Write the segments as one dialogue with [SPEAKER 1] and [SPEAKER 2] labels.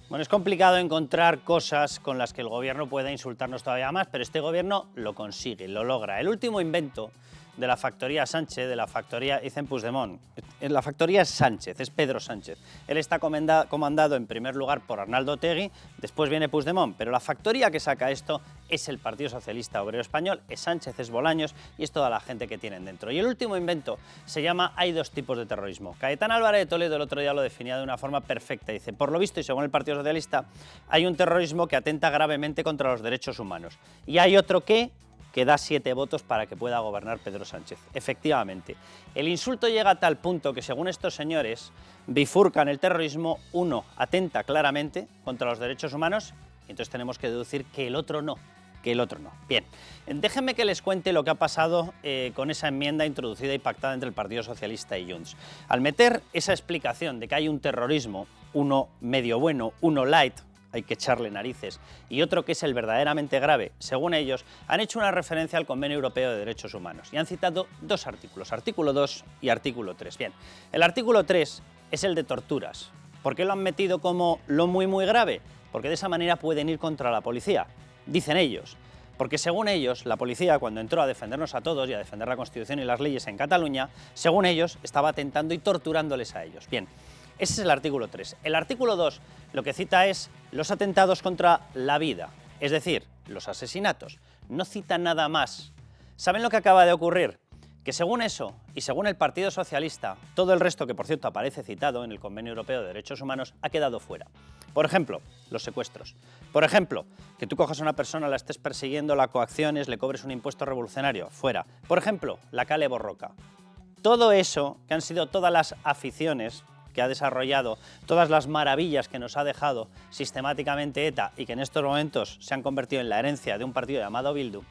[SPEAKER 1] Bueno, es complicado encontrar cosas con las que el gobierno pueda insultarnos todavía más, pero este gobierno lo consigue, lo logra. El último invento de la factoría Sánchez, de la factoría dicen Puigdemont, la factoría es Sánchez, es Pedro Sánchez. Él está comandado en primer lugar por Arnaldo Otegi, después viene Puigdemont, pero la factoría que saca esto es el Partido Socialista Obrero Español, es Sánchez, es Bolaños y es toda la gente que tienen dentro. Y el último invento se llama hay dos tipos de terrorismo. Cayetano Álvarez de Toledo el otro día lo definía de una forma perfecta. Dice, por lo visto y según el Partido Socialista, hay un terrorismo que atenta gravemente contra los derechos humanos. Y hay otro que da 7 votos para que pueda gobernar Pedro Sánchez. Efectivamente, el insulto llega a tal punto que según estos señores bifurcan el terrorismo, uno atenta claramente contra los derechos humanos y entonces tenemos que deducir que el otro no. Bien, déjenme que les cuente lo que ha pasado con esa enmienda introducida y pactada entre el Partido Socialista y Junts. Al meter esa explicación de que hay un terrorismo, uno medio bueno, uno light, hay que echarle narices, y otro que es el verdaderamente grave, según ellos, han hecho una referencia al Convenio Europeo de Derechos Humanos y han citado dos artículos, artículo 2 y artículo 3. Bien, el artículo 3 es el de torturas. ¿Por qué lo han metido como lo muy grave? Porque de esa manera pueden ir contra la policía, dicen ellos. Porque según ellos, la policía, cuando entró a defendernos a todos y a defender la Constitución y las leyes en Cataluña, según ellos, estaba atentando y torturándoles a ellos. Bien, ese es el artículo 3. El artículo 2 lo que cita es los atentados contra la vida, es decir, los asesinatos. No cita nada más. ¿Saben lo que acaba de ocurrir? Que según eso, y según el Partido Socialista, todo el resto, que por cierto aparece citado en el Convenio Europeo de Derechos Humanos, ha quedado fuera. Por ejemplo, los secuestros. Por ejemplo, que tú cojas a una persona, la estés persiguiendo, la coacciones, le cobres un impuesto revolucionario, fuera. Por ejemplo, la kale borroka. Todo eso, que han sido todas las aficiones que ha desarrollado, todas las maravillas que nos ha dejado sistemáticamente ETA y que en estos momentos se han convertido en la herencia de un partido llamado Bildu,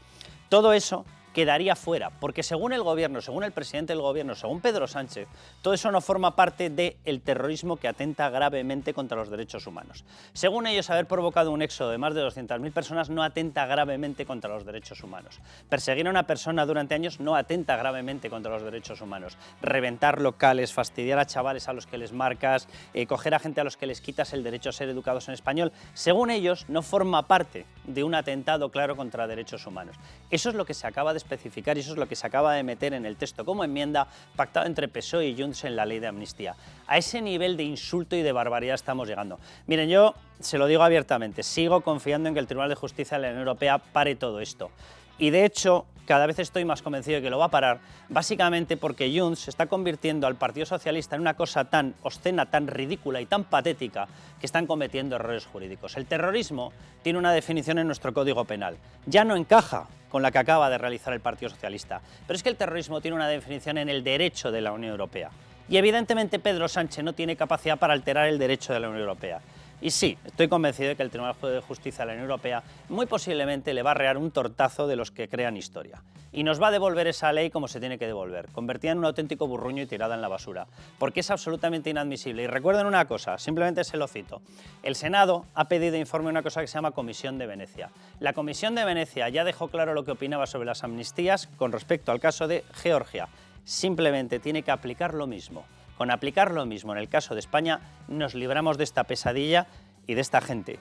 [SPEAKER 1] todo eso quedaría fuera, porque según el gobierno, según el presidente del gobierno, según Pedro Sánchez, todo eso no forma parte del terrorismo que atenta gravemente contra los derechos humanos. Según ellos, haber provocado un éxodo de más de 200.000 personas no atenta gravemente contra los derechos humanos. Perseguir a una persona durante años no atenta gravemente contra los derechos humanos. Reventar locales, fastidiar a chavales a los que les marcas, coger a gente a los que les quitas el derecho a ser educados en español, según ellos, no forma parte de un atentado claro contra derechos humanos. Eso es lo que se acaba de especificar y eso es lo que se acaba de meter en el texto como enmienda pactada entre PSOE y Junts en la ley de amnistía. A ese nivel de insulto y de barbaridad estamos llegando. Miren, yo se lo digo abiertamente, sigo confiando en que el Tribunal de Justicia de la Unión Europea pare todo esto. Y de hecho, cada vez estoy más convencido de que lo va a parar, básicamente porque Junts se está convirtiendo al Partido Socialista en una cosa tan obscena, tan ridícula y tan patética que están cometiendo errores jurídicos. El terrorismo tiene una definición en nuestro Código Penal. Ya no encaja con la que acaba de realizar el Partido Socialista, pero es que el terrorismo tiene una definición en el derecho de la Unión Europea. Y evidentemente Pedro Sánchez no tiene capacidad para alterar el derecho de la Unión Europea. Y sí, estoy convencido de que el Tribunal de Justicia de la Unión Europea muy posiblemente le va a arrear un tortazo de los que crean historia. Y nos va a devolver esa ley como se tiene que devolver, convertida en un auténtico burruño y tirada en la basura, porque es absolutamente inadmisible. Y recuerden una cosa, simplemente se lo cito. El Senado ha pedido informe una cosa que se llama Comisión de Venecia. La Comisión de Venecia ya dejó claro lo que opinaba sobre las amnistías con respecto al caso de Georgia. Simplemente tiene que aplicar lo mismo. Con aplicar lo mismo en el caso de España nos libramos de esta pesadilla y de esta gente.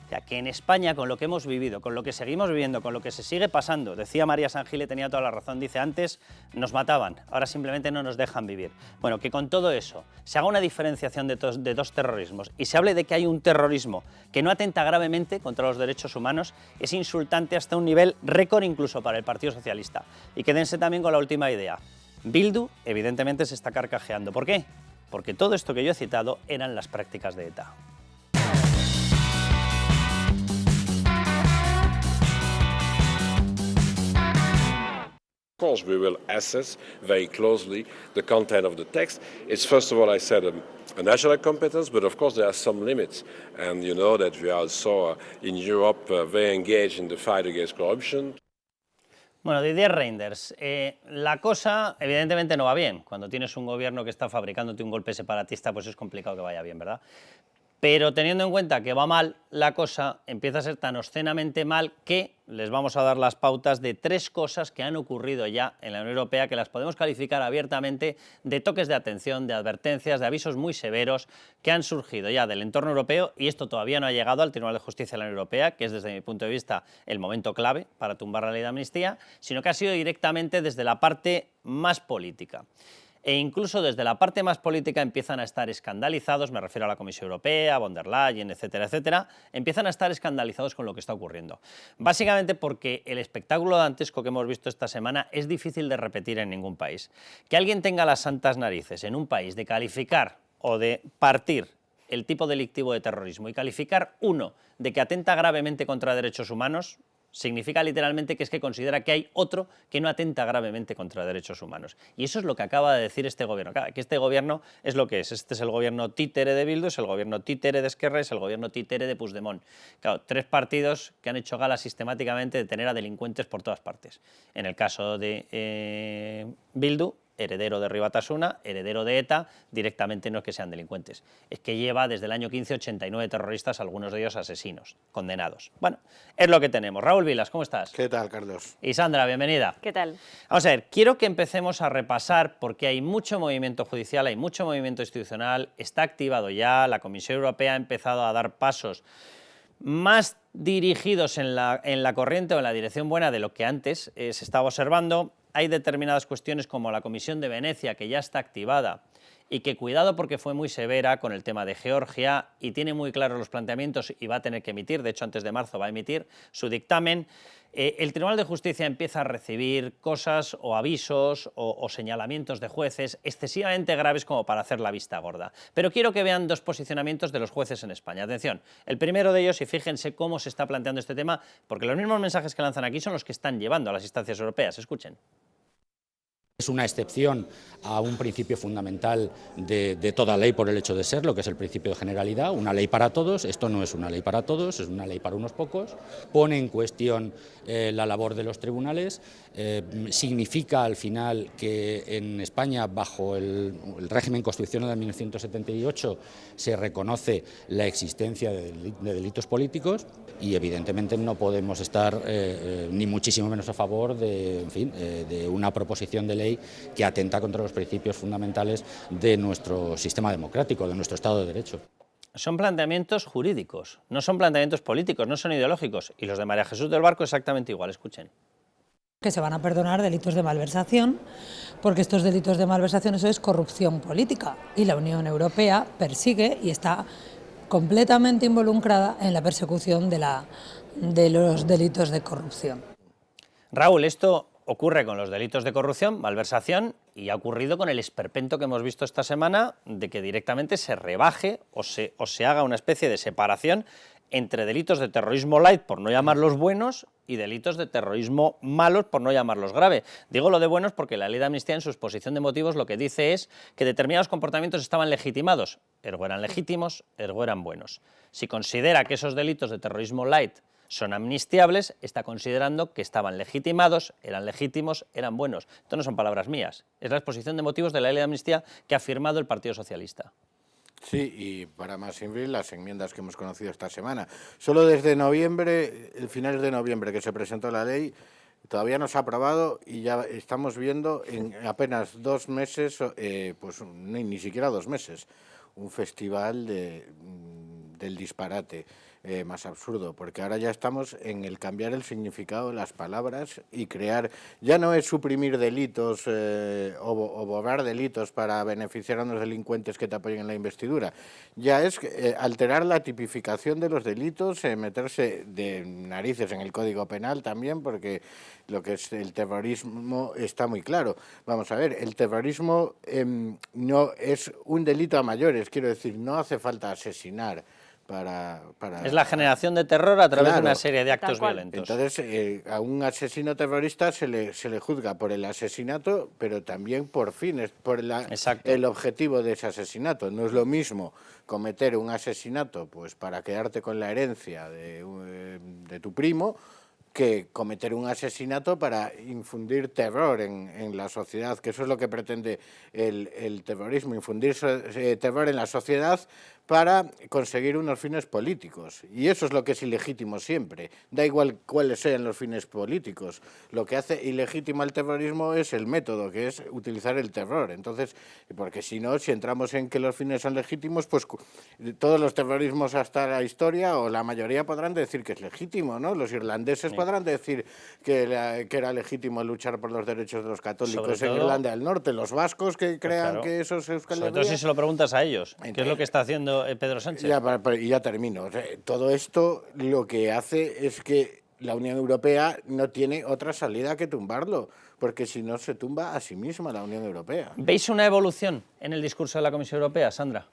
[SPEAKER 1] Ya que en España, con lo que hemos vivido, con lo que seguimos viviendo, con lo que se sigue pasando, decía María Sangile, tenía toda la razón, dice antes nos mataban, ahora simplemente no nos dejan vivir. Bueno, que con todo eso se haga una diferenciación de dos terrorismos y se hable de que hay un terrorismo que no atenta gravemente contra los derechos humanos es insultante hasta un nivel récord incluso para el Partido Socialista. Y quédense también con la última idea. Bildu, evidentemente, se está carcajeando. ¿Por qué? Porque todo esto que yo he citado eran las prácticas de ETA.
[SPEAKER 2] Of course, we will assess very closely the content of the text. It's first of all, I said, a national competence, but of course there are some limits. And you know that we are also in Europe very engaged in the fight against corruption.
[SPEAKER 1] Bueno, Didier Reynders, la cosa evidentemente no va bien. Cuando tienes un gobierno que está fabricándote un golpe separatista, pues es complicado que vaya bien, ¿verdad? Pero teniendo en cuenta que va mal la cosa, empieza a ser tan obscenamente mal que les vamos a dar las pautas de 3 cosas que han ocurrido ya en la Unión Europea, que las podemos calificar abiertamente de toques de atención, de advertencias, de avisos muy severos que han surgido ya del entorno europeo, y esto todavía no ha llegado al Tribunal de Justicia de la Unión Europea, que es desde mi punto de vista el momento clave para tumbar la ley de amnistía, sino que ha sido directamente desde la parte más política. E incluso desde la parte más política empiezan a estar escandalizados, me refiero a la Comisión Europea, von der Leyen, etcétera, etcétera, empiezan a estar escandalizados con lo que está ocurriendo. Básicamente porque el espectáculo dantesco que hemos visto esta semana es difícil de repetir en ningún país. Que alguien tenga las santas narices en un país de calificar o de partir el tipo delictivo de terrorismo y calificar uno de que atenta gravemente contra derechos humanos, significa literalmente que es que considera que hay otro que no atenta gravemente contra derechos humanos. Y eso es lo que acaba de decir este gobierno. Claro, que este gobierno es lo que es. Este es el gobierno títere de Bildu, es el gobierno títere de Esquerra, es el gobierno títere de Puigdemont. Claro, 3 partidos que han hecho gala sistemáticamente de tener a delincuentes por todas partes. En el caso de Bildu, heredero de Rui Batasuna, heredero de ETA, directamente no es que sean delincuentes, es que lleva desde el año 15 89 terroristas, algunos de ellos asesinos, condenados. Bueno, es lo que tenemos. Raúl Vilas, ¿cómo estás?
[SPEAKER 3] ¿Qué tal, Carlos?
[SPEAKER 1] Y Sandra, bienvenida.
[SPEAKER 4] ¿Qué tal?
[SPEAKER 1] Vamos a ver, quiero que empecemos a repasar, porque hay mucho movimiento judicial, hay mucho movimiento institucional, está activado ya, la Comisión Europea ha empezado a dar pasos más dirigidos en la corriente o en la dirección buena de lo que antes se estaba observando. Hay determinadas cuestiones como la Comisión de Venecia, que ya está activada y que cuidado porque fue muy severa con el tema de Georgia y tiene muy claros los planteamientos y va a tener que emitir, de hecho antes de marzo va a emitir su dictamen. El Tribunal de Justicia empieza a recibir cosas o avisos o señalamientos de jueces excesivamente graves como para hacer la vista gorda. Pero quiero que vean 2 posicionamientos de los jueces en España. Atención, el primero de ellos, y fíjense cómo se está planteando este tema, porque los mismos mensajes que lanzan aquí son los que están llevando a las instancias europeas. Escuchen.
[SPEAKER 5] Es una excepción a un principio fundamental de toda ley por el hecho de ser, lo que es el principio de generalidad, una ley para todos. Esto no es una ley para todos, es una ley para unos pocos. Pone en cuestión la labor de los tribunales, significa al final que en España, bajo el régimen constitucional de 1978, se reconoce la existencia de delitos políticos y evidentemente no podemos estar ni muchísimo menos a favor de una proposición de ley que atenta contra los principios fundamentales de nuestro sistema democrático, de nuestro Estado de Derecho.
[SPEAKER 1] Son planteamientos jurídicos, no son planteamientos políticos, no son ideológicos. Y los de María Jesús del Barco exactamente igual, escuchen.
[SPEAKER 6] Que se van a perdonar delitos de malversación, porque estos delitos de malversación, eso es corrupción política. Y la Unión Europea persigue y está completamente involucrada en la persecución de los delitos de corrupción.
[SPEAKER 1] Raúl, esto ocurre con los delitos de corrupción, malversación, y ha ocurrido con el esperpento que hemos visto esta semana de que directamente se rebaje o se haga una especie de separación entre delitos de terrorismo light, por no llamarlos buenos, y delitos de terrorismo malos, por no llamarlos grave. Digo lo de buenos porque la ley de amnistía en su exposición de motivos lo que dice es que determinados comportamientos estaban legitimados, ergo eran legítimos, ergo eran buenos. Si considera que esos delitos de terrorismo light son amnistiables, está considerando que estaban legitimados, eran legítimos, eran buenos. Esto no son palabras mías, es la exposición de motivos de la ley de amnistía que ha firmado el Partido Socialista.
[SPEAKER 3] Sí, y para más influir las enmiendas que hemos conocido esta semana. Solo desde noviembre, el finales de noviembre que se presentó la ley, todavía no se ha aprobado y ya estamos viendo en apenas 2 meses, pues ni siquiera 2 meses, un festival del disparate más absurdo, porque ahora ya estamos en el cambiar el significado de las palabras y crear, ya no es suprimir delitos o borrar delitos para beneficiar a unos delincuentes que te apoyen en la investidura, ya es alterar la tipificación de los delitos, meterse de narices en el Código Penal también, porque lo que es el terrorismo está muy claro. Vamos a ver, el terrorismo no es un delito a mayores, quiero decir, no hace falta asesinar. Es
[SPEAKER 1] la generación de terror a través de una serie de actos violentos.
[SPEAKER 3] Entonces, a un asesino terrorista se le juzga por el asesinato, pero también por fines, por el objetivo de ese asesinato. No es lo mismo cometer un asesinato pues para quedarte con la herencia de tu primo, que cometer un asesinato para infundir terror en la sociedad, que eso es lo que pretende el terrorismo, infundir terror en la sociedad para conseguir unos fines políticos. Y eso es lo que es ilegítimo siempre. Da igual cuáles sean los fines políticos. Lo que hace ilegítimo al terrorismo es el método, que es utilizar el terror. Entonces, porque si no, si entramos en que los fines son legítimos, pues todos los terrorismos hasta la historia, o la mayoría, podrán decir que es legítimo, ¿no? Los irlandeses podrán decir que era legítimo luchar por los derechos de los católicos en Irlanda del Norte. Los vascos que crean que eso es Euskal Herria.
[SPEAKER 1] Sobre todo si se lo preguntas a ellos, ¿qué es lo que está haciendo Pedro Sánchez?
[SPEAKER 3] Ya termino. O sea, todo esto lo que hace es que la Unión Europea no tiene otra salida que tumbarlo, porque si no se tumba a sí misma la Unión Europea.
[SPEAKER 1] ¿Veis una evolución en el discurso de la Comisión Europea, Sandra?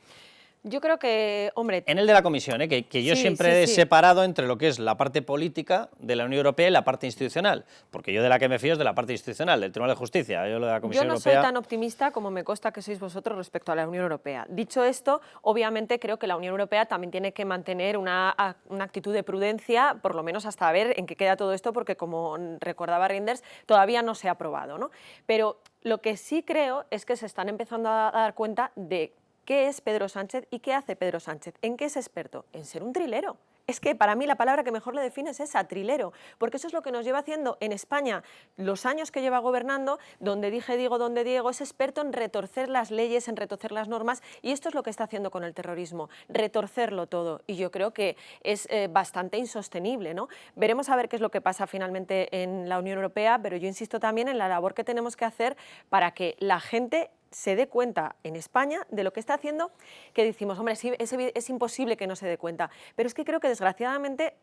[SPEAKER 4] Yo creo que, hombre...
[SPEAKER 1] En el de la Comisión, que yo siempre he separado entre lo que es la parte política de la Unión Europea y la parte institucional, porque yo de la que me fío es de la parte institucional, del Tribunal de Justicia. Yo lo de la Comisión Europea...
[SPEAKER 4] Yo no soy tan optimista como me consta que sois vosotros respecto a la Unión Europea. Dicho esto, obviamente creo que la Unión Europea también tiene que mantener una actitud de prudencia, por lo menos hasta ver en qué queda todo esto, porque como recordaba Reinders, todavía no se ha aprobado, ¿no? Pero lo que sí creo es que se están empezando a dar cuenta de ¿qué es Pedro Sánchez y qué hace Pedro Sánchez? ¿En qué es experto? En ser un trilero. Es que para mí la palabra que mejor le define es esa, trilero, porque eso es lo que nos lleva haciendo en España los años que lleva gobernando, donde dije digo, donde Diego, es experto en retorcer las leyes, en retorcer las normas, y esto es lo que está haciendo con el terrorismo, retorcerlo todo, y yo creo que es bastante insostenible, ¿no? Veremos a ver qué es lo que pasa finalmente en la Unión Europea, pero yo insisto también en la labor que tenemos que hacer para que la gente se dé cuenta en España de lo que está haciendo, que decimos, hombre, sí, es imposible que no se dé cuenta, pero es que creo que desgraciadamente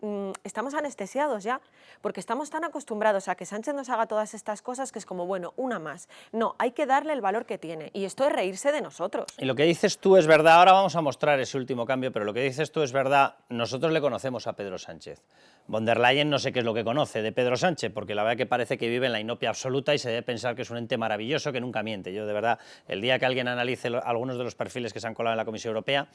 [SPEAKER 4] estamos anestesiados ya, porque estamos tan acostumbrados a que Sánchez nos haga todas estas cosas que es como, bueno, una más. No, hay que darle el valor que tiene, y esto es reírse de nosotros.
[SPEAKER 1] Y lo que dices tú es verdad, ahora vamos a mostrar ese último cambio, pero lo que dices tú es verdad, nosotros le conocemos a Pedro Sánchez. Von der Leyen no sé qué es lo que conoce de Pedro Sánchez, porque la verdad que parece que vive en la inopia absoluta y se debe pensar que es un ente maravilloso que nunca miente. Yo, de verdad, el día que alguien analice algunos de los perfiles que se han colado en la Comisión Europea,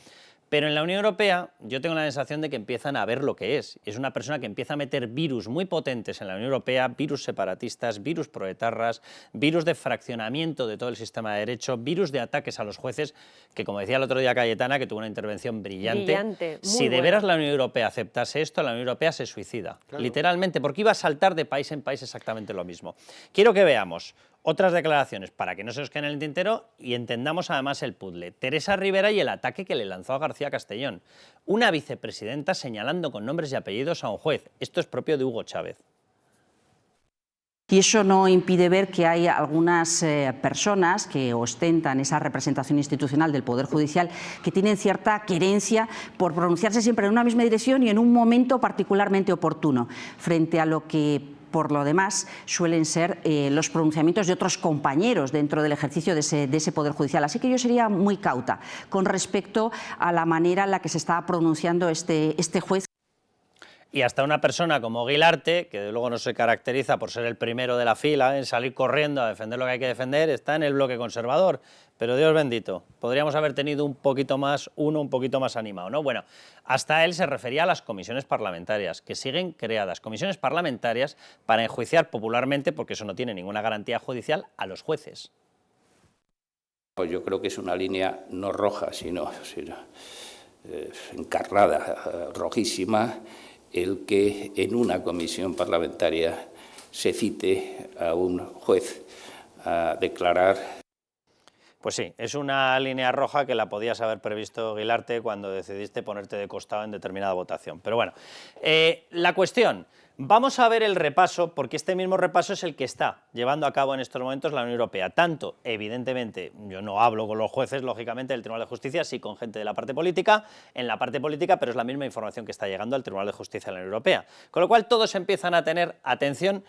[SPEAKER 1] pero en la Unión Europea yo tengo la sensación de que empiezan a ver lo que es. Es una persona que empieza a meter virus muy potentes en la Unión Europea, virus separatistas, virus proetarras, virus de fraccionamiento de todo el sistema de derecho, virus de ataques a los jueces, que como decía el otro día Cayetana, que tuvo una intervención brillante. Si de veras la Unión Europea aceptase esto, la Unión Europea se suicida, claro, literalmente, porque iba a saltar de país en país exactamente lo mismo. Quiero que veamos otras declaraciones para que no se os quede en el tintero y entendamos además el puzzle. Teresa Rivera y el ataque que le lanzó a García Castellón. Una vicepresidenta señalando con nombres y apellidos a un juez. Esto es propio de Hugo Chávez.
[SPEAKER 7] Y eso no impide ver que hay algunas personas que ostentan esa representación institucional del Poder Judicial que tienen cierta querencia por pronunciarse siempre en una misma dirección y en un momento particularmente oportuno, frente a lo que por lo demás suelen ser los pronunciamientos de otros compañeros dentro del ejercicio de ese Poder Judicial. Así que yo sería muy cauta con respecto a la manera en la que se está pronunciando este juez.
[SPEAKER 1] Y hasta una persona como Guilarte, que de luego no se caracteriza por ser el primero de la fila en salir corriendo a defender lo que hay que defender, está en el bloque conservador. Pero Dios bendito, podríamos haber tenido un poquito más animado, ¿no? Bueno, hasta él se refería a las comisiones parlamentarias, que siguen creadas, comisiones parlamentarias para enjuiciar popularmente, porque eso no tiene ninguna garantía judicial, a los jueces.
[SPEAKER 8] Pues yo creo que es una línea no roja, sino encarnada, rojísima, el que en una comisión parlamentaria se cite a un juez a declarar.
[SPEAKER 1] Pues sí, es una línea roja que la podías haber previsto, Guilarte, cuando decidiste ponerte de costado en determinada votación. Pero bueno, la cuestión, vamos a ver el repaso, porque este mismo repaso es el que está llevando a cabo en estos momentos la Unión Europea. Tanto, evidentemente, yo no hablo con los jueces, lógicamente, del Tribunal de Justicia, sí con gente de la parte política, en la parte política, pero es la misma información que está llegando al Tribunal de Justicia de la Unión Europea. Con lo cual todos empiezan a tener, atención,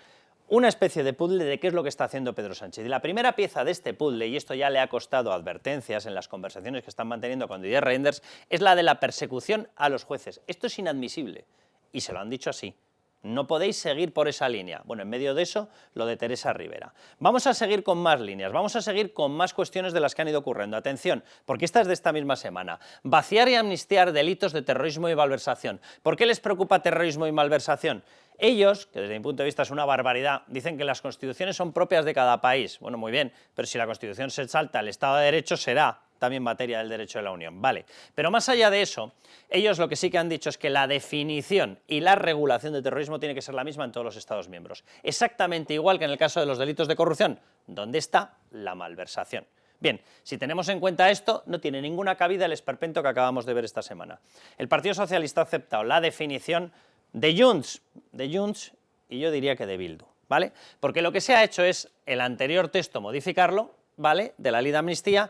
[SPEAKER 1] una especie de puzzle de qué es lo que está haciendo Pedro Sánchez. Y la primera pieza de este puzzle, y esto ya le ha costado advertencias en las conversaciones que están manteniendo con Didier Reynders, es la de la persecución a los jueces. Esto es inadmisible, y se lo han dicho así. No podéis seguir por esa línea. Bueno, en medio de eso, lo de Teresa Rivera. Vamos a seguir con más líneas, vamos a seguir con más cuestiones de las que han ido ocurriendo. Atención, porque esta es de esta misma semana. Vaciar y amnistiar delitos de terrorismo y malversación. ¿Por qué les preocupa terrorismo y malversación? Ellos, que desde mi punto de vista es una barbaridad, dicen que las constituciones son propias de cada país. Bueno, muy bien, pero si la Constitución se salta el Estado de Derecho será también materia del derecho de la Unión. Vale, pero más allá de eso, ellos lo que sí que han dicho es que la definición y la regulación de terrorismo tiene que ser la misma en todos los Estados miembros. Exactamente igual que en el caso de los delitos de corrupción, donde está la malversación. Bien, si tenemos en cuenta esto, no tiene ninguna cabida el esperpento que acabamos de ver esta semana. El Partido Socialista ha aceptado la definición de Junts y yo diría que de Bildu, ¿vale? Porque lo que se ha hecho es el anterior texto modificarlo, ¿vale?, de la ley de amnistía,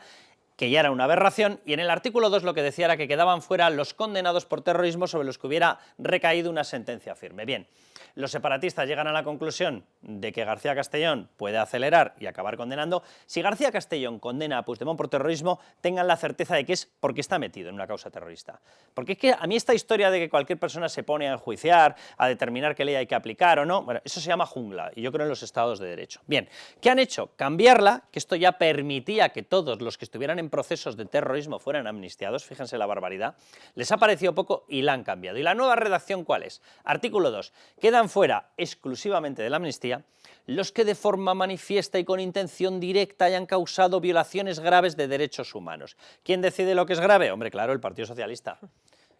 [SPEAKER 1] que ya era una aberración, y en el artículo 2 lo que decía era que quedaban fuera los condenados por terrorismo sobre los que hubiera recaído una sentencia firme. Bien, los separatistas llegan a la conclusión de que García Castellón puede acelerar y acabar condenando. Si García Castellón condena a Puigdemont por terrorismo, tengan la certeza de que es porque está metido en una causa terrorista. Porque es que a mí esta historia de que cualquier persona se pone a enjuiciar, a determinar qué ley hay que aplicar o no, bueno, eso se llama jungla, y yo creo en los estados de derecho. Bien, ¿qué han hecho? Cambiarla, que esto ya permitía que todos los que estuvieran en procesos de terrorismo fueran amnistiados, fíjense la barbaridad, les ha parecido poco y la han cambiado. ¿Y la nueva redacción cuál es? Artículo 2. Quedan fuera exclusivamente de la amnistía los que de forma manifiesta y con intención directa hayan causado violaciones graves de derechos humanos. ¿Quién decide lo que es grave? Hombre, claro, el Partido Socialista.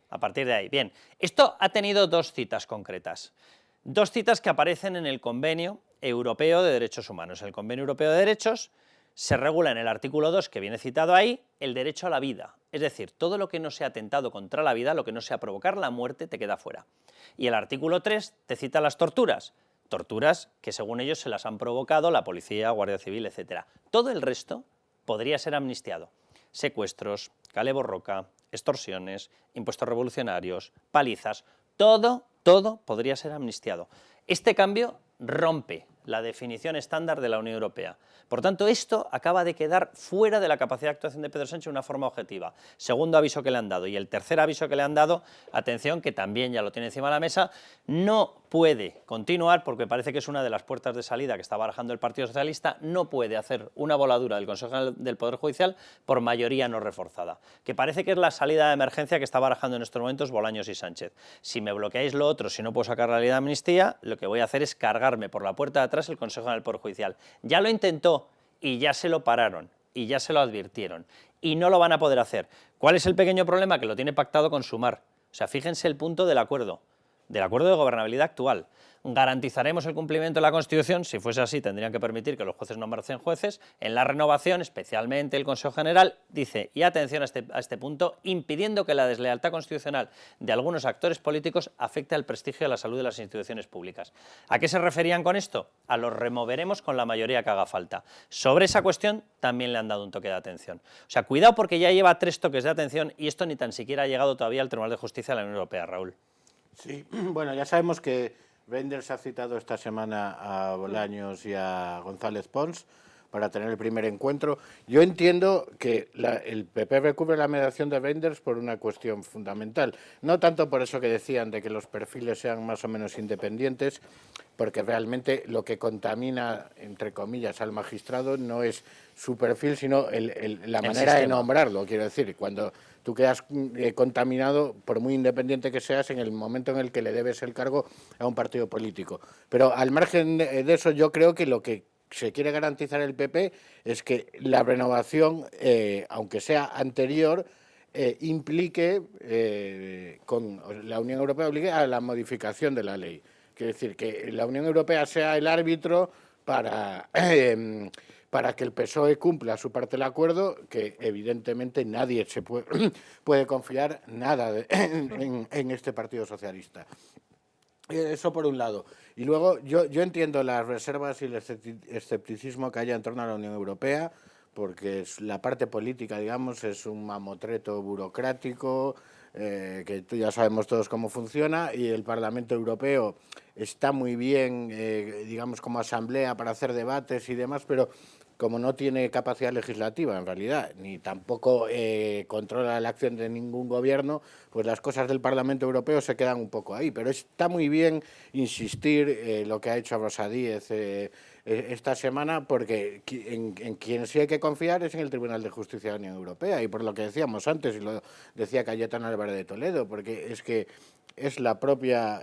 [SPEAKER 1] A partir de ahí. Bien, esto ha tenido dos citas concretas. Dos citas que aparecen en el Convenio Europeo de Derechos Humanos. El Convenio Europeo de Derechos se regula en el artículo 2, que viene citado ahí, el derecho a la vida. Es decir, todo lo que no sea atentado contra la vida, lo que no sea provocar la muerte, te queda fuera. Y el artículo 3 te cita las torturas. Torturas que según ellos se las han provocado la policía, Guardia Civil, etc. Todo el resto podría ser amnistiado. Secuestros, Kale Borroka, extorsiones, impuestos revolucionarios, palizas, todo podría ser amnistiado. Este cambio rompe la definición estándar de la Unión Europea. Por tanto, esto acaba de quedar fuera de la capacidad de actuación de Pedro Sánchez de una forma objetiva. Segundo aviso que le han dado. Y el tercer aviso que le han dado, atención, que también ya lo tiene encima de la mesa, no puede continuar, porque parece que es una de las puertas de salida que está barajando el Partido Socialista, no puede hacer una voladura del Consejo General del Poder Judicial por mayoría no reforzada, que parece que es la salida de emergencia que está barajando en estos momentos Bolaños y Sánchez. Si me bloqueáis lo otro, si no puedo sacar la ley de amnistía, lo que voy a hacer es cargarme por la puerta de atrás el Consejo General del Poder Judicial. Ya lo intentó y ya se lo pararon y ya se lo advirtieron y no lo van a poder hacer. ¿Cuál es el pequeño problema? Que lo tiene pactado con Sumar. O sea, fíjense el punto del acuerdo de gobernabilidad actual. Garantizaremos el cumplimiento de la Constitución. Si fuese así, tendrían que permitir que los jueces nombrasen jueces. En la renovación, especialmente el Consejo General, dice, y atención a este punto, impidiendo que la deslealtad constitucional de algunos actores políticos afecte al prestigio y a la salud de las instituciones públicas. ¿A qué se referían con esto? A los removeremos con la mayoría que haga falta. Sobre esa cuestión también le han dado un toque de atención. O sea, cuidado porque ya lleva 3 toques de atención y esto ni tan siquiera ha llegado todavía al Tribunal de Justicia de la Unión Europea, Raúl.
[SPEAKER 3] Sí, bueno, ya sabemos que Wenders ha citado esta semana a Bolaños y a González Pons para tener el primer encuentro. Yo entiendo que el PP recubre la mediación de Wenders por una cuestión fundamental, no tanto por eso que decían de que los perfiles sean más o menos independientes, porque realmente lo que contamina, entre comillas, al magistrado no es su perfil, sino la manera de nombrarlo. Quiero decir, cuando tú quedas contaminado, por muy independiente que seas, en el momento en el que le debes el cargo a un partido político. Pero al margen de eso, yo creo que lo que se quiere garantizar el PP es que la renovación, aunque sea anterior, implique, con la Unión Europea obligue a la modificación de la ley. Quiere decir, que la Unión Europea sea el árbitro para que el PSOE cumpla su parte del acuerdo, que evidentemente nadie se puede confiar nada en este Partido Socialista. Eso por un lado. Y luego yo entiendo las reservas y el escepticismo que haya en torno a la Unión Europea, porque la parte política, digamos, es un mamotreto burocrático, que ya sabemos todos cómo funciona, y el Parlamento Europeo está muy bien, digamos, como asamblea para hacer debates y demás, pero como no tiene capacidad legislativa en realidad, ni tampoco controla la acción de ningún gobierno, pues las cosas del Parlamento Europeo se quedan un poco ahí. Pero está muy bien insistir lo que ha hecho Rosa Díez esta semana, porque en quien sí hay que confiar es en el Tribunal de Justicia de la Unión Europea, y por lo que decíamos antes, y lo decía Cayetano Álvarez de Toledo, porque es que es la propia,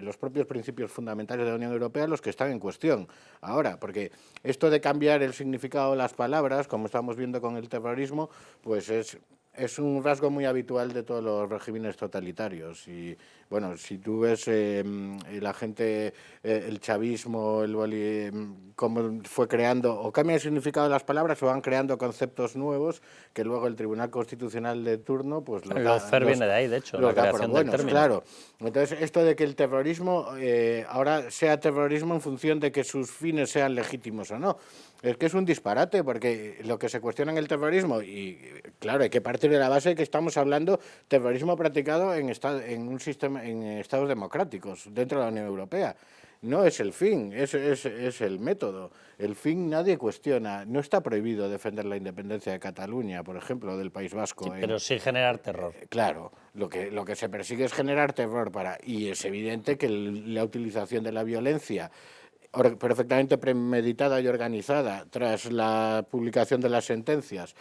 [SPEAKER 3] los propios principios fundamentales de la Unión Europea los que están en cuestión ahora, porque esto de cambiar el significado de las palabras, como estamos viendo con el terrorismo, pues es un rasgo muy habitual de todos los regímenes totalitarios. Y bueno, si tú ves la gente, el chavismo, cómo fue creando, o cambia el significado de las palabras o van creando conceptos nuevos que luego el Tribunal Constitucional de turno, pues
[SPEAKER 1] el lawfare viene de ahí, de hecho, la creación del término.
[SPEAKER 3] Claro. Entonces, esto de que el terrorismo ahora sea terrorismo en función de que sus fines sean legítimos o no, es que es un disparate, porque lo que se cuestiona en el terrorismo, y claro, hay que partir de la base de que estamos hablando terrorismo practicado en un sistema, en estados democráticos, dentro de la Unión Europea. No es el fin, es el método. El fin nadie cuestiona. No está prohibido defender la independencia de Cataluña, por ejemplo, del País Vasco.
[SPEAKER 1] Sí, pero sí generar terror.
[SPEAKER 3] Claro, lo que se persigue es generar terror y es evidente que la utilización de la violencia perfectamente premeditada y organizada tras la publicación de las sentencias,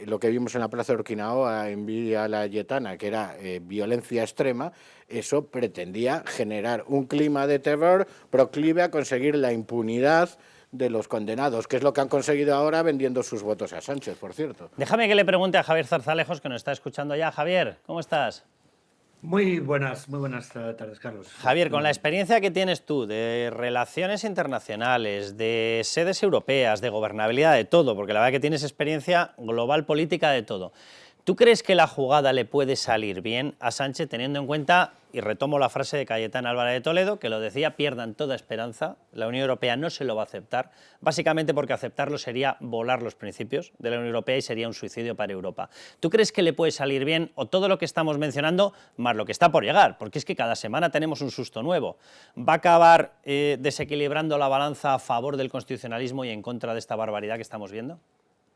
[SPEAKER 3] lo que vimos en la Plaza de Urquinaoa en Villa Laietana, que era violencia extrema, eso pretendía generar un clima de terror proclive a conseguir la impunidad de los condenados, que es lo que han conseguido ahora vendiendo sus votos a Sánchez, por cierto.
[SPEAKER 1] Déjame que le pregunte a Javier Zarzalejos, que nos está escuchando ya. Javier, ¿cómo estás?
[SPEAKER 9] Muy buenas tardes, Carlos.
[SPEAKER 1] Javier, con la experiencia que tienes tú de relaciones internacionales, de sedes europeas, de gobernabilidad, de todo, porque la verdad que tienes experiencia global política de todo, ¿tú crees que la jugada le puede salir bien a Sánchez teniendo en cuenta, y retomo la frase de Cayetán Álvarez de Toledo, que lo decía, pierdan toda esperanza, la Unión Europea no se lo va a aceptar, básicamente porque aceptarlo sería volar los principios de la Unión Europea y sería un suicidio para Europa? ¿Tú crees que le puede salir bien o todo lo que estamos mencionando, más lo que está por llegar? Porque es que cada semana tenemos un susto nuevo. ¿Va a acabar desequilibrando la balanza a favor del constitucionalismo y en contra de esta barbaridad que estamos viendo?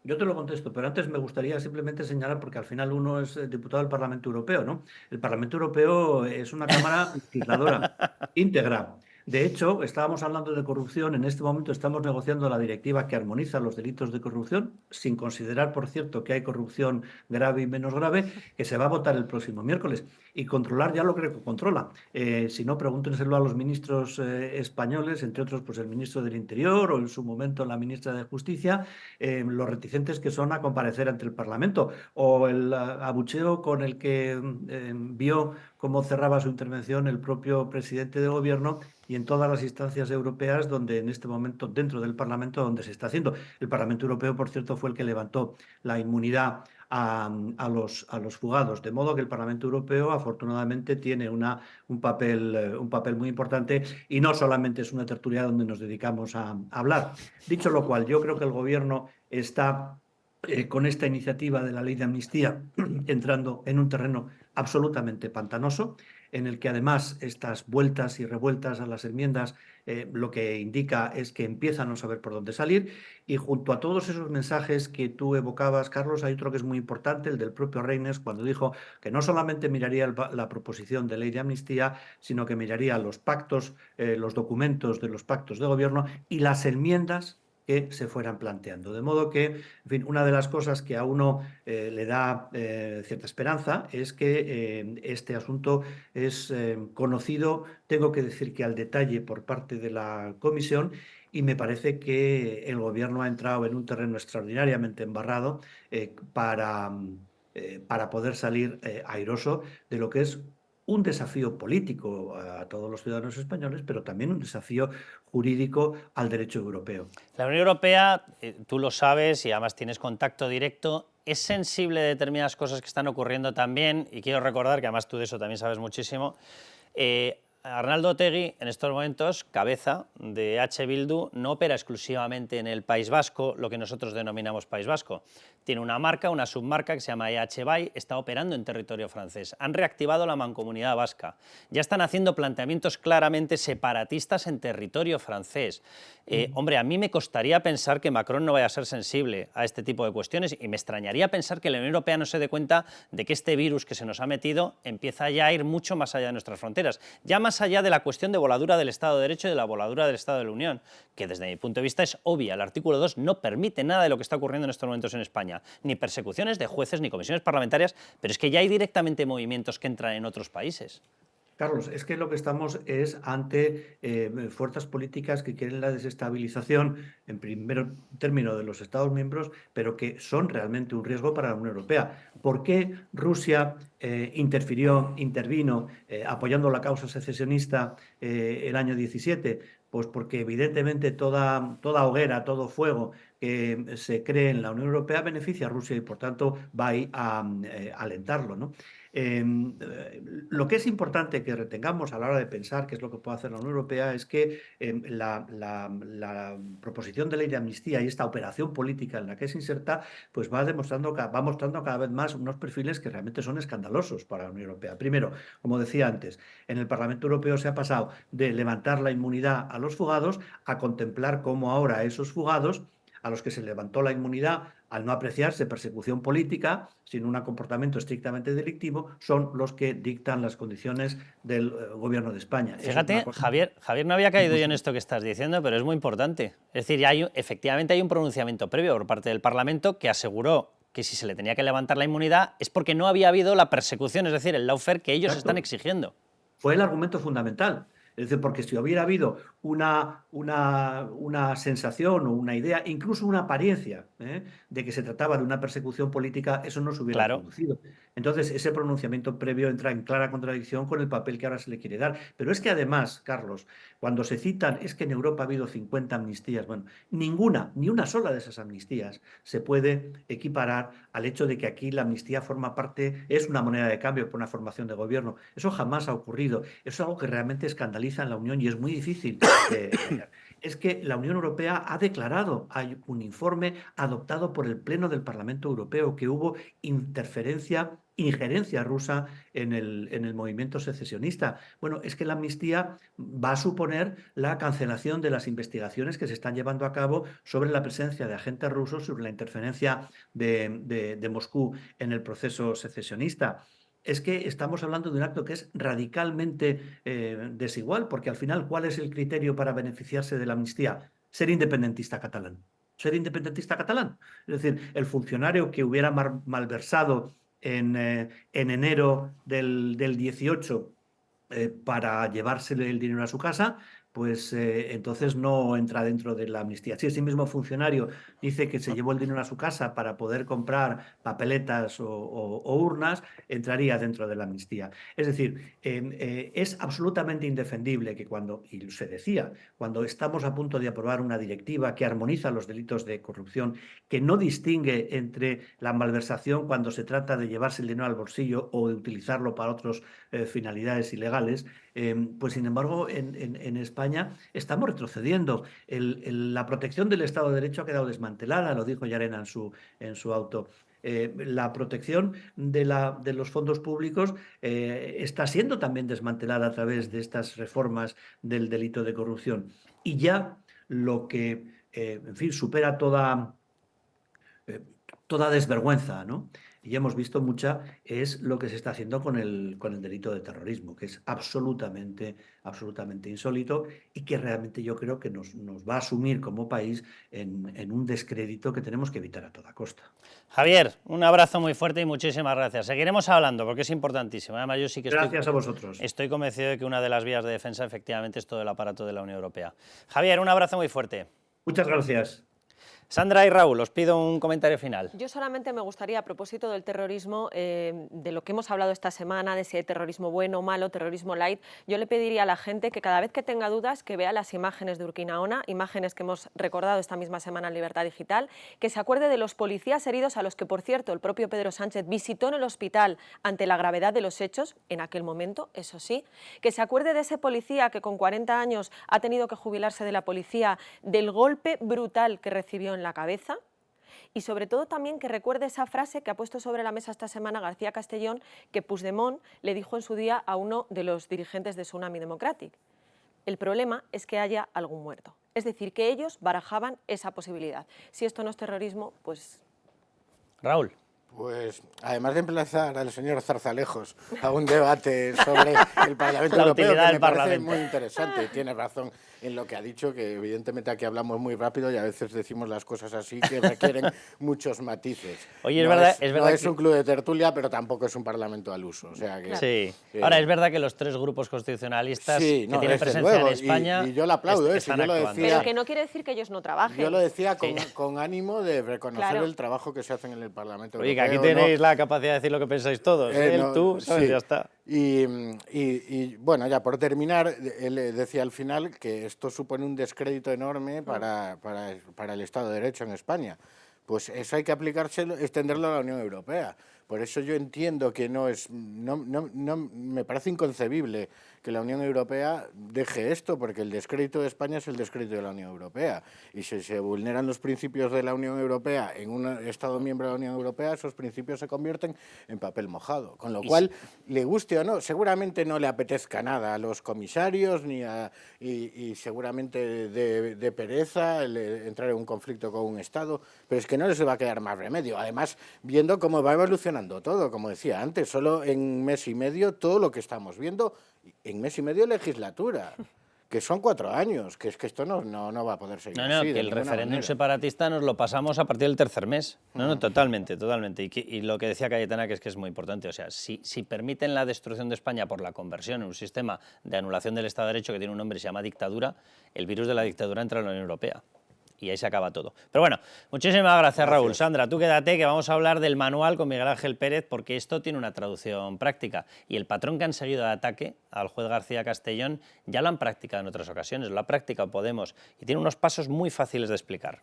[SPEAKER 9] Yo te lo contesto, pero antes me gustaría simplemente señalar, porque al final uno es diputado del Parlamento Europeo, ¿no? El Parlamento Europeo es una cámara legisladora íntegra. De hecho, estábamos hablando de corrupción, en este momento estamos negociando la directiva que armoniza los delitos de corrupción, sin considerar, por cierto, que hay corrupción grave y menos grave, que se va a votar el próximo miércoles. Y controlar ya lo que controla. Si no, pregúntenselo a los ministros españoles, entre otros pues el ministro del Interior o en su momento la ministra de Justicia, los reticentes que son a comparecer ante el Parlamento, o el abucheo con el que vio cómo cerraba su intervención el propio presidente de gobierno y en todas las instancias europeas donde en este momento, dentro del Parlamento, donde se está haciendo. El Parlamento Europeo, por cierto, fue el que levantó la inmunidad a los fugados, de modo que el Parlamento Europeo afortunadamente tiene un papel muy importante y no solamente es una tertulia donde nos dedicamos a hablar. Dicho lo cual, yo creo que el Gobierno está con esta iniciativa de la ley de amnistía entrando en un terreno absolutamente pantanoso, en el que además estas vueltas y revueltas a las enmiendas lo que indica es que empiezan a no saber por dónde salir, y junto a todos esos mensajes que tú evocabas, Carlos, hay otro que es muy importante, el del propio Reynes, cuando dijo que no solamente miraría la proposición de ley de amnistía, sino que miraría los pactos, los documentos de los pactos de gobierno y las enmiendas que se fueran planteando. De modo que, en fin, una de las cosas que a uno le da cierta esperanza es que este asunto es conocido, tengo que decir que al detalle por parte de la Comisión, y me parece que el Gobierno ha entrado en un terreno extraordinariamente embarrado para poder salir airoso de lo que es un desafío político a todos los ciudadanos españoles, pero también un desafío jurídico al derecho europeo.
[SPEAKER 1] La Unión Europea, tú lo sabes y además tienes contacto directo, es sensible de determinadas cosas que están ocurriendo también, y quiero recordar que además tú de eso también sabes muchísimo. Arnaldo Otegi, en estos momentos, cabeza de H. Bildu, no opera exclusivamente en el País Vasco, lo que nosotros denominamos País Vasco. Tiene una marca, una submarca que se llama EH-BAI, está operando en territorio francés. Han reactivado la mancomunidad vasca. Ya están haciendo planteamientos claramente separatistas en territorio francés. Hombre, a mí me costaría pensar que Macron no vaya a ser sensible a este tipo de cuestiones, y me extrañaría pensar que la Unión Europea no se dé cuenta de que este virus que se nos ha metido empieza ya a ir mucho más allá de nuestras fronteras. Ya más más allá de la cuestión de voladura del Estado de Derecho y de la voladura del Estado de la Unión, que desde mi punto de vista es obvia. El artículo 2 no permite nada de lo que está ocurriendo en estos momentos en España, ni persecuciones de jueces ni comisiones parlamentarias, pero es que ya hay directamente movimientos que entran en otros países.
[SPEAKER 9] Carlos, es que lo que estamos es ante fuerzas políticas que quieren la desestabilización, en primer término, de los Estados miembros, pero que son realmente un riesgo para la Unión Europea. ¿Por qué Rusia intervino apoyando la causa secesionista el año 17? Pues porque evidentemente toda hoguera, todo fuego que se cree en la Unión Europea beneficia a Rusia y por tanto va ahí a alentarlo, ¿no? Lo que es importante que retengamos a la hora de pensar qué es lo que puede hacer la Unión Europea es que la proposición de ley de amnistía y esta operación política en la que se inserta pues va mostrando cada vez más unos perfiles que realmente son escandalosos para la Unión Europea. Primero, como decía antes, en el Parlamento Europeo se ha pasado de levantar la inmunidad a los fugados a contemplar cómo ahora esos fugados, a los que se levantó la inmunidad al no apreciarse persecución política, sino un comportamiento estrictamente delictivo, son los que dictan las condiciones del gobierno de España.
[SPEAKER 1] Fíjate, Javier, no había caído yo en esto que estás diciendo, pero es muy importante. Es decir, efectivamente hay un pronunciamiento previo por parte del Parlamento que aseguró que si se le tenía que levantar la inmunidad es porque no había habido la persecución, es decir, el lawfare que ellos están exigiendo.
[SPEAKER 9] Fue el argumento fundamental. Es decir, porque si hubiera habido una sensación o una idea, incluso una apariencia de que se trataba de una persecución política, eso no se hubiera producido. Entonces, ese pronunciamiento previo entra en clara contradicción con el papel que ahora se le quiere dar. Pero es que además, Carlos, cuando se citan, es que en Europa ha habido 50 amnistías, bueno, ni una sola de esas amnistías se puede equiparar al hecho de que aquí la amnistía forma parte, es una moneda de cambio por una formación de gobierno. Eso jamás ha ocurrido. Eso es algo que realmente escandaliza en la Unión y es muy difícil de ver. Es que la Unión Europea ha declarado, hay un informe adoptado por el Pleno del Parlamento Europeo, que hubo injerencia rusa en el movimiento secesionista. Bueno, es que la amnistía va a suponer la cancelación de las investigaciones que se están llevando a cabo sobre la presencia de agentes rusos, sobre la interferencia de Moscú en el proceso secesionista. Es que estamos hablando de un acto que es radicalmente desigual, porque al final, ¿cuál es el criterio para beneficiarse de la amnistía? Ser independentista catalán. Ser independentista catalán. Es decir, el funcionario que hubiera malversado en enero del 18 para llevársele el dinero a su casa, pues entonces no entra dentro de la amnistía. Si ese mismo funcionario dice que se llevó el dinero a su casa para poder comprar papeletas o urnas, entraría dentro de la amnistía. Es decir, es absolutamente indefendible que y se decía, cuando estamos a punto de aprobar una directiva que armoniza los delitos de corrupción, que no distingue entre la malversación cuando se trata de llevarse el dinero al bolsillo o de utilizarlo para otras finalidades ilegales, pues sin embargo en España estamos retrocediendo. La protección del Estado de Derecho ha quedado desmantelada, lo dijo Llarena en su auto. La protección de los fondos públicos está siendo también desmantelada a través de estas reformas del delito de corrupción. Y ya lo que, en fin, supera toda desvergüenza, ¿no? Y hemos visto mucha, es lo que se está haciendo con el delito de terrorismo, que es absolutamente insólito y que realmente yo creo que nos va a sumir como país en un descrédito que tenemos que evitar a toda costa.
[SPEAKER 1] Javier, un abrazo muy fuerte y muchísimas gracias. Seguiremos hablando porque es importantísimo. Además, yo sí que
[SPEAKER 9] gracias a vosotros.
[SPEAKER 1] Estoy convencido de que una de las vías de defensa efectivamente es todo el aparato de la Unión Europea. Javier, un abrazo muy fuerte.
[SPEAKER 9] Muchas gracias.
[SPEAKER 1] Sandra y Raúl, os pido un comentario final.
[SPEAKER 4] Yo solamente me gustaría, a propósito del terrorismo, de lo que hemos hablado esta semana, de si hay terrorismo bueno o malo, terrorismo light, yo le pediría a la gente que cada vez que tenga dudas, que vea las imágenes de Urquinaona, imágenes que hemos recordado esta misma semana en Libertad Digital, que se acuerde de los policías heridos a los que, por cierto, el propio Pedro Sánchez visitó en el hospital ante la gravedad de los hechos, en aquel momento, eso sí, que se acuerde de ese policía que con 40 años ha tenido que jubilarse de la policía, del golpe brutal que recibió en la cabeza, y sobre todo también que recuerde esa frase que ha puesto sobre la mesa esta semana García Castellón, que Puigdemont le dijo en su día a uno de los dirigentes de Tsunami Democratic. El problema es que haya algún muerto. Es decir, que ellos barajaban esa posibilidad. Si esto no es terrorismo, pues...
[SPEAKER 1] Raúl.
[SPEAKER 3] Pues, además de emplazar al señor Zarzalejos a un debate sobre el Parlamento
[SPEAKER 1] La
[SPEAKER 3] Europeo,
[SPEAKER 1] utilidad
[SPEAKER 3] que
[SPEAKER 1] del
[SPEAKER 3] me parece
[SPEAKER 1] Parlamento.
[SPEAKER 3] muy interesante, y tiene razón en lo que ha dicho, que evidentemente aquí hablamos muy rápido y a veces decimos las cosas así que requieren muchos matices.
[SPEAKER 1] Oye,
[SPEAKER 3] No
[SPEAKER 1] es
[SPEAKER 3] no
[SPEAKER 1] verdad
[SPEAKER 3] es
[SPEAKER 1] que...
[SPEAKER 3] un club de tertulia, pero tampoco es un Parlamento al uso. O sea que,
[SPEAKER 1] Sí. Ahora, es verdad que los tres grupos constitucionalistas
[SPEAKER 3] sí,
[SPEAKER 1] que
[SPEAKER 3] no,
[SPEAKER 1] tienen
[SPEAKER 3] desde
[SPEAKER 1] presencia
[SPEAKER 3] luego,
[SPEAKER 1] en España
[SPEAKER 3] y yo lo aplaudo, si
[SPEAKER 1] están
[SPEAKER 3] yo lo
[SPEAKER 1] actuando.
[SPEAKER 3] decía-
[SPEAKER 4] Pero que no quiere decir que ellos no trabajen.
[SPEAKER 3] yo lo decía con ánimo de reconocer
[SPEAKER 4] Claro.
[SPEAKER 3] el trabajo que se hace en el Parlamento
[SPEAKER 1] Oye, que
[SPEAKER 3] Europeo.
[SPEAKER 1] aquí tenéis
[SPEAKER 3] ¿no?
[SPEAKER 1] la capacidad de decir lo que pensáis todos. Él,
[SPEAKER 3] No,
[SPEAKER 1] tú, ¿sabes?
[SPEAKER 3] sí.
[SPEAKER 1] Ya está.
[SPEAKER 3] Y, bueno, ya por terminar, él decía al final que esto supone un descrédito enorme para el Estado de Derecho en España. Pues eso hay que aplicárselo, extenderlo a la Unión Europea. Por eso yo entiendo que no me parece inconcebible que la Unión Europea deje esto, porque el descrédito de España es el descrédito de la Unión Europea. Y si se vulneran los principios de la Unión Europea en un Estado miembro de la Unión Europea, esos principios se convierten en papel mojado. Con lo cual, le guste o no, seguramente no le apetezca nada a los comisarios y seguramente de pereza entrar en un conflicto con un Estado, pero es que no les va a quedar más remedio. Además, viendo cómo va evolucionando todo, como decía antes, solo en mes y medio todo lo que estamos viendo, en mes y medio de legislatura, que son 4 años, que es que esto no va a poder seguir
[SPEAKER 1] No,
[SPEAKER 3] así,
[SPEAKER 1] que
[SPEAKER 3] de
[SPEAKER 1] el
[SPEAKER 3] ninguna
[SPEAKER 1] referéndum
[SPEAKER 3] manera.
[SPEAKER 1] separatista nos lo pasamos a partir del tercer mes. No, totalmente. Y lo que decía Cayetana, que es muy importante, o sea, si permiten la destrucción de España por la conversión en un sistema de anulación del Estado de Derecho que tiene un nombre y se llama dictadura, el virus de la dictadura entra en la Unión Europea. Y ahí se acaba todo. Pero bueno, muchísimas gracias, Raúl. Sandra, tú quédate, que vamos a hablar del manual con Miguel Ángel Pérez, porque esto tiene una traducción práctica. Y el patrón que han seguido de ataque al juez García Castellón ya lo han practicado en otras ocasiones, lo ha practicado Podemos, y tiene unos pasos muy fáciles de explicar.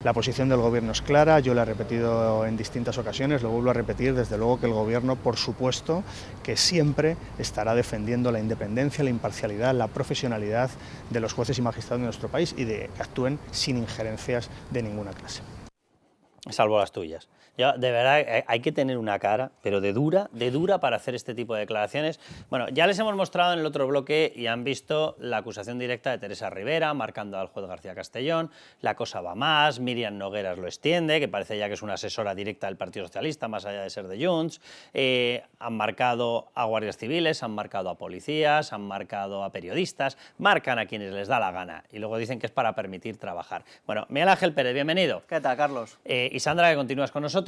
[SPEAKER 10] La posición del Gobierno es clara, yo la he repetido en distintas ocasiones, lo vuelvo a repetir, desde luego que el Gobierno, por supuesto, que siempre estará defendiendo la independencia, la imparcialidad, la profesionalidad de los jueces y magistrados de nuestro país y de que actúen sin injerencias de ninguna clase.
[SPEAKER 1] Salvo las tuyas. Yo, de verdad, hay que tener una cara, pero de dura para hacer este tipo de declaraciones. Bueno, ya les hemos mostrado en el otro bloque y han visto la acusación directa de Teresa Rivera, marcando al juez García Castellón. La cosa va más, Míriam Nogueras lo extiende, que parece ya que es una asesora directa del Partido Socialista, más allá de ser de Junts. Han marcado a guardias civiles, han marcado a policías, han marcado a periodistas, marcan a quienes les da la gana y luego dicen que es para permitir trabajar. Bueno, Miguel Ángel Pérez, bienvenido.
[SPEAKER 11] ¿Qué tal, Carlos?
[SPEAKER 1] Y Sandra, que continúas con nosotros.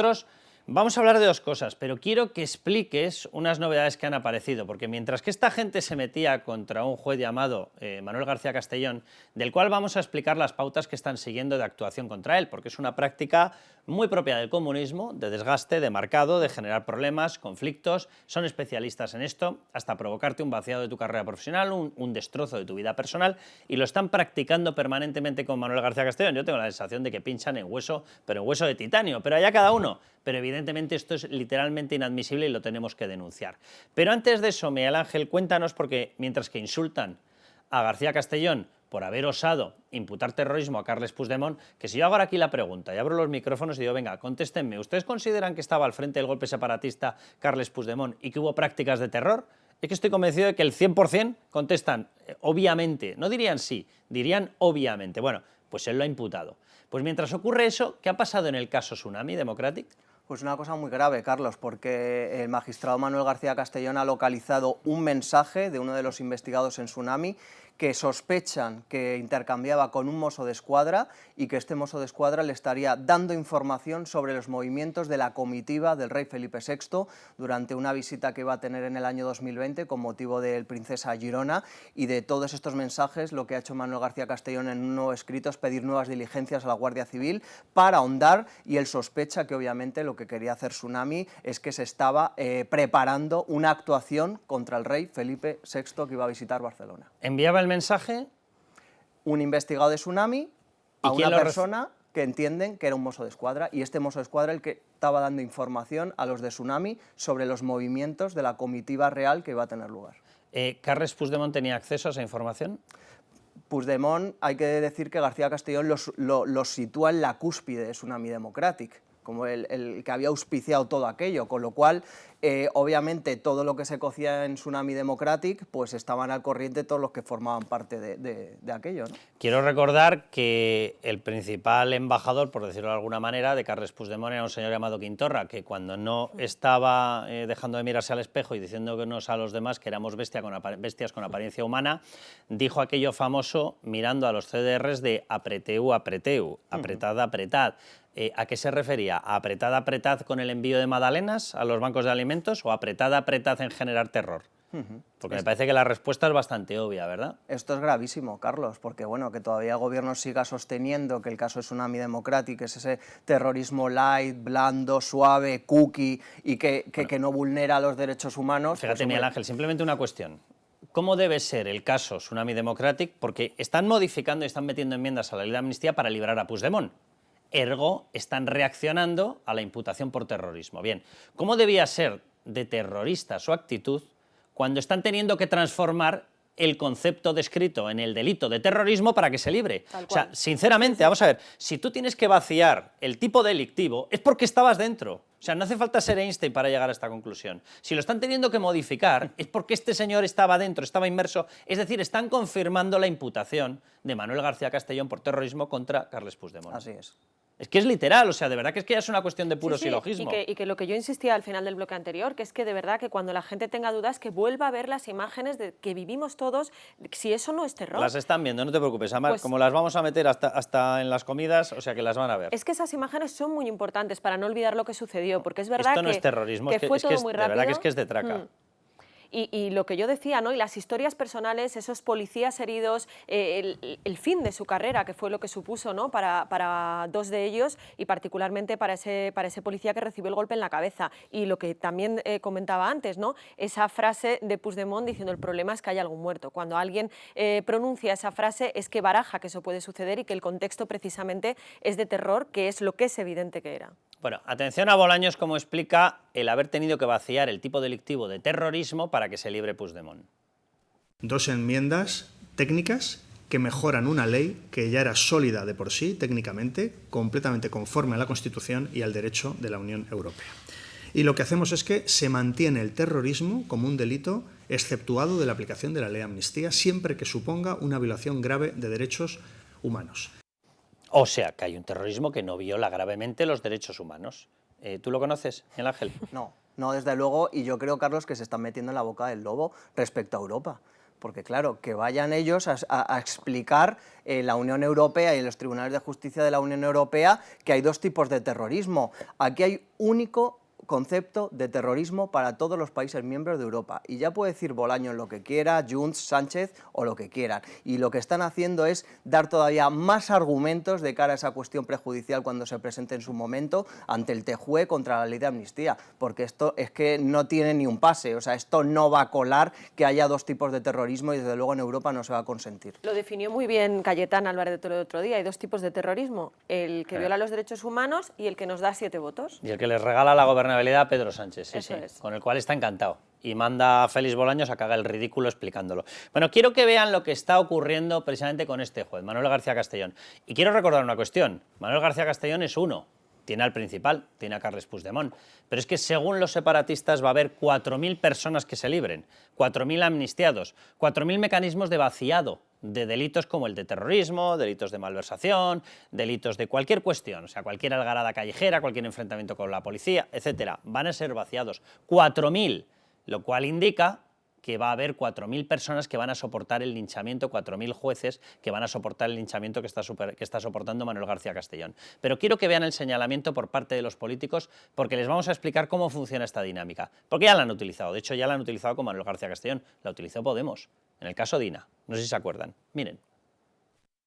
[SPEAKER 1] Vamos a hablar de dos cosas, pero quiero que expliques unas novedades que han aparecido, porque mientras que esta gente se metía contra un juez llamado Manuel García Castellón, del cual vamos a explicar las pautas que están siguiendo de actuación contra él, porque es una práctica muy propia del comunismo, de desgaste, de marcado, de generar problemas, conflictos. Son especialistas en esto, hasta provocarte un vaciado de tu carrera profesional, un destrozo de tu vida personal, y lo están practicando permanentemente con Manuel García Castellón. Yo tengo la sensación de que pinchan en hueso, pero en hueso de titanio, pero allá cada uno. Pero evidentemente esto es literalmente inadmisible y lo tenemos que denunciar. Pero antes de eso, Miguel Ángel, cuéntanos, porque mientras que insultan a García Castellón por haber osado imputar terrorismo a Carles Puigdemont, que si yo hago ahora aquí la pregunta y abro los micrófonos y digo, venga, contéstenme, ¿ustedes consideran que estaba al frente del golpe separatista Carles Puigdemont y que hubo prácticas de terror? Es que estoy convencido de que el 100% contestan obviamente, no dirían sí, dirían obviamente. Bueno, pues él lo ha imputado. Pues mientras ocurre eso, ¿qué ha pasado en el caso Tsunami Democratic?
[SPEAKER 11] Pues una cosa muy grave, Carlos, porque el magistrado Manuel García Castellón ha localizado un mensaje de uno de los investigados en Tsunami que sospechan que intercambiaba con un mozo de escuadra y que este mozo de escuadra le estaría dando información sobre los movimientos de la comitiva del rey Felipe VI durante una visita que iba a tener en el año 2020 con motivo del Princesa Girona, y de todos estos mensajes lo que ha hecho Manuel García Castellón en un nuevo escrito es pedir nuevas diligencias a la Guardia Civil para ahondar, y él sospecha que obviamente lo que quería hacer Tsunami es que se estaba preparando una actuación contra el rey Felipe VI que iba a visitar Barcelona.
[SPEAKER 1] ¿Enviaba el mensaje?
[SPEAKER 11] Un investigado de Tsunami a una persona que entienden que era un mozo de escuadra, y este mozo de escuadra el que estaba dando información a los de Tsunami sobre los movimientos de la comitiva real que iba a tener lugar.
[SPEAKER 1] ¿Carles Puigdemont tenía acceso a esa información?
[SPEAKER 11] Puigdemont, hay que decir que García Castellón los sitúa en la cúspide de Tsunami Democratic. como el que había auspiciado todo aquello, con lo cual, obviamente, todo lo que se cocía en Tsunami Democratic, pues estaban al corriente todos los que formaban parte de aquello, ¿no?
[SPEAKER 1] Quiero recordar que el principal embajador, por decirlo de alguna manera, de Carles Puigdemont era un señor llamado Quintorra, que cuando no estaba dejando de mirarse al espejo y diciéndonos a los demás que éramos bestias con apariencia humana, dijo aquello famoso mirando a los CDRs de apreteu, apreteu, apretad, apretad. ¿A qué se refería? ¿A apretad, apretad con el envío de magdalenas a los bancos de alimentos o apretad, apretad en generar terror? Porque me parece que la respuesta es bastante obvia, ¿verdad?
[SPEAKER 11] Esto es gravísimo, Carlos, porque bueno, que todavía el gobierno siga sosteniendo que el caso de Tsunami Democratic es ese terrorismo light, blando, suave, cookie y que no vulnera los derechos humanos.
[SPEAKER 1] Fíjate,
[SPEAKER 11] pues,
[SPEAKER 1] Miguel Ángel, simplemente una cuestión. ¿Cómo debe ser el caso Tsunami Democratic? Porque están modificando y están metiendo enmiendas a la ley de amnistía para librar a Puigdemont. Ergo, están reaccionando a la imputación por terrorismo. Bien, ¿cómo debía ser de terrorista su actitud cuando están teniendo que transformar el concepto descrito en el delito de terrorismo para que se libre? O sea, sinceramente, vamos a ver, si tú tienes que vaciar el tipo delictivo es porque estabas dentro. O sea, no hace falta ser Einstein para llegar a esta conclusión. Si lo están teniendo que modificar es porque este señor estaba dentro, estaba inmerso, es decir, están confirmando la imputación de Manuel García Castellón por terrorismo contra Carles Puigdemont.
[SPEAKER 11] Así es.
[SPEAKER 1] Es que es literal, o sea, de verdad que es que ya es una cuestión de puro silogismo.
[SPEAKER 4] Y que lo que yo insistía al final del bloque anterior, que es que de verdad que cuando la gente tenga dudas, que vuelva a ver las imágenes de que vivimos todos, si eso no es terror.
[SPEAKER 1] Las están viendo, no te preocupes, además,
[SPEAKER 4] Pues,
[SPEAKER 1] como las vamos a meter hasta en las comidas, o sea que las van a ver.
[SPEAKER 4] Es que esas imágenes son muy importantes para no olvidar lo que sucedió, porque es verdad
[SPEAKER 1] Esto no es terrorismo,
[SPEAKER 4] que fue todo muy rápido.
[SPEAKER 1] de verdad que es que es de traca.
[SPEAKER 4] Y lo que yo decía, ¿no? Y las historias personales, esos policías heridos, el fin de su carrera, que fue lo que supuso, ¿no? para dos de ellos y particularmente para ese policía que recibió el golpe en la cabeza. Y lo que también comentaba antes, ¿no? Esa frase de Puigdemont diciendo el problema es que hay algún muerto. Cuando alguien pronuncia esa frase es que baraja que eso puede suceder y que el contexto precisamente es de terror, que es lo que es evidente que era.
[SPEAKER 1] Bueno, atención a Bolaños cómo explica el haber tenido que vaciar el tipo delictivo de terrorismo para que se libre Puigdemont.
[SPEAKER 10] Dos enmiendas técnicas que mejoran una ley que ya era sólida de por sí, técnicamente, completamente conforme a la Constitución y al derecho de la Unión Europea. Y lo que hacemos es que se mantiene el terrorismo como un delito exceptuado de la aplicación de la ley de amnistía siempre que suponga una violación grave de derechos humanos.
[SPEAKER 1] O sea, que hay un terrorismo que no viola gravemente los derechos humanos. ¿Tú lo conoces, Miguel Ángel?
[SPEAKER 11] No, desde luego, y yo creo, Carlos, que se están metiendo en la boca del lobo respecto a Europa. Porque claro, que vayan ellos a explicar en la Unión Europea y en los tribunales de justicia de la Unión Europea que hay dos tipos de terrorismo. Aquí hay único concepto de terrorismo para todos los países miembros de Europa. Y ya puede decir Bolaños lo que quiera, Junts, Sánchez o lo que quieran. Y lo que están haciendo es dar todavía más argumentos de cara a esa cuestión prejudicial cuando se presente en su momento ante el TJUE contra la ley de amnistía. Porque esto es que no tiene ni un pase. O sea, esto no va a colar que haya dos tipos de terrorismo y desde luego en Europa no se va a consentir.
[SPEAKER 4] Lo definió muy bien Cayetán Álvarez de Toledo el otro día. Hay dos tipos de terrorismo. El que viola los derechos humanos y el que nos da 7 votos.
[SPEAKER 1] Y el que les regala la gobernabilidad a Pedro Sánchez, sí,
[SPEAKER 4] Eso es.
[SPEAKER 1] con el cual está encantado. Y manda a Félix Bolaños a que haga el ridículo explicándolo. Bueno, quiero que vean lo que está ocurriendo precisamente con este juez, Manuel García Castellón. Y quiero recordar una cuestión. Manuel García Castellón es uno. Tiene al principal, tiene a Carles Puigdemont. Pero es que según los separatistas va a haber 4.000 personas que se libren, 4.000 amnistiados, 4.000 mecanismos de vaciado de delitos como el de terrorismo, delitos de malversación, delitos de cualquier cuestión, o sea, cualquier algarada callejera, cualquier enfrentamiento con la policía, etcétera, van a ser vaciados. 4.000, lo cual indica que va a haber 4.000 personas que van a soportar el linchamiento, 4.000 jueces que van a soportar el linchamiento que está soportando Manuel García Castellón. Pero quiero que vean el señalamiento por parte de los políticos porque les vamos a explicar cómo funciona esta dinámica. Porque ya la han utilizado, de hecho ya la han utilizado con Manuel García Castellón, la utilizó Podemos, en el caso Dina, no sé si se acuerdan. Miren.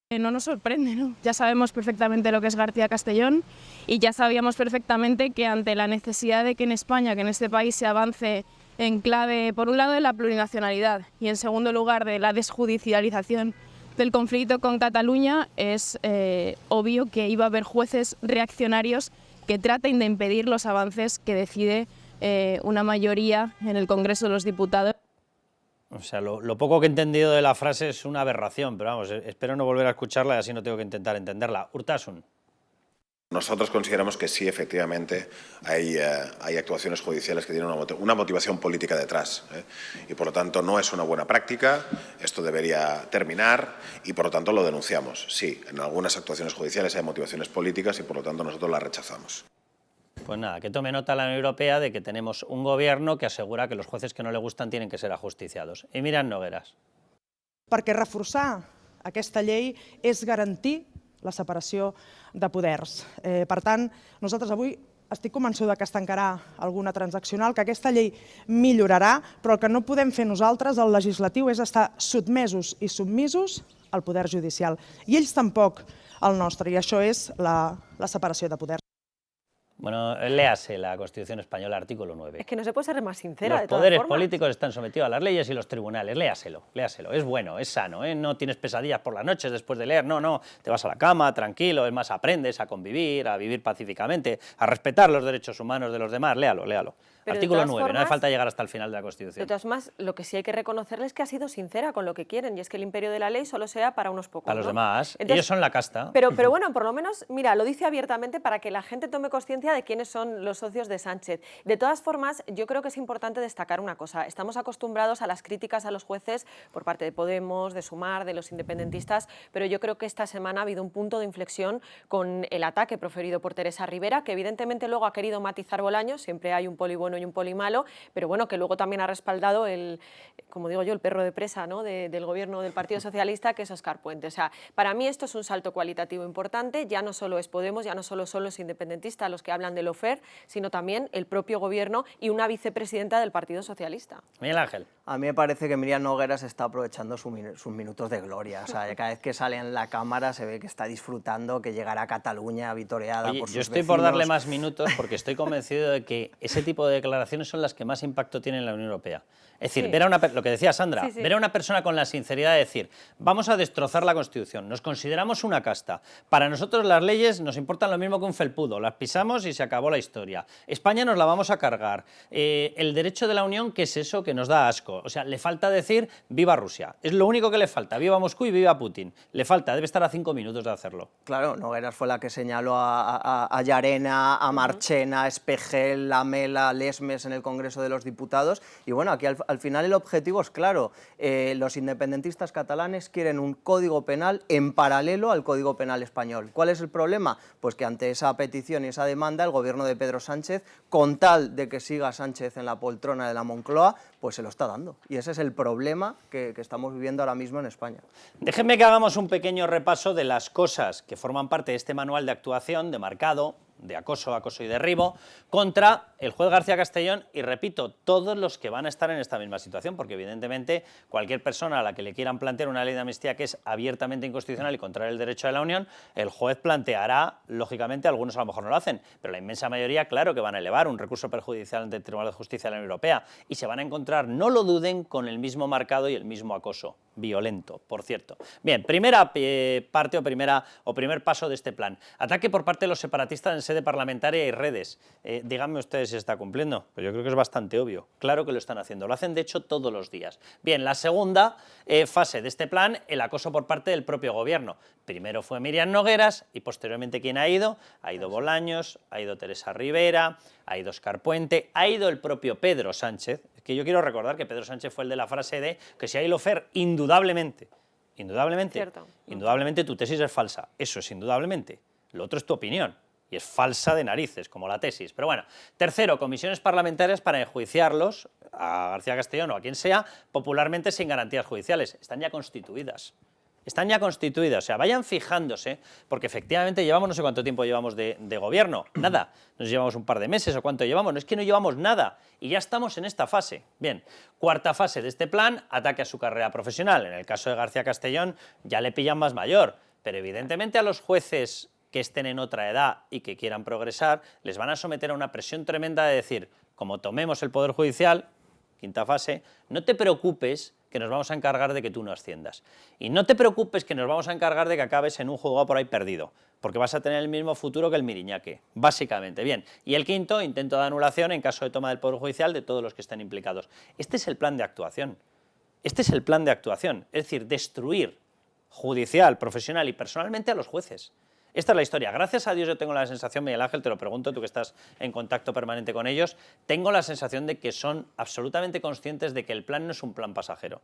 [SPEAKER 12] No nos sorprende, ¿no? Ya sabemos perfectamente lo que es García Castellón y ya sabíamos perfectamente que ante la necesidad de que en España, que en este país se avance en clave, por un lado, de la plurinacionalidad y en segundo lugar, de la desjudicialización del conflicto con Cataluña, es obvio que iba a haber jueces reaccionarios que traten de impedir los avances que decide una mayoría en el Congreso de los Diputados.
[SPEAKER 1] O sea, lo poco que he entendido de la frase es una aberración, pero vamos, espero no volver a escucharla y así no tengo que intentar entenderla. Urtasun.
[SPEAKER 13] Nosotros consideramos que sí, efectivamente, hay actuaciones judiciales que tienen una motivación política detrás, y por lo tanto no es una buena práctica, esto debería terminar y por lo tanto lo denunciamos. Sí, en algunas actuaciones judiciales hay motivaciones políticas y por lo tanto nosotros las rechazamos.
[SPEAKER 1] Pues nada, que tome nota la Unión Europea de que tenemos un gobierno que asegura que los jueces que no le gustan tienen que ser ajusticiados. I Míriam Nogueras.
[SPEAKER 14] Perquè reforçar aquesta llei és garantir la separació de poders. Per tant, nosaltres avui estic convençuda que es tancarà alguna transaccional, que aquesta llei millorarà, però el que no podem fer nosaltres, el legislatiu, és estar sotmesos i submisos al poder judicial. I ells tampoc el nostre, i això és la separació de poders.
[SPEAKER 1] Bueno, léase la Constitución Española, artículo 9.
[SPEAKER 4] Es que no se puede ser más sincera,
[SPEAKER 1] Los
[SPEAKER 4] de todas
[SPEAKER 1] poderes
[SPEAKER 4] formas.
[SPEAKER 1] políticos están sometidos a las leyes y los tribunales. Léaselo, léaselo. Es bueno, es sano, ¿eh? No tienes pesadillas por las noches después de leer, no. Te vas a la cama, tranquilo, es más, aprendes a convivir, a vivir pacíficamente, a respetar los derechos humanos de los demás. Léalo.
[SPEAKER 4] Pero
[SPEAKER 1] artículo
[SPEAKER 4] de todas
[SPEAKER 1] 9, no hace
[SPEAKER 4] formas,
[SPEAKER 1] falta llegar hasta el final de la
[SPEAKER 4] De
[SPEAKER 1] Constitución.
[SPEAKER 4] todas formas, lo que sí hay que reconocerles es que ha sido sincera con lo que quieren, y es que el imperio de la ley solo sea para unos pocos.
[SPEAKER 1] Para los
[SPEAKER 4] ¿no?
[SPEAKER 1] demás,
[SPEAKER 4] Entonces,
[SPEAKER 1] ellos son la casta.
[SPEAKER 4] Pero bueno, por lo menos, mira, lo dice abiertamente para que la gente tome conciencia de quiénes son los socios de Sánchez. De todas formas, yo creo que es importante destacar una cosa. Estamos acostumbrados a las críticas a los jueces por parte de Podemos, de Sumar, de los independentistas, pero yo creo que esta semana ha habido un punto de inflexión con el ataque proferido por Teresa Rivera, que evidentemente luego ha querido matizar Bolaños, siempre hay un poli bueno y un poli malo, pero bueno, que luego también ha respaldado el, como digo yo, el perro de presa, ¿no?, del gobierno del Partido Socialista, que es Óscar Puente. O sea, para mí esto es un salto cualitativo importante, ya no solo es Podemos, ya no solo son los independentistas los que hablan de lawfare, sino también el propio gobierno y una vicepresidenta del Partido Socialista.
[SPEAKER 1] Miguel Ángel.
[SPEAKER 11] A mí me parece que Míriam Nogueras está aprovechando sus minutos de gloria. O sea, cada vez que sale en la cámara se ve que está disfrutando, que llegará a Cataluña vitoreada por sus
[SPEAKER 1] yo estoy
[SPEAKER 11] vecinos.
[SPEAKER 1] por darle más minutos porque estoy convencido de que ese tipo de declaraciones son las que más impacto tienen en la Unión Europea. Es decir,
[SPEAKER 4] Sí.
[SPEAKER 1] ver a lo que decía Sandra,
[SPEAKER 4] Sí.
[SPEAKER 1] ver a una persona con la sinceridad de decir, vamos a destrozar la Constitución, nos consideramos una casta, para nosotros las leyes nos importan lo mismo que un felpudo, las pisamos y se acabó la historia. España nos la vamos a cargar. El derecho de la Unión, ¿qué es eso? Que nos da asco. O sea, le falta decir viva Rusia. Es lo único que le falta, viva Moscú y viva Putin. Le falta, debe estar a 5 minutos de hacerlo.
[SPEAKER 11] Claro, Nogueras fue la que señaló a Llarena, a Marchena, a Espejel, a Mela, a Lesmes en el Congreso de los Diputados. Y bueno, aquí al final el objetivo es claro. Los independentistas catalanes quieren un código penal en paralelo al Código Penal español. ¿Cuál es el problema? Pues que ante esa petición y esa demanda, el gobierno de Pedro Sánchez, con tal de que siga Sánchez en la poltrona de la Moncloa, pues se lo está dando. Y ese es el problema que estamos viviendo ahora mismo en España.
[SPEAKER 1] Déjenme que hagamos un pequeño repaso de las cosas que forman parte de este manual de actuación de marcado, de acoso y derribo, contra el juez García Castellón y, repito, todos los que van a estar en esta misma situación, porque evidentemente cualquier persona a la que le quieran plantear una ley de amnistía que es abiertamente inconstitucional y contraria al derecho de la Unión, el juez planteará, lógicamente, algunos a lo mejor no lo hacen, pero la inmensa mayoría, claro que van a elevar un recurso perjudicial ante el Tribunal de Justicia de la Unión Europea y se van a encontrar, no lo duden, con el mismo marcado y el mismo acoso, violento, por cierto. Bien, primera parte o primer paso de este plan, ataque por parte de los separatistas en sede parlamentaria y redes. Díganme ustedes si está cumpliendo, pues yo creo que es bastante obvio. Claro que lo están haciendo, lo hacen de hecho todos los días. Bien, la segunda fase de este plan, el acoso por parte del propio gobierno. Primero fue Míriam Nogueras y posteriormente ¿quién ha ido? Ha ido Bolaños, ha ido Teresa Rivera, ha ido Óscar Puente, ha ido el propio Pedro Sánchez, que yo quiero recordar que Pedro Sánchez fue el de la frase de que si hay lawfare, indudablemente, indudablemente tu tesis es falsa. Eso es indudablemente. Lo otro es tu opinión. Y es falsa de narices, como la tesis. Pero bueno, tercero, comisiones parlamentarias para enjuiciarlos, a García Castellón o a quien sea, popularmente sin garantías judiciales. Están ya constituidas. Están ya constituidas, o sea, vayan fijándose, porque efectivamente llevamos, no sé cuánto tiempo llevamos de gobierno, nada, nos llevamos un par de meses o cuánto llevamos, no es que no llevamos nada, y ya estamos en esta fase. Bien, cuarta fase de este plan, ataque a su carrera profesional. En el caso de García Castellón ya le pillan más mayor, pero evidentemente a los jueces que estén en otra edad y que quieran progresar, les van a someter a una presión tremenda de decir, como tomemos el Poder Judicial, quinta fase, no te preocupes que nos vamos a encargar de que tú no asciendas. Y no te preocupes que nos vamos a encargar de que acabes en un juzgado por ahí perdido, porque vas a tener el mismo futuro que el Miriñaque, básicamente. Bien, y el quinto, intento de anulación en caso de toma del Poder Judicial de todos los que estén implicados. Este es el plan de actuación. Este es el plan de actuación, es decir, destruir judicial, profesional y personalmente a los jueces. Esta es la historia. Gracias a Dios yo tengo la sensación, Miguel Ángel, te lo pregunto, tú que estás en contacto permanente con ellos, tengo la sensación de que son absolutamente conscientes de que el plan no es un plan pasajero,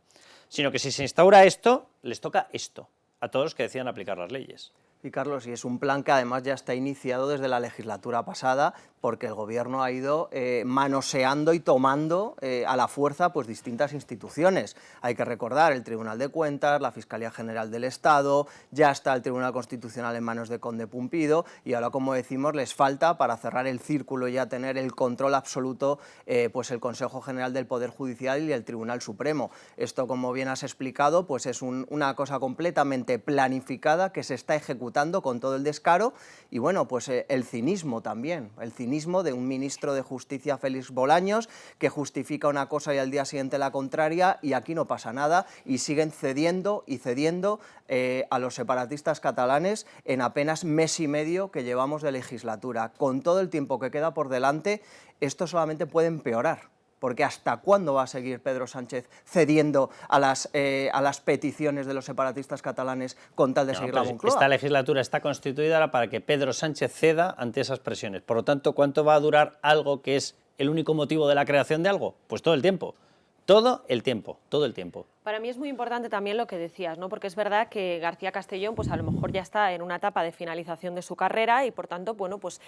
[SPEAKER 1] sino que si se instaura esto, les toca esto a todos los que decidan aplicar las leyes.
[SPEAKER 11] Y Carlos, y es un plan que además ya está iniciado desde la legislatura pasada, porque el Gobierno ha ido manoseando y tomando a la fuerza pues, distintas instituciones. Hay que recordar el Tribunal de Cuentas, la Fiscalía General del Estado, ya está el Tribunal Constitucional en manos de Conde Pumpido, y ahora, como decimos, les falta, para cerrar el círculo y ya tener el control absoluto, pues el Consejo General del Poder Judicial y el Tribunal Supremo. Esto, como bien has explicado, pues es una cosa completamente planificada que se está ejecutando con todo el descaro y, bueno, pues el cinismo también, el cinismo de un ministro de Justicia, Félix Bolaños, que justifica una cosa y al día siguiente la contraria, y aquí no pasa nada y siguen cediendo y cediendo a los separatistas catalanes en apenas mes y medio que llevamos de legislatura. Con todo el tiempo que queda por delante, esto solamente puede empeorar. Porque ¿hasta cuándo va a seguir Pedro Sánchez cediendo a las peticiones de los separatistas catalanes con tal de seguir la Moncloa?
[SPEAKER 1] Esta legislatura está constituida para que Pedro Sánchez ceda ante esas presiones. Por lo tanto, ¿cuánto va a durar algo que es el único motivo de la creación de algo? Pues todo el tiempo. Todo el tiempo, todo el tiempo.
[SPEAKER 4] Para mí es muy importante también lo que decías, ¿no? Porque es verdad que García Castellón pues a lo mejor ya está en una etapa de finalización de su carrera y por tanto bueno, pues,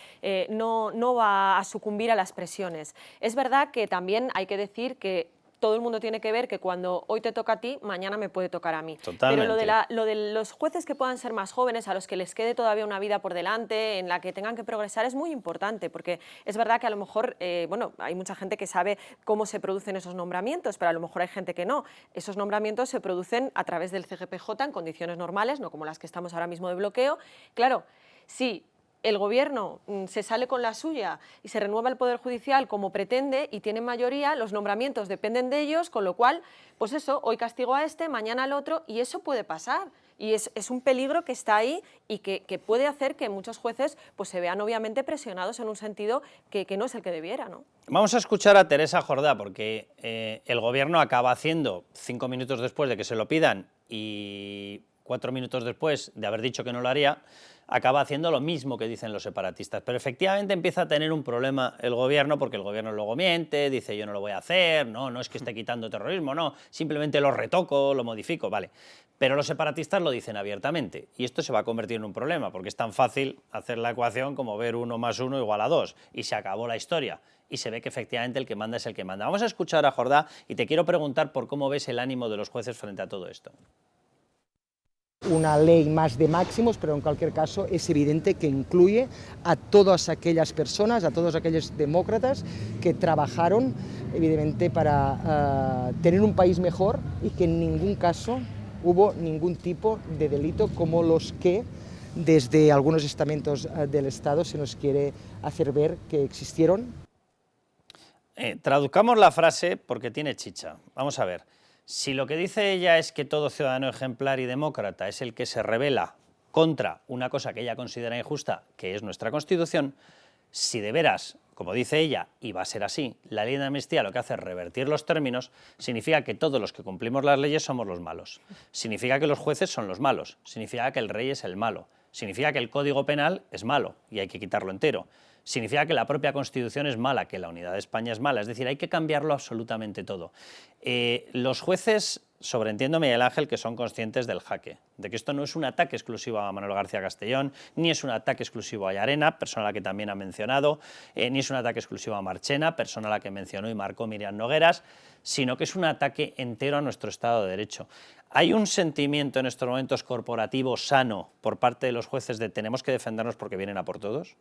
[SPEAKER 4] no va a sucumbir a las presiones. Es verdad que también hay que decir que todo el mundo tiene que ver que cuando hoy te toca a ti, mañana me puede tocar a mí.
[SPEAKER 1] Totalmente.
[SPEAKER 4] Pero lo de los jueces que puedan ser más jóvenes, a los que les quede todavía una vida por delante, en la que tengan que progresar, es muy importante, porque es verdad que a lo mejor, bueno, hay mucha gente que sabe cómo se producen esos nombramientos, pero a lo mejor hay gente que no. Esos nombramientos se producen a través del CGPJ en condiciones normales, no como las que estamos ahora mismo de bloqueo. Claro, sí. El Gobierno se sale con la suya y se renueva el Poder Judicial como pretende y tiene mayoría, los nombramientos dependen de ellos, con lo cual, pues eso, hoy castigo a este, mañana al otro, y eso puede pasar. Y es un peligro que está ahí y que puede hacer que muchos jueces pues, se vean obviamente presionados en un sentido que no es el que debiera, ¿no?
[SPEAKER 1] Vamos a escuchar a Teresa Jordá, porque el Gobierno acaba haciendo, 5 minutos después de que se lo pidan y 4 minutos después de haber dicho que no lo haría, acaba haciendo lo mismo que dicen los separatistas. Pero efectivamente empieza a tener un problema el Gobierno, porque el Gobierno luego miente, dice yo no lo voy a hacer, no es que esté quitando terrorismo, no, simplemente lo retoco, lo modifico, vale. Pero los separatistas lo dicen abiertamente y esto se va a convertir en un problema, porque es tan fácil hacer la ecuación como ver 1 más 1 igual a 2 y se acabó la historia. Y se ve que efectivamente el que manda es el que manda. Vamos a escuchar a Jordá y te quiero preguntar por cómo ves el ánimo de los jueces frente a todo esto.
[SPEAKER 15] Una ley más de máximos, pero en cualquier caso es evidente que incluye a todas aquellas personas, a todos aquellos demócratas que trabajaron evidentemente para tener un país mejor y que en ningún caso hubo ningún tipo de delito como los que desde algunos estamentos del Estado se nos quiere hacer ver que existieron.
[SPEAKER 1] Traduzcamos la frase porque tiene chicha. Vamos a ver. Si lo que dice ella es que todo ciudadano ejemplar y demócrata es el que se rebela contra una cosa que ella considera injusta, que es nuestra Constitución, si de veras, como dice ella, y va a ser así, la ley de amnistía lo que hace es revertir los términos, significa que todos los que cumplimos las leyes somos los malos. Significa que los jueces son los malos. Significa que el rey es el malo. Significa que el Código Penal es malo y hay que quitarlo entero. Significa que la propia Constitución es mala, que la unidad de España es mala. Es decir, hay que cambiarlo absolutamente todo. Los jueces, sobreentiendo Miguel Ángel, que son conscientes del jaque, de que esto no es un ataque exclusivo a Manuel García Castellón, ni es un ataque exclusivo a Llarena, persona a la que también ha mencionado, ni es un ataque exclusivo a Marchena, persona a la que mencionó y marcó Miriam Nogueras, sino que es un ataque entero a nuestro Estado de Derecho. ¿Hay un sentimiento en estos momentos corporativo sano por parte de los jueces de tenemos que defendernos porque vienen a por todos?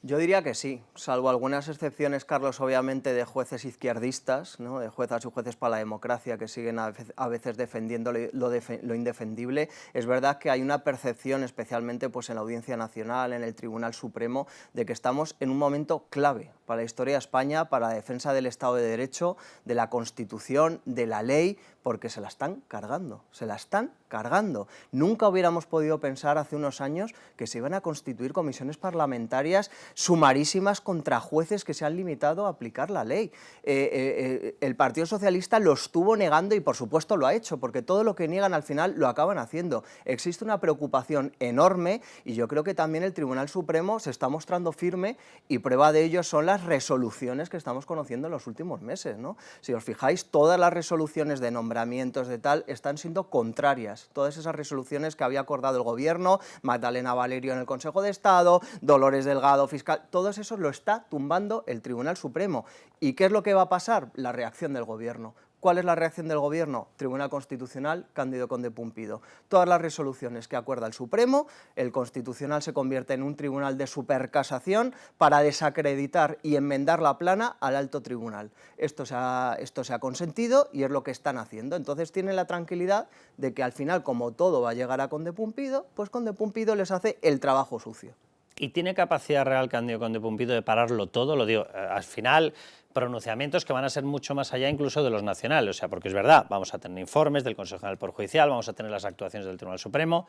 [SPEAKER 11] Yo diría que sí, salvo algunas excepciones, Carlos, obviamente de jueces izquierdistas, ¿no? De juezas y jueces para la democracia que siguen a veces defendiendo lo indefendible. Es verdad que hay una percepción, especialmente pues, en la Audiencia Nacional, en el Tribunal Supremo, de que estamos en un momento clave para la historia de España, para la defensa del Estado de Derecho, de la Constitución, de la ley, porque se la están cargando, se la están cargando. Nunca hubiéramos podido pensar hace unos años que se iban a constituir comisiones parlamentarias sumarísimas contra jueces que se han limitado a aplicar la ley. El Partido Socialista lo estuvo negando y por supuesto lo ha hecho, porque todo lo que niegan al final lo acaban haciendo. Existe una preocupación enorme y yo creo que también el Tribunal Supremo se está mostrando firme y prueba de ello son las resoluciones que estamos conociendo en los últimos meses, ¿no? Si os fijáis, todas las resoluciones de nombramientos de tal están siendo contrarias. Todas esas resoluciones que había acordado el Gobierno, Magdalena Valerio en el Consejo de Estado, Dolores Delgado, fiscal, todo eso lo está tumbando el Tribunal Supremo. ¿Y qué es lo que va a pasar? La reacción del Gobierno. ¿Cuál es la reacción del Gobierno? Tribunal Constitucional, Cándido Conde Pumpido. Todas las resoluciones que acuerda el Supremo, el Constitucional se convierte en un tribunal de supercasación para desacreditar y enmendar la plana al alto tribunal. Esto se ha consentido y es lo que están haciendo. Entonces tienen la tranquilidad de que al final, como todo va a llegar a Conde Pumpido, pues Conde Pumpido les hace el trabajo sucio.
[SPEAKER 1] ¿Y tiene capacidad real Cándido Conde Pumpido de pararlo todo? Lo digo, al final, pronunciamientos que van a ser mucho más allá incluso de los nacionales, o sea, porque es verdad, vamos a tener informes del Consejo General del Poder Judicial, vamos a tener las actuaciones del Tribunal Supremo,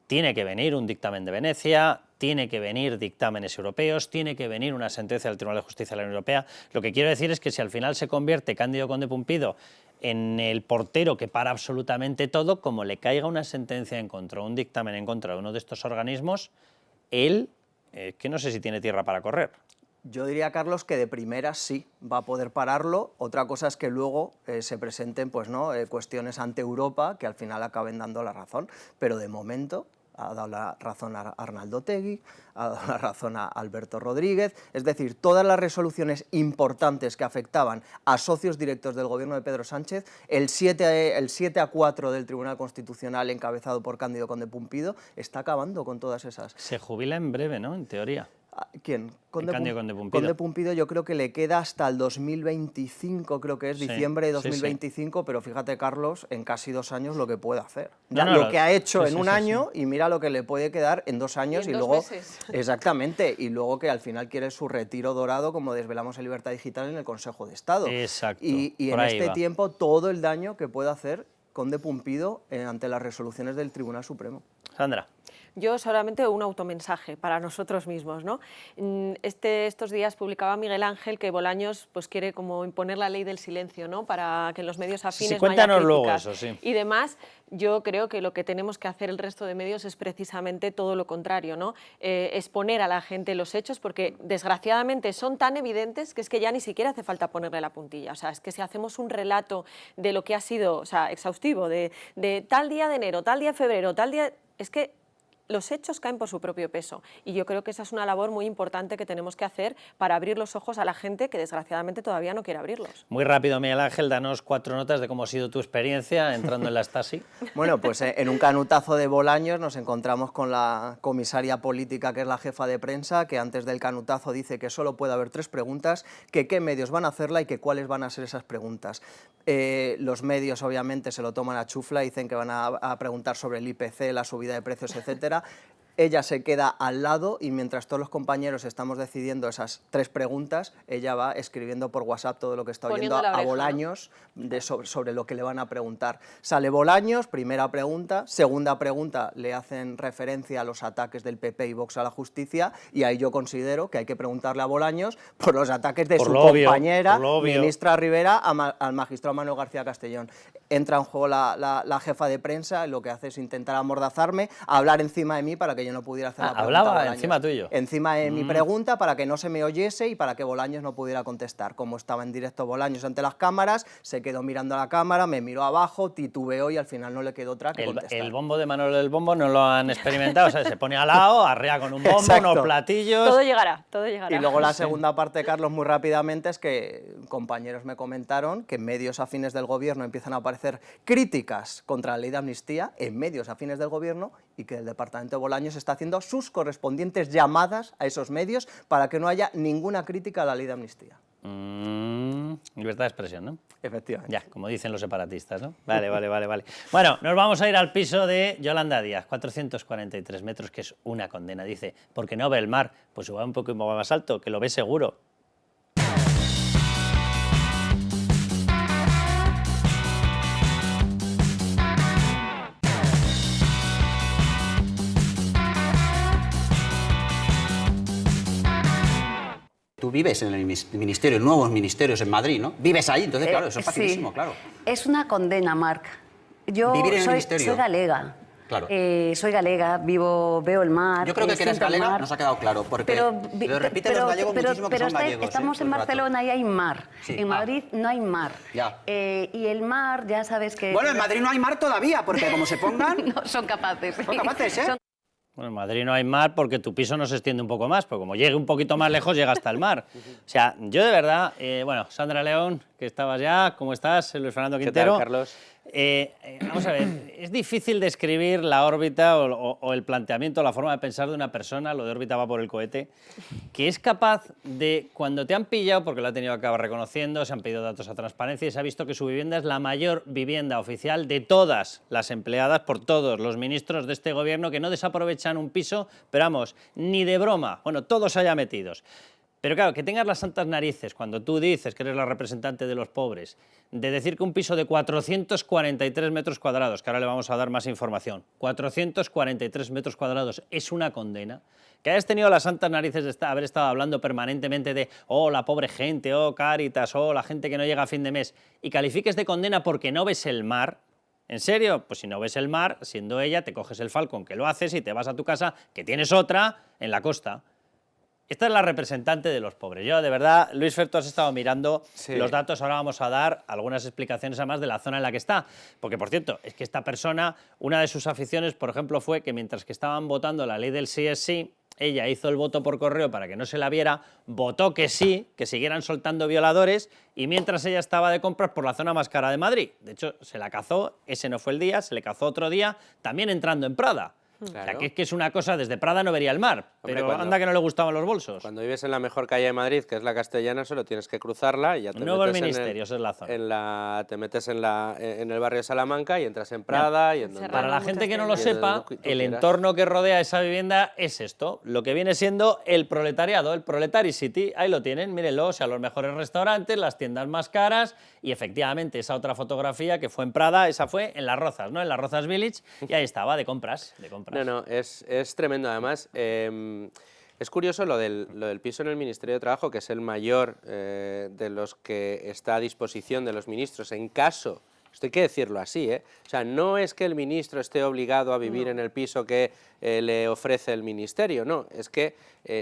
[SPEAKER 1] tiene que venir un dictamen de Venecia, tiene que venir dictámenes europeos, tiene que venir una sentencia del Tribunal de Justicia de la Unión Europea. Lo que quiero decir es que si al final se convierte Cándido Conde Pumpido en el portero que para absolutamente todo, como le caiga una sentencia en contra, un dictamen en contra de uno de estos organismos, él, que no sé si tiene tierra para correr.
[SPEAKER 11] Yo diría, Carlos, que de primera sí va a poder pararlo. Otra cosa es que luego se presenten pues, ¿no? Cuestiones ante Europa que al final acaben dando la razón. Pero de momento ha dado la razón a Arnaldo Otegi, ha dado la razón a Alberto Rodríguez. Es decir, todas las resoluciones importantes que afectaban a socios directos del gobierno de Pedro Sánchez, el 7-4 del Tribunal Constitucional encabezado por Cándido Conde Pumpido, está acabando con todas esas.
[SPEAKER 1] Se jubila en breve, ¿no? En teoría.
[SPEAKER 11] ¿Quién?
[SPEAKER 1] Cándido Conde Pumpido.
[SPEAKER 11] Conde Pumpido yo creo que le queda hasta el 2025, creo que es diciembre de 2025, sí. Pero fíjate, Carlos, en casi 2 años lo que puede hacer. Lo que ha hecho en un año y mira lo que le puede quedar en 2 años y luego...
[SPEAKER 4] meses.
[SPEAKER 11] Exactamente, y luego que al final quiere su retiro dorado, como desvelamos en Libertad Digital en el Consejo de Estado.
[SPEAKER 1] Exacto.
[SPEAKER 11] Y en este tiempo todo el daño que puede hacer Conde Pumpido ante las resoluciones del Tribunal Supremo.
[SPEAKER 1] Sandra.
[SPEAKER 4] Yo solamente un automensaje para nosotros mismos, ¿no? Estos días publicaba Miguel Ángel que Bolaños pues, quiere como imponer la ley del silencio, ¿no? Para que en los medios afines
[SPEAKER 1] sí, cuéntanos
[SPEAKER 4] no haya
[SPEAKER 1] luego
[SPEAKER 4] críticas
[SPEAKER 1] eso, sí.
[SPEAKER 4] y demás. Yo creo que lo que tenemos que hacer el resto de medios es precisamente todo lo contrario, ¿no? Exponer a la gente los hechos, porque desgraciadamente son tan evidentes que es que ya ni siquiera hace falta ponerle la puntilla. O sea, es que si hacemos un relato de lo que ha sido, o sea, exhaustivo, de tal día de enero, tal día de febrero, tal día... Es que los hechos caen por su propio peso y yo creo que esa es una labor muy importante que tenemos que hacer para abrir los ojos a la gente que desgraciadamente todavía no quiere abrirlos.
[SPEAKER 1] Muy rápido, Miguel Ángel, danos 4 notas de cómo ha sido tu experiencia entrando en la Stasi.
[SPEAKER 11] Bueno, pues en un canutazo de Bolaños nos encontramos con la comisaria política, que es la jefa de prensa, que antes del canutazo dice que solo puede haber 3 preguntas, que qué medios van a hacerla y que cuáles van a ser esas preguntas. Los medios obviamente se lo toman a chufla, dicen que van a preguntar sobre el IPC, la subida de precios, etcétera. Ella se queda al lado y mientras todos los compañeros estamos decidiendo esas 3 preguntas, ella va escribiendo por WhatsApp todo lo que está oyendo a Bolaños, ¿no? sobre lo que le van a preguntar. Sale Bolaños, primera pregunta, segunda pregunta, le hacen referencia a los ataques del PP y Vox a la justicia y ahí yo considero que hay que preguntarle a Bolaños por los ataques de su compañera, ministra Rivera, al magistrado Manuel García Castellón. Entra en juego la jefa de prensa, lo que hace es intentar amordazarme, hablar encima de mí para que yo no pudiera hacer la pregunta.
[SPEAKER 1] Hablaba encima tuyo.
[SPEAKER 11] Encima de mi pregunta para que no se me oyese y para que Bolaños no pudiera contestar. Como estaba en directo Bolaños ante las cámaras, se quedó mirando a la cámara, me miró abajo, titubeó y al final no le quedó otra que contestar.
[SPEAKER 1] El bombo de Manuel del Bombo no lo han experimentado, o sea, se pone al lado, arrea con un bombo,
[SPEAKER 11] Exacto.
[SPEAKER 1] unos platillos...
[SPEAKER 4] Todo llegará, todo llegará.
[SPEAKER 11] Y luego la segunda parte, Carlos, muy rápidamente, es que compañeros me comentaron que en medios afines del gobierno empiezan a aparecer críticas contra la ley de amnistía en medios afines del gobierno y que el departamento de Bolaños está haciendo sus correspondientes llamadas a esos medios para que no haya ninguna crítica a la ley de amnistía.
[SPEAKER 1] Libertad de expresión, ¿no?
[SPEAKER 11] Efectivamente.
[SPEAKER 1] Ya, como dicen los separatistas, ¿no? Vale. Bueno, nos vamos a ir al piso de Yolanda Díaz, 443 metros, que es una condena. Dice, porque no ve el mar, pues suba un poco más alto, que lo ve seguro.
[SPEAKER 16] vives en el ministerio, nuevos ministerios en Madrid, ¿no? Vives ahí, entonces, claro, eso es facilísimo,
[SPEAKER 17] sí.
[SPEAKER 16] claro.
[SPEAKER 17] Es una condena, Marc. Yo
[SPEAKER 16] Vivir en el
[SPEAKER 17] soy
[SPEAKER 16] ministerio.
[SPEAKER 17] galega.
[SPEAKER 16] Claro.
[SPEAKER 17] Soy galega, veo el mar.
[SPEAKER 16] Yo creo que eres galega nos ha quedado claro, porque lo repiten los gallegos muchísimo que son gallegos.
[SPEAKER 17] Estamos en Barcelona y hay mar.
[SPEAKER 16] Sí.
[SPEAKER 17] En Madrid no hay mar.
[SPEAKER 16] Ya.
[SPEAKER 17] Y el mar, ya sabes que...
[SPEAKER 16] Bueno, en Madrid no hay mar todavía, porque como se pongan...
[SPEAKER 17] No, son capaces.
[SPEAKER 16] Son capaces, ¿eh?
[SPEAKER 1] Bueno, en Madrid no hay mar porque tu piso no se extiende un poco más, porque como llegue un poquito más lejos, llega hasta el mar. O sea, yo de verdad, bueno, Sandra León, que estabas ya, ¿cómo estás? Luis Fernando Quintero.
[SPEAKER 18] ¿Qué tal, Carlos?
[SPEAKER 1] Vamos a ver, es difícil describir la órbita o el planteamiento, la forma de pensar de una persona, lo de órbita va por el cohete, que es capaz de, cuando te han pillado, porque lo ha tenido que acabar reconociendo, se han pedido datos a transparencia y se ha visto que su vivienda es la mayor vivienda oficial de todas las empleadas por todos los ministros de este gobierno que no desaprovechan un piso, pero vamos, ni de broma, bueno, todos allá metidos. Pero claro, que tengas las santas narices, cuando tú dices que eres la representante de los pobres, de decir que un piso de 443 metros cuadrados, que ahora le vamos a dar más información, 443 metros cuadrados es una condena, que hayas tenido las santas narices de haber estado hablando permanentemente de, oh, la pobre gente, oh, Cáritas, oh, la gente que no llega a fin de mes, y califiques de condena porque no ves el mar. ¿En serio? Pues si no ves el mar, siendo ella, te coges el Falcon, que lo haces, y te vas a tu casa, que tienes otra en la costa. Esta es la representante de los pobres. Yo, de verdad, Luis Fer, tú has estado mirando los datos, ahora vamos a dar algunas explicaciones además de la zona en la que está. Porque, por cierto, es que esta persona, una de sus aficiones, por ejemplo, fue que mientras que estaban votando la ley del sí es sí, ella hizo el voto por correo para que no se la viera, votó que sí, que siguieran soltando violadores, y mientras ella estaba de compras por la zona más cara de Madrid. De hecho, se la cazó, ese no fue el día, se le cazó otro día, también entrando en Prada. Claro. O sea, que es una cosa, desde Prada no vería el mar, pero anda que no le gustaban los bolsos.
[SPEAKER 18] Cuando vives en la mejor calle de Madrid, que es la Castellana, solo tienes que cruzarla y ya te
[SPEAKER 1] Nuevos
[SPEAKER 18] metes
[SPEAKER 1] ministerios es la zona.
[SPEAKER 18] te metes en el barrio de Salamanca y entras en Prada. Y
[SPEAKER 1] para la gente que no lo sepa, el entorno que rodea esa vivienda es esto, lo que viene siendo el proletariado, el Proletary City. Ahí lo tienen, mírenlo, o sea, los mejores restaurantes, las tiendas más caras, y efectivamente esa otra fotografía que fue en Prada, esa fue en Las Rozas, ¿no? En Las Rozas Village, y ahí estaba, de compras.
[SPEAKER 18] No, es tremendo. Además, es curioso lo del piso en el Ministerio de Trabajo, que es el mayor de los que está a disposición de los ministros en caso, esto hay que decirlo así, o sea, no es que el ministro esté obligado a vivir en el piso que le ofrece el ministerio, no, es que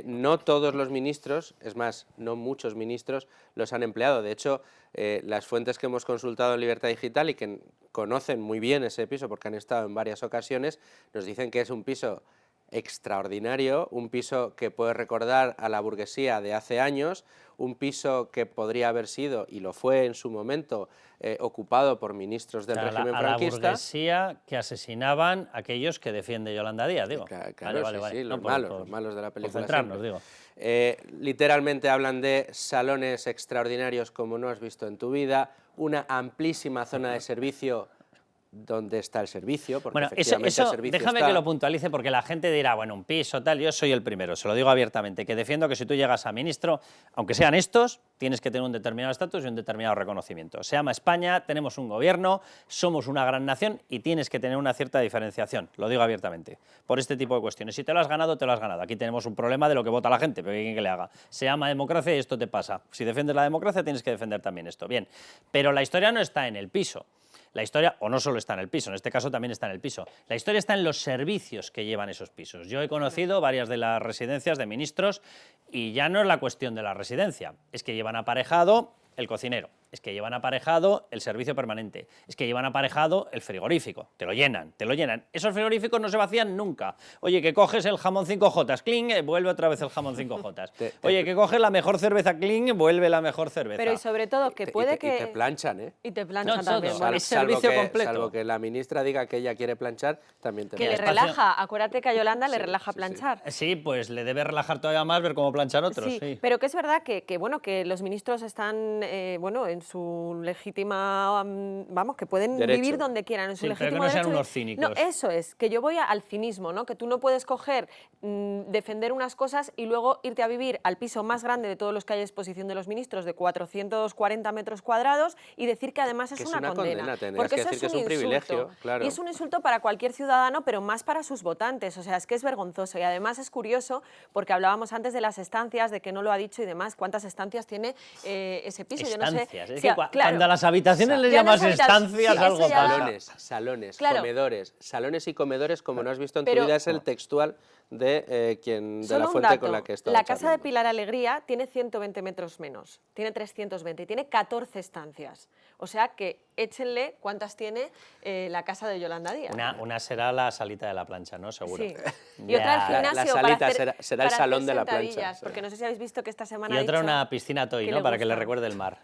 [SPEAKER 18] no todos los ministros, es más, no muchos ministros los han empleado. De hecho, las fuentes que hemos consultado en Libertad Digital y que conocen muy bien ese piso porque han estado en varias ocasiones, nos dicen que es un piso extraordinario, un piso que puede recordar a la burguesía de hace años, un piso que podría haber sido, y lo fue en su momento, ocupado por ministros del régimen franquista.
[SPEAKER 1] La burguesía que asesinaban a aquellos que defiende Yolanda Díaz, digo.
[SPEAKER 18] Claro, sí, los malos de la película.
[SPEAKER 1] Por centrarnos, digo.
[SPEAKER 18] Literalmente hablan de salones extraordinarios como no has visto en tu vida, una amplísima zona de servicio. ¿Dónde está el servicio? Porque
[SPEAKER 1] bueno,
[SPEAKER 18] efectivamente
[SPEAKER 1] eso
[SPEAKER 18] el servicio
[SPEAKER 1] déjame
[SPEAKER 18] está...
[SPEAKER 1] que lo puntualice, porque la gente dirá, bueno, un piso, tal, yo soy el primero, se lo digo abiertamente, que defiendo que si tú llegas a ministro, aunque sean estos, tienes que tener un determinado estatus y un determinado reconocimiento. Se llama España, tenemos un gobierno, somos una gran nación y tienes que tener una cierta diferenciación, lo digo abiertamente, por este tipo de cuestiones. Si te lo has ganado, te lo has ganado. Aquí tenemos un problema de lo que vota la gente, pero ¿quién que le haga? Se llama democracia y esto te pasa. Si defiendes la democracia, tienes que defender también esto. Bien, pero la historia no está en el piso. La historia, o no solo está en el piso, en este caso también está en el piso, la historia está en los servicios que llevan esos pisos. Yo he conocido varias de las residencias de ministros y ya no es la cuestión de la residencia, es que llevan aparejado el cocinero, es que llevan aparejado el servicio permanente, es que llevan aparejado el frigorífico, te lo llenan, te lo llenan. Esos frigoríficos no se vacían nunca. Oye, que coges el jamón 5J, cling, vuelve otra vez el jamón 5J. Oye, que coges la mejor cerveza, cling, vuelve la mejor cerveza.
[SPEAKER 4] Pero y sobre todo que puede que...
[SPEAKER 18] Y te planchan, ¿eh?
[SPEAKER 4] Y te planchan
[SPEAKER 1] no,
[SPEAKER 4] también.
[SPEAKER 1] Bueno, es servicio completo.
[SPEAKER 18] Salvo que la ministra diga que ella quiere planchar, también te
[SPEAKER 4] que le relaja, acuérdate que a Yolanda le relaja planchar.
[SPEAKER 1] Sí, pues le debe relajar todavía más ver cómo planchan otros.
[SPEAKER 4] Sí, pero que es verdad que bueno, que los ministros están, bueno, en su legítima, vamos, que pueden
[SPEAKER 1] Derecho.
[SPEAKER 4] vivir donde quieran, en su
[SPEAKER 1] Sí, pero
[SPEAKER 4] legítimo
[SPEAKER 1] que no sean
[SPEAKER 4] derecho.
[SPEAKER 1] unos cínicos.
[SPEAKER 4] No, eso es, que yo voy al cinismo, ¿no? Que tú no puedes coger, defender unas cosas y luego irte a vivir al piso más grande de todos los que hay a disposición de los ministros, de 440 metros cuadrados, y decir que además es
[SPEAKER 18] Que es
[SPEAKER 4] una condena.
[SPEAKER 18] tendrías
[SPEAKER 4] Porque
[SPEAKER 18] que
[SPEAKER 4] eso
[SPEAKER 18] decir que es un
[SPEAKER 4] insulto.
[SPEAKER 18] privilegio, claro.
[SPEAKER 4] Y es un insulto para cualquier ciudadano, pero más para sus votantes. O sea, es que es vergonzoso. Y además es curioso, porque hablábamos antes de las estancias, de que no lo ha dicho y demás, cuántas estancias tiene ese piso.
[SPEAKER 1] Estancias,
[SPEAKER 4] yo no sé.
[SPEAKER 1] es
[SPEAKER 4] si
[SPEAKER 1] que cuando a las habitaciones les llamas estancias,
[SPEAKER 4] sí,
[SPEAKER 1] algo
[SPEAKER 4] eso ya-
[SPEAKER 1] pasa.
[SPEAKER 18] Salones,
[SPEAKER 4] Claro.
[SPEAKER 18] comedores, salones y comedores, como no has visto en tu
[SPEAKER 4] Pero-
[SPEAKER 18] vida, es el textual de de
[SPEAKER 4] Solo
[SPEAKER 18] la
[SPEAKER 4] un
[SPEAKER 18] fuente
[SPEAKER 4] dato,
[SPEAKER 18] con la que estaba
[SPEAKER 4] la casa de
[SPEAKER 18] charlando.
[SPEAKER 4] Pilar Alegría tiene 120 metros menos, tiene 320 y tiene 14 estancias. O sea que échenle cuántas tiene la casa de Yolanda Díaz.
[SPEAKER 1] Una será la salita de la plancha, ¿no? Seguro.
[SPEAKER 4] Sí. Y otra el
[SPEAKER 1] Ya.
[SPEAKER 4] gimnasio
[SPEAKER 18] salita
[SPEAKER 4] para hacer,
[SPEAKER 18] será el
[SPEAKER 4] para
[SPEAKER 18] salón
[SPEAKER 4] hacer
[SPEAKER 18] de la plancha,
[SPEAKER 4] sentadillas,
[SPEAKER 18] sí.
[SPEAKER 4] porque no sé si habéis visto que esta semana
[SPEAKER 1] Y
[SPEAKER 4] ha
[SPEAKER 1] otra
[SPEAKER 4] dicho
[SPEAKER 1] una piscina toy,
[SPEAKER 4] que
[SPEAKER 1] ¿no?
[SPEAKER 4] le
[SPEAKER 1] Para que le
[SPEAKER 4] gusta.
[SPEAKER 1] recuerde el mar.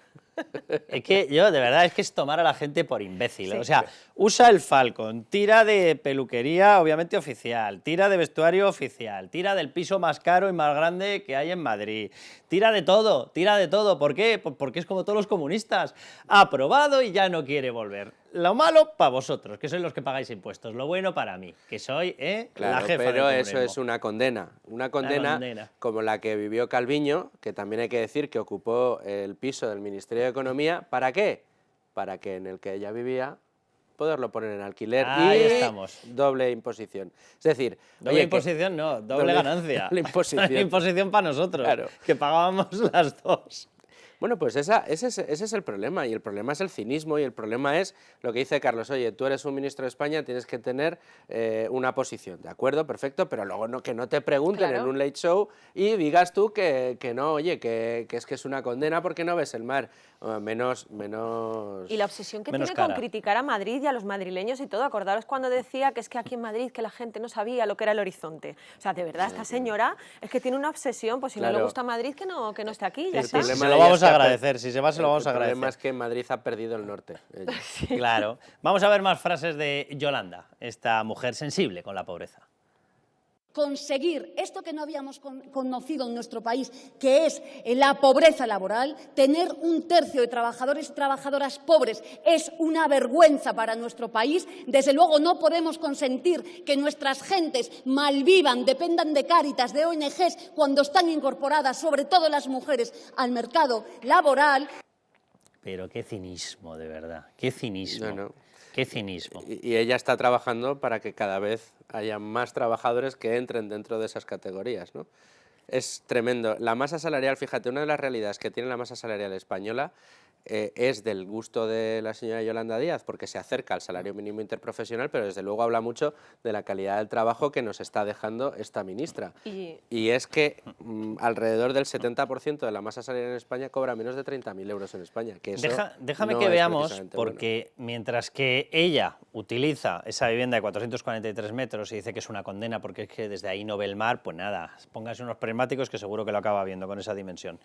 [SPEAKER 1] Es que yo, de verdad, es que es tomar a la gente por imbécil.
[SPEAKER 4] Sí.
[SPEAKER 1] O sea, usa el Falcon, tira de peluquería, obviamente oficial, tira de vestuario oficial, tira del piso más caro y más grande que hay en Madrid, tira de todo, tira de todo. ¿Por qué? Porque es como todos los comunistas. Ha aprobado y ya no quiere volver. Lo malo para vosotros, que sois los que pagáis impuestos. Lo bueno para mí, que soy la
[SPEAKER 18] Claro,
[SPEAKER 1] jefa
[SPEAKER 18] pero
[SPEAKER 1] del
[SPEAKER 18] eso
[SPEAKER 1] comunismo.
[SPEAKER 18] es una condena. Una condena
[SPEAKER 1] condena.
[SPEAKER 18] como la que vivió Calviño, que también hay que decir que ocupó el piso del Ministerio de Economía. ¿Para qué? Para que en el que ella vivía poderlo poner en alquiler
[SPEAKER 1] Ahí
[SPEAKER 18] y
[SPEAKER 1] estamos.
[SPEAKER 18] doble imposición. Es decir,
[SPEAKER 1] Doble
[SPEAKER 18] oye, que-
[SPEAKER 1] imposición no, doble ganancia.
[SPEAKER 18] doble imposición.
[SPEAKER 1] Doble imposición para nosotros,
[SPEAKER 18] Claro.
[SPEAKER 1] que pagábamos las dos.
[SPEAKER 18] Bueno, pues ese es el problema, y el problema es el cinismo, y el problema es lo que dice Carlos: oye, tú eres un ministro de España, tienes que tener una posición, ¿de acuerdo? Perfecto, pero luego que no te pregunten
[SPEAKER 4] Claro.
[SPEAKER 18] en un late show y digas tú que no, oye, que es una condena porque no ves el mar. Menos...
[SPEAKER 4] Y la obsesión que
[SPEAKER 18] menos
[SPEAKER 4] tiene con
[SPEAKER 18] cara.
[SPEAKER 4] criticar a Madrid y a los madrileños y todo. Acordaros cuando decía que es que aquí en Madrid que la gente no sabía lo que era el horizonte. O sea, de verdad, esta señora es que tiene una obsesión, pues si no le
[SPEAKER 18] Claro.
[SPEAKER 4] gusta Madrid, que no esté aquí, ya
[SPEAKER 18] El
[SPEAKER 4] está.
[SPEAKER 18] problema
[SPEAKER 1] Se
[SPEAKER 18] de
[SPEAKER 1] lo
[SPEAKER 18] ella
[SPEAKER 1] vamos
[SPEAKER 18] es que
[SPEAKER 1] a
[SPEAKER 18] ha per-
[SPEAKER 1] agradecer, si se va se lo vamos a
[SPEAKER 18] El problema
[SPEAKER 1] agradecer.
[SPEAKER 18] es que Madrid ha perdido el norte. ella.
[SPEAKER 1] Claro. Vamos a ver más frases de Yolanda, esta mujer sensible con la pobreza.
[SPEAKER 19] Conseguir esto que no habíamos conocido en nuestro país, que es la pobreza laboral, tener un tercio de trabajadores y trabajadoras pobres, es una vergüenza para nuestro país. Desde luego no podemos consentir que nuestras gentes malvivan, dependan de Cáritas, de ONGs, cuando están incorporadas, sobre todo las mujeres, al mercado laboral.
[SPEAKER 1] Pero qué cinismo, de verdad, qué cinismo.
[SPEAKER 18] No.
[SPEAKER 1] Qué cinismo.
[SPEAKER 18] Y ella está trabajando para que cada vez haya más trabajadores que entren dentro de esas categorías, ¿no? Es tremendo. La masa salarial, fíjate, una de las realidades que tiene la masa salarial española es del gusto de la señora Yolanda Díaz, porque se acerca al salario mínimo interprofesional, pero desde luego habla mucho de la calidad del trabajo que nos está dejando esta ministra. Y es que alrededor del 70% de la masa salarial en España cobra menos de 30.000 euros en España. Que eso
[SPEAKER 1] Déjame
[SPEAKER 18] no
[SPEAKER 1] que
[SPEAKER 18] es
[SPEAKER 1] veamos,
[SPEAKER 18] precisamente bueno.
[SPEAKER 1] porque mientras que ella utiliza esa vivienda de 443 metros y dice que es una condena porque es que desde ahí no ve el mar, pues nada, pónganse unos prismáticos que seguro que lo acaba viendo con esa dimensión.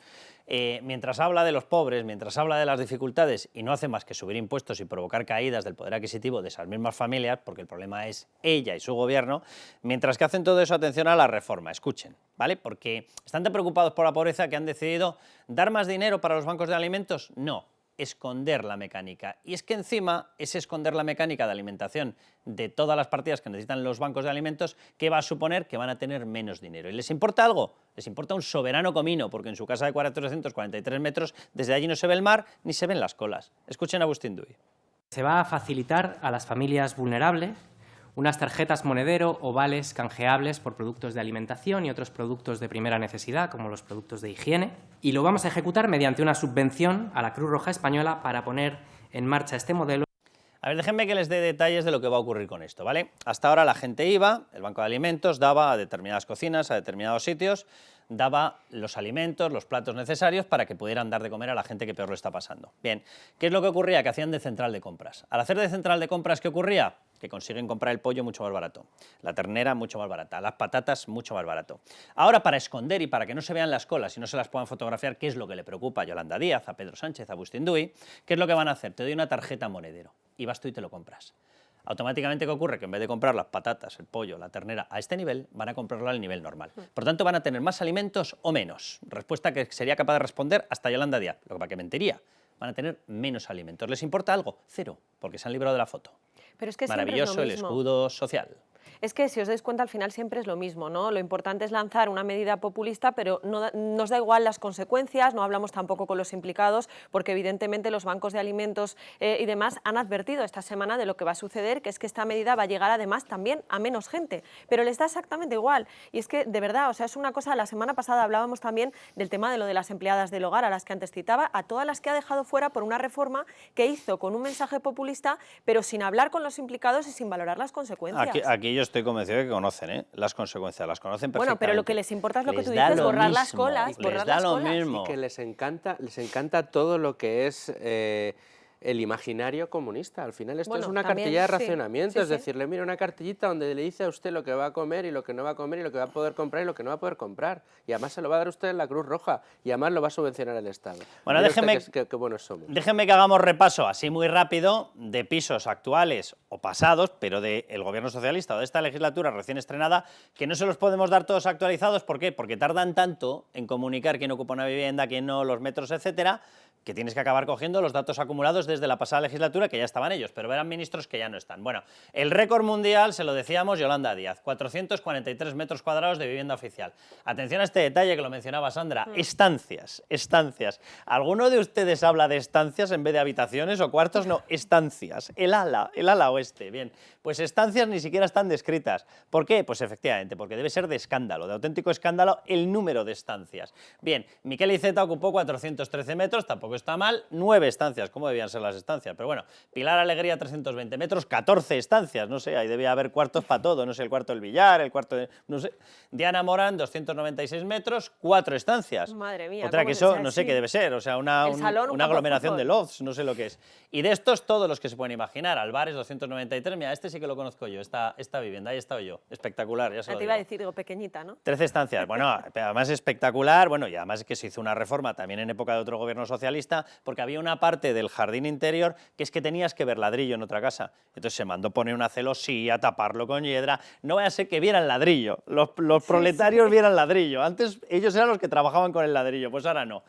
[SPEAKER 1] Mientras habla de los pobres, mientras habla de las dificultades y no hace más que subir impuestos y provocar caídas del poder adquisitivo de esas mismas familias, porque el problema es ella y su gobierno, mientras que hacen todo eso, atención a la reforma, escuchen, ¿vale? Porque están tan preocupados por la pobreza que han decidido dar más dinero para los bancos de alimentos. No, esconder la mecánica. Y es que encima ese esconder la mecánica de alimentación de todas las partidas que necesitan los bancos de alimentos, ¿qué va a suponer? Que van a tener menos dinero. ¿Y les importa algo? Les importa un soberano comino, porque en su casa de 443 metros, desde allí no se ve el mar ni se ven las colas. Escuchen a Agustín Duy.
[SPEAKER 20] Se va a facilitar a las familias vulnerables unas tarjetas monedero o vales canjeables por productos de alimentación y otros productos de primera necesidad, como los productos de higiene, y lo vamos a ejecutar mediante una subvención a la Cruz Roja Española para poner en marcha este modelo.
[SPEAKER 1] A ver, déjenme que les dé detalles de lo que va a ocurrir con esto, ¿vale? Hasta ahora la gente iba, el Banco de Alimentos daba a determinadas cocinas, a determinados sitios, daba los alimentos, los platos necesarios para que pudieran dar de comer a la gente que peor lo está pasando. Bien, ¿qué es lo que ocurría? Que hacían de central de compras. Al hacer de central de compras, ¿qué ocurría? Que consiguen comprar el pollo mucho más barato, la ternera mucho más barata, las patatas mucho más barato. Ahora, para esconder y para que no se vean las colas y no se las puedan fotografiar, ¿qué es lo que le preocupa a Yolanda Díaz, a Pedro Sánchez, a Agustín Duy? ¿Qué es lo que van a hacer? Te doy una tarjeta monedero y vas tú y te lo compras. Automáticamente, ¿qué ocurre? Que en vez de comprar las patatas, el pollo, la ternera a este nivel, van a comprarla al nivel normal. Por tanto, ¿van a tener más alimentos o menos? Respuesta que sería capaz de responder hasta Yolanda Díaz, lo que para que mentiría. van a tener menos alimentos. ¿Les importa algo? Cero, porque se han librado de la foto.
[SPEAKER 4] Pero es que
[SPEAKER 1] maravilloso el escudo social.
[SPEAKER 4] Es que, si os dais cuenta, al final siempre es lo mismo, ¿no? Lo importante es lanzar una medida populista, pero no nos da igual las consecuencias, no hablamos tampoco con los implicados, porque evidentemente los bancos de alimentos y demás han advertido esta semana de lo que va a suceder, que es que esta medida va a llegar además también a menos gente, pero les da exactamente igual. Y es que, de verdad, o sea, es una cosa, la semana pasada hablábamos también del tema de lo de las empleadas del hogar, a las que antes citaba, a todas las que ha dejado fuera por una reforma que hizo con un mensaje populista, pero sin hablar con los implicados y sin valorar las consecuencias.
[SPEAKER 1] Aquí yo estoy convencido de que conocen las consecuencias, las conocen perfectamente.
[SPEAKER 4] Bueno, pero lo que les importa es lo que tú dices, borrar las colas,
[SPEAKER 1] les da lo mismo.
[SPEAKER 18] Y que les encanta todo lo que es el imaginario comunista. Al final esto es una cartilla de racionamiento, es decirle, mira, una cartillita donde le dice a usted lo que va a comer y lo que no va a comer y lo que va a poder comprar y lo que no va a poder comprar. Y además se lo va a dar usted en la Cruz Roja y además lo va a subvencionar el Estado.
[SPEAKER 1] Bueno,
[SPEAKER 18] qué buenos somos.
[SPEAKER 1] Déjenme que hagamos repaso así muy rápido de pisos actuales o pasados, pero del gobierno socialista o de esta legislatura recién estrenada, que no se los podemos dar todos actualizados. ¿Por qué? Porque tardan tanto en comunicar quién ocupa una vivienda, quién no, los metros, etcétera, que tienes que acabar cogiendo los datos acumulados desde la pasada legislatura, que ya estaban ellos, pero eran ministros que ya no están. Bueno, el récord mundial, se lo decíamos, Yolanda Díaz, 443 metros cuadrados de vivienda oficial. Atención a este detalle que lo mencionaba Sandra, estancias. ¿Alguno de ustedes habla de estancias en vez de habitaciones o cuartos? No, estancias, el ala oeste. Bien, pues estancias ni siquiera están descritas. ¿Por qué? Pues efectivamente, porque debe ser de escándalo, de auténtico escándalo, el número de estancias. Bien, Miquel Iceta ocupó 413 metros, tampoco está mal, 9 estancias, ¿cómo debían ser las estancias? Pero bueno, Pilar Alegría 320 metros, 14 estancias, no sé, ahí debía haber cuartos para todo, no sé, el cuarto del billar, el cuarto de, no sé. Diana Morán 296 metros, 4 estancias.
[SPEAKER 4] Madre mía.
[SPEAKER 1] Otra que eso no sé qué debe ser, o sea, una aglomeración de lofts, no sé lo que es. Y de estos todos los que se pueden imaginar, Albares 293, mira, este sí que lo conozco yo, esta vivienda, ahí he estado yo, espectacular, ya se lo
[SPEAKER 4] te
[SPEAKER 1] digo.
[SPEAKER 4] iba a decir, digo, pequeñita, ¿no?
[SPEAKER 1] 13 estancias, bueno, además espectacular, bueno, y además es que se hizo una reforma también en época de otro gobierno socialista, porque había una parte del jardín interior que es que tenías que ver ladrillo en otra casa. Entonces se mandó poner una celosía, taparlo con hiedra. No vaya a ser que vieran ladrillo, los proletarios vieran ladrillo. Antes ellos eran los que trabajaban con el ladrillo, pues ahora no.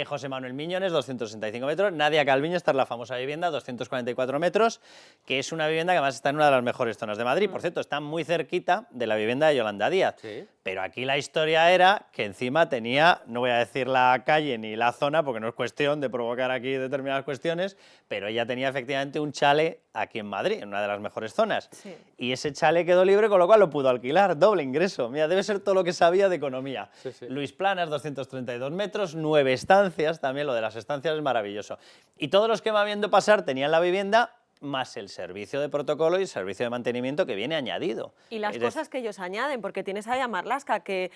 [SPEAKER 1] José Manuel Miñones, 265 metros. Nadia Calviño, esta es la famosa vivienda, 244 metros, que es una vivienda que además está en una de las mejores zonas de Madrid. Por cierto, está muy cerquita de la vivienda de Yolanda Díaz.
[SPEAKER 18] Sí.
[SPEAKER 1] Pero aquí la historia era que encima tenía, no voy a decir la calle ni la zona, porque no es cuestión de provocar aquí determinadas cuestiones, pero ella tenía efectivamente un chale aquí en Madrid, en una de las mejores zonas.
[SPEAKER 4] Sí.
[SPEAKER 1] Y ese chale quedó libre, con lo cual lo pudo alquilar, doble ingreso. Mira, debe ser todo lo que sabía de economía.
[SPEAKER 18] Sí, sí.
[SPEAKER 1] Luis Planas, 232 metros, 9 estancias, también lo de las estancias es maravilloso. Y todos los que va viendo pasar tenían la vivienda más el servicio de protocolo y el servicio de mantenimiento que viene añadido.
[SPEAKER 4] Y las cosas que ellos añaden, porque tienes ahí a Marlaska, que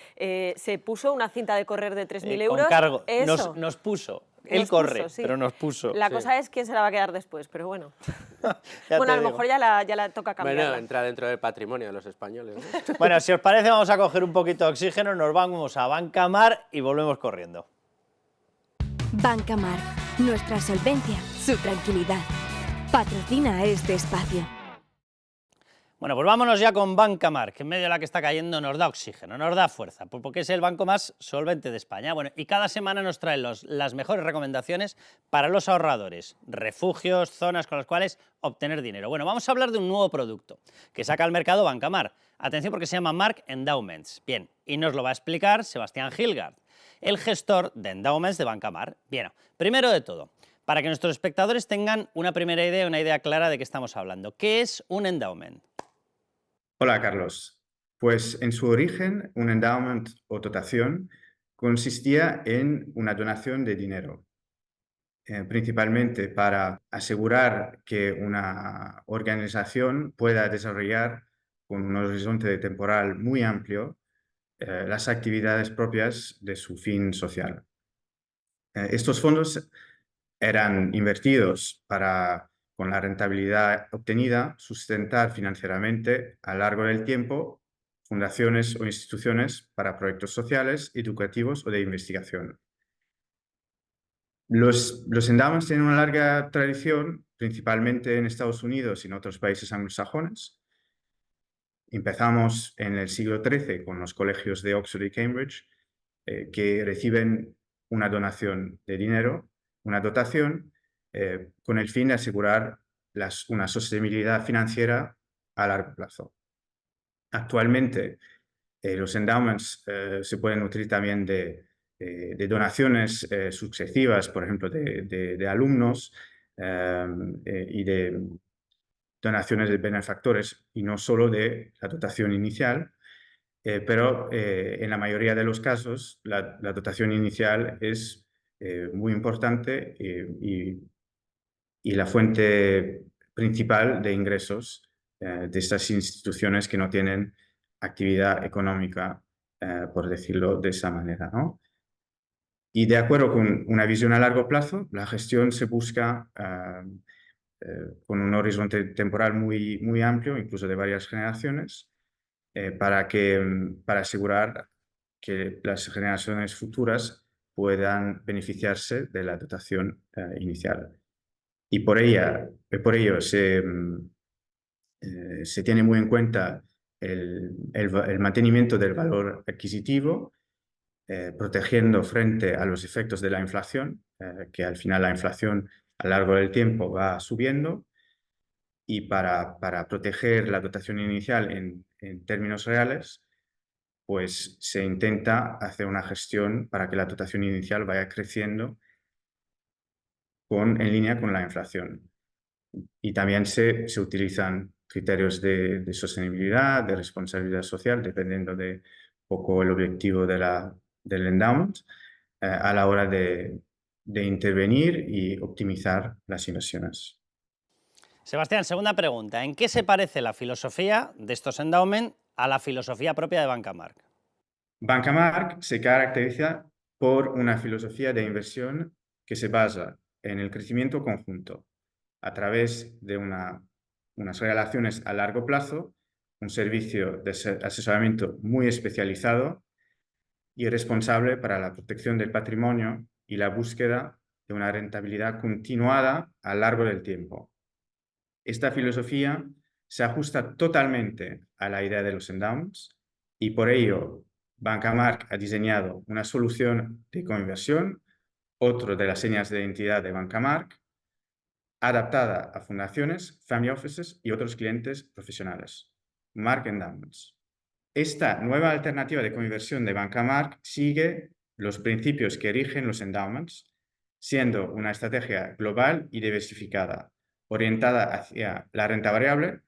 [SPEAKER 4] se puso una cinta de correr de 3.000 euros.
[SPEAKER 1] Con cargo,
[SPEAKER 4] Eso.
[SPEAKER 1] nos puso. Él corre,
[SPEAKER 4] sí.
[SPEAKER 1] pero nos puso.
[SPEAKER 4] La cosa es quién se la va a quedar después, pero bueno.
[SPEAKER 1] Bueno,
[SPEAKER 4] a lo mejor ya la toca cambiarla.
[SPEAKER 18] Bueno, entra dentro del patrimonio de los españoles, ¿no?
[SPEAKER 1] Bueno, si os parece, vamos a coger un poquito de oxígeno, nos vamos a Banca Mar y volvemos corriendo.
[SPEAKER 21] Banca Mar, nuestra solvencia, su tranquilidad. Patrocina este espacio.
[SPEAKER 1] Bueno, pues vámonos ya con Banca Mar, que en medio de la que está cayendo nos da oxígeno, nos da fuerza, porque es el banco más solvente de España. Bueno, y cada semana nos trae las mejores recomendaciones para los ahorradores, refugios, zonas con las cuales obtener dinero. Bueno, vamos a hablar de un nuevo producto que saca al mercado Banca Mar. Atención, porque se llama Mark Endowments. Bien, y nos lo va a explicar Sebastián Gilgard, el gestor de Endowments de Banca Mar. Bien, primero de todo, para que nuestros espectadores tengan una primera idea, una idea clara de qué estamos hablando. ¿Qué es un endowment?
[SPEAKER 22] Hola, Carlos. Pues en su origen, un endowment o dotación consistía en una donación de dinero, principalmente para asegurar que una organización pueda desarrollar con un horizonte temporal muy amplio las actividades propias de su fin social. Estos fondos eran invertidos para, con la rentabilidad obtenida, sustentar financieramente a lo largo del tiempo fundaciones o instituciones para proyectos sociales, educativos o de investigación. Los endowments tienen una larga tradición, principalmente en Estados Unidos y en otros países anglosajones. Empezamos en el siglo XIII con los colegios de Oxford y Cambridge, que reciben una donación de dinero, una dotación, con el fin de asegurar una sostenibilidad financiera a largo plazo. Actualmente, los endowments se pueden nutrir también de donaciones sucesivas, por ejemplo, de alumnos y de donaciones de benefactores, y no solo de la dotación inicial, pero en la mayoría de los casos la dotación inicial es muy importante y la fuente principal de ingresos de estas instituciones que no tienen actividad económica, por decirlo de esa manera, ¿no? Y de acuerdo con una visión a largo plazo, la gestión se busca con un horizonte temporal muy amplio, incluso de varias generaciones, para asegurar que las generaciones futuras puedan beneficiarse de la dotación inicial. Y por ello se tiene muy en cuenta el mantenimiento del valor adquisitivo, protegiendo frente a los efectos de la inflación, que al final la inflación a lo largo del tiempo va subiendo, y para proteger la dotación inicial en términos reales, pues se intenta hacer una gestión para que la dotación inicial vaya creciendo en línea con la inflación. Y también se utilizan criterios de sostenibilidad, de responsabilidad social, dependiendo de un poco el objetivo del endowment, a la hora de intervenir y optimizar las inversiones.
[SPEAKER 1] Sebastián, segunda pregunta. ¿En qué se parece la filosofía de estos endowment a la filosofía propia de Banca March?
[SPEAKER 22] Banca March se caracteriza por una filosofía de inversión que se basa en el crecimiento conjunto, a través de unas relaciones a largo plazo, un servicio de asesoramiento muy especializado y responsable para la protección del patrimonio y la búsqueda de una rentabilidad continuada a lo largo del tiempo. Esta filosofía se ajusta totalmente a la idea de los endowments y por ello Banca March ha diseñado una solución de coinversión, otro de las señas de identidad de Banca March, adaptada a fundaciones, family offices y otros clientes profesionales, March Endowments. Esta nueva alternativa de coinversión de Banca March sigue los principios que rigen los endowments, siendo una estrategia global y diversificada, orientada hacia la renta variable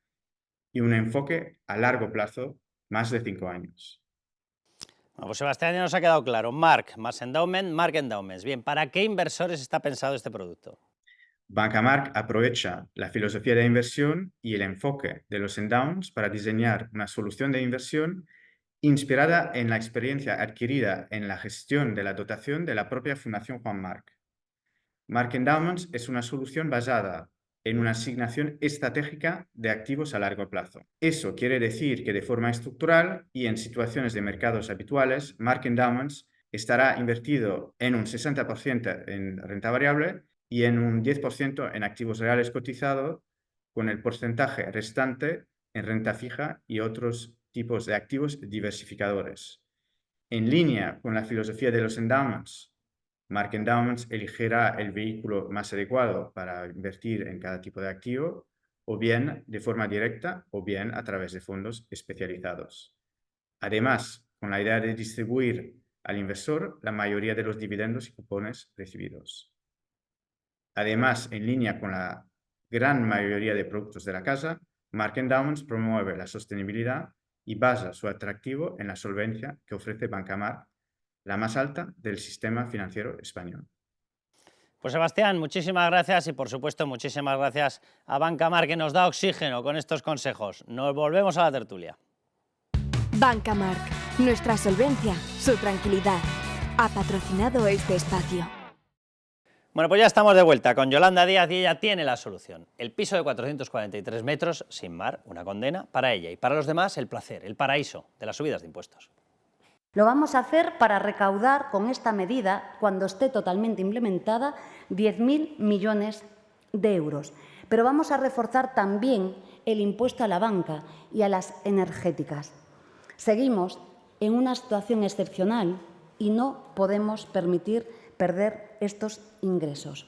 [SPEAKER 22] y un enfoque a largo plazo, más de 5 años.
[SPEAKER 1] Bueno, pues Sebastián, ya nos ha quedado claro. March más endowment, March Endowments. Bien, ¿para qué inversores está pensado este producto?
[SPEAKER 22] Banca March aprovecha la filosofía de inversión y el enfoque de los endowments para diseñar una solución de inversión inspirada en la experiencia adquirida en la gestión de la dotación de la propia Fundación Juan March. March Endowments es una solución basada en una asignación estratégica de activos a largo plazo. Eso quiere decir que de forma estructural y en situaciones de mercados habituales, March Endowments estará invertido en un 60% en renta variable y en un 10% en activos reales cotizados, con el porcentaje restante en renta fija y otros tipos de activos diversificadores. En línea con la filosofía de los endowments, March Endowments elegirá el vehículo más adecuado para invertir en cada tipo de activo, o bien de forma directa o bien a través de fondos especializados. Además, con la idea de distribuir al inversor la mayoría de los dividendos y cupones recibidos. Además, en línea con la gran mayoría de productos de la casa, March Endowments promueve la sostenibilidad y basa su atractivo en la solvencia que ofrece Banca March, la más alta del sistema financiero español.
[SPEAKER 1] Pues Sebastián, muchísimas gracias y por supuesto muchísimas gracias a Banca March, que nos da oxígeno con estos consejos. Nos volvemos a la tertulia.
[SPEAKER 21] Banca March, nuestra solvencia, su tranquilidad. Ha patrocinado este espacio.
[SPEAKER 1] Bueno, pues ya estamos de vuelta con Yolanda Díaz y ella tiene la solución. El piso de 443 metros, sin mar, una condena para ella y para los demás el placer, el paraíso de las subidas de impuestos.
[SPEAKER 17] Lo vamos a hacer para recaudar con esta medida, cuando esté totalmente implementada, 10.000 millones de euros. Pero vamos a reforzar también el impuesto a la banca y a las energéticas. Seguimos en una situación excepcional y no podemos permitir perder estos ingresos.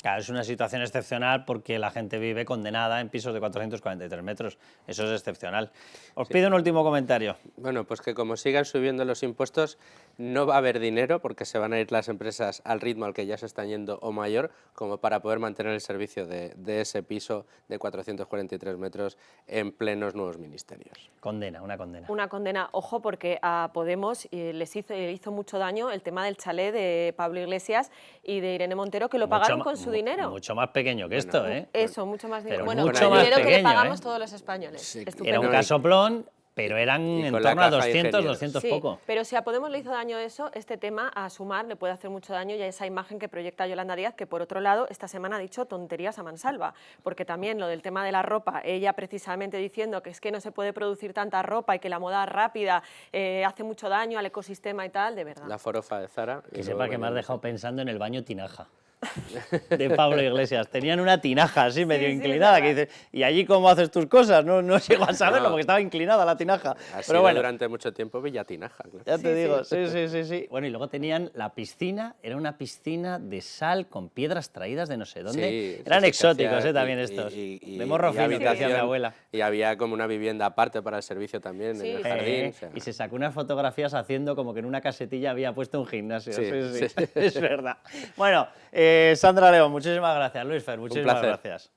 [SPEAKER 1] Claro, es una situación excepcional porque la gente vive condenada en pisos de 443 metros. Eso es excepcional. Os pido un último comentario.
[SPEAKER 18] Bueno, pues que como sigan subiendo los impuestos, no va a haber dinero porque se van a ir las empresas al ritmo al que ya se están yendo o mayor, como para poder mantener el servicio de ese piso de 443 metros en plenos nuevos ministerios.
[SPEAKER 1] Condena, una condena.
[SPEAKER 4] Una condena, ojo, porque a Podemos les hizo mucho daño el tema del chalet de Pablo Iglesias y de Irene Montero, que lo pagaron con su dinero.
[SPEAKER 1] Mucho más pequeño que esto, ¿eh?
[SPEAKER 4] Eso, mucho más dinero.
[SPEAKER 1] Bueno,
[SPEAKER 4] Bueno,
[SPEAKER 1] mucho
[SPEAKER 4] el
[SPEAKER 1] más
[SPEAKER 4] dinero que le
[SPEAKER 1] pequeño,
[SPEAKER 4] pagamos todos los españoles.
[SPEAKER 1] Era un casoplón, pero eran en torno a 200, 200
[SPEAKER 4] sí,
[SPEAKER 1] poco.
[SPEAKER 4] Pero si a Podemos le hizo daño eso, este tema a Sumar le puede hacer mucho daño, y a esa imagen que proyecta Yolanda Díaz, que por otro lado esta semana ha dicho tonterías a mansalva, porque también lo del tema de la ropa, ella precisamente diciendo que es que no se puede producir tanta ropa y que la moda rápida hace mucho daño al ecosistema y tal, de verdad.
[SPEAKER 18] La forofa de Zara.
[SPEAKER 1] Que sepa que me has dejado pensando en el baño tinaja de Pablo Iglesias. Tenían una tinaja así medio inclinada, que dices, ¿y allí cómo haces tus cosas? No llego a saberlo porque estaba inclinada la tinaja.
[SPEAKER 18] Pero bueno, durante mucho tiempo Villa Tinaja. Claro.
[SPEAKER 1] Ya te digo, sí. Bueno, y luego tenían la piscina, era una piscina de sal con piedras traídas de no sé dónde.
[SPEAKER 18] Sí,
[SPEAKER 1] eran exóticos
[SPEAKER 18] también
[SPEAKER 1] estos. De morro fino que hacía mi abuela.
[SPEAKER 18] Y había como una vivienda aparte para el servicio también en el jardín.
[SPEAKER 1] Y se sacó unas fotografías haciendo como que en una casetilla había puesto un gimnasio. Sí. Es verdad. Bueno, Sandra León, muchísimas gracias. Luis Fer, muchísimas gracias.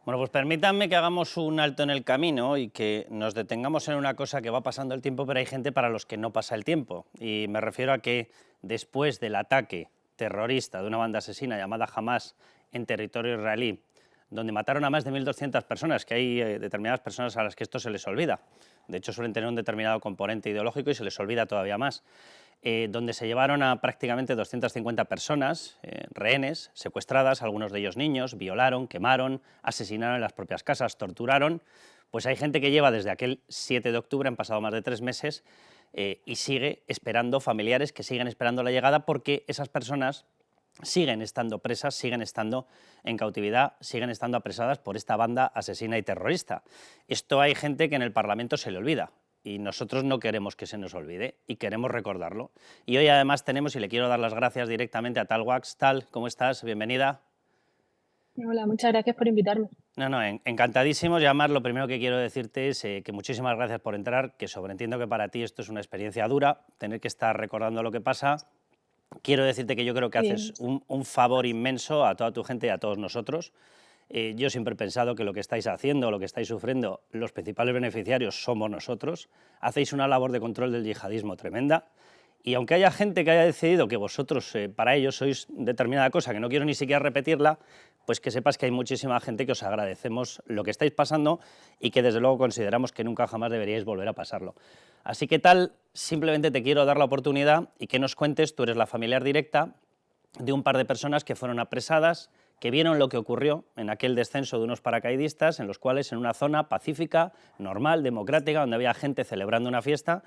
[SPEAKER 1] Bueno, pues permítanme que hagamos un alto en el camino y que nos detengamos en una cosa que va pasando el tiempo, pero hay gente para los que no pasa el tiempo. Y me refiero a que después del ataque terrorista de una banda asesina llamada Hamas en territorio israelí, donde mataron a más de 1.200 personas, que hay determinadas personas a las que esto se les olvida. De hecho, suelen tener un determinado componente ideológico y se les olvida todavía más. Donde se llevaron a prácticamente 250 personas, rehenes, secuestradas, algunos de ellos niños, violaron, quemaron, asesinaron en las propias casas, torturaron. Pues hay gente que lleva desde aquel 7 de octubre, han pasado más de 3 meses, y sigue esperando, familiares que siguen esperando la llegada, porque esas personas siguen estando presas, siguen estando en cautividad, siguen estando apresadas por esta banda asesina y terrorista. Esto hay gente que en el Parlamento se le olvida. Y nosotros no queremos que se nos olvide y queremos recordarlo. Y hoy además tenemos, y le quiero dar las gracias directamente a Tal Wax. Tal, ¿cómo estás? Bienvenida.
[SPEAKER 2] Hola, muchas gracias por invitarme.
[SPEAKER 1] No, encantadísimos. Y además lo primero que quiero decirte es que muchísimas gracias por entrar, que sobreentiendo que para ti esto es una experiencia dura, tener que estar recordando lo que pasa. Quiero decirte que yo creo que haces un favor inmenso a toda tu gente y a todos nosotros. Yo siempre he pensado que lo que estáis haciendo, lo que estáis sufriendo, los principales beneficiarios somos nosotros. Hacéis una labor de control del yihadismo tremenda. Y aunque haya gente que haya decidido que vosotros para ellos sois determinada cosa, que no quiero ni siquiera repetirla, pues que sepas que hay muchísima gente que os agradecemos lo que estáis pasando y que desde luego consideramos que nunca jamás deberíais volver a pasarlo. Así que Tal, simplemente te quiero dar la oportunidad y que nos cuentes, tú eres la familiar directa de un par de personas que fueron apresadas, que vieron lo que ocurrió en aquel descenso de unos paracaidistas, en los cuales en una zona pacífica, normal, democrática, donde había gente celebrando una fiesta,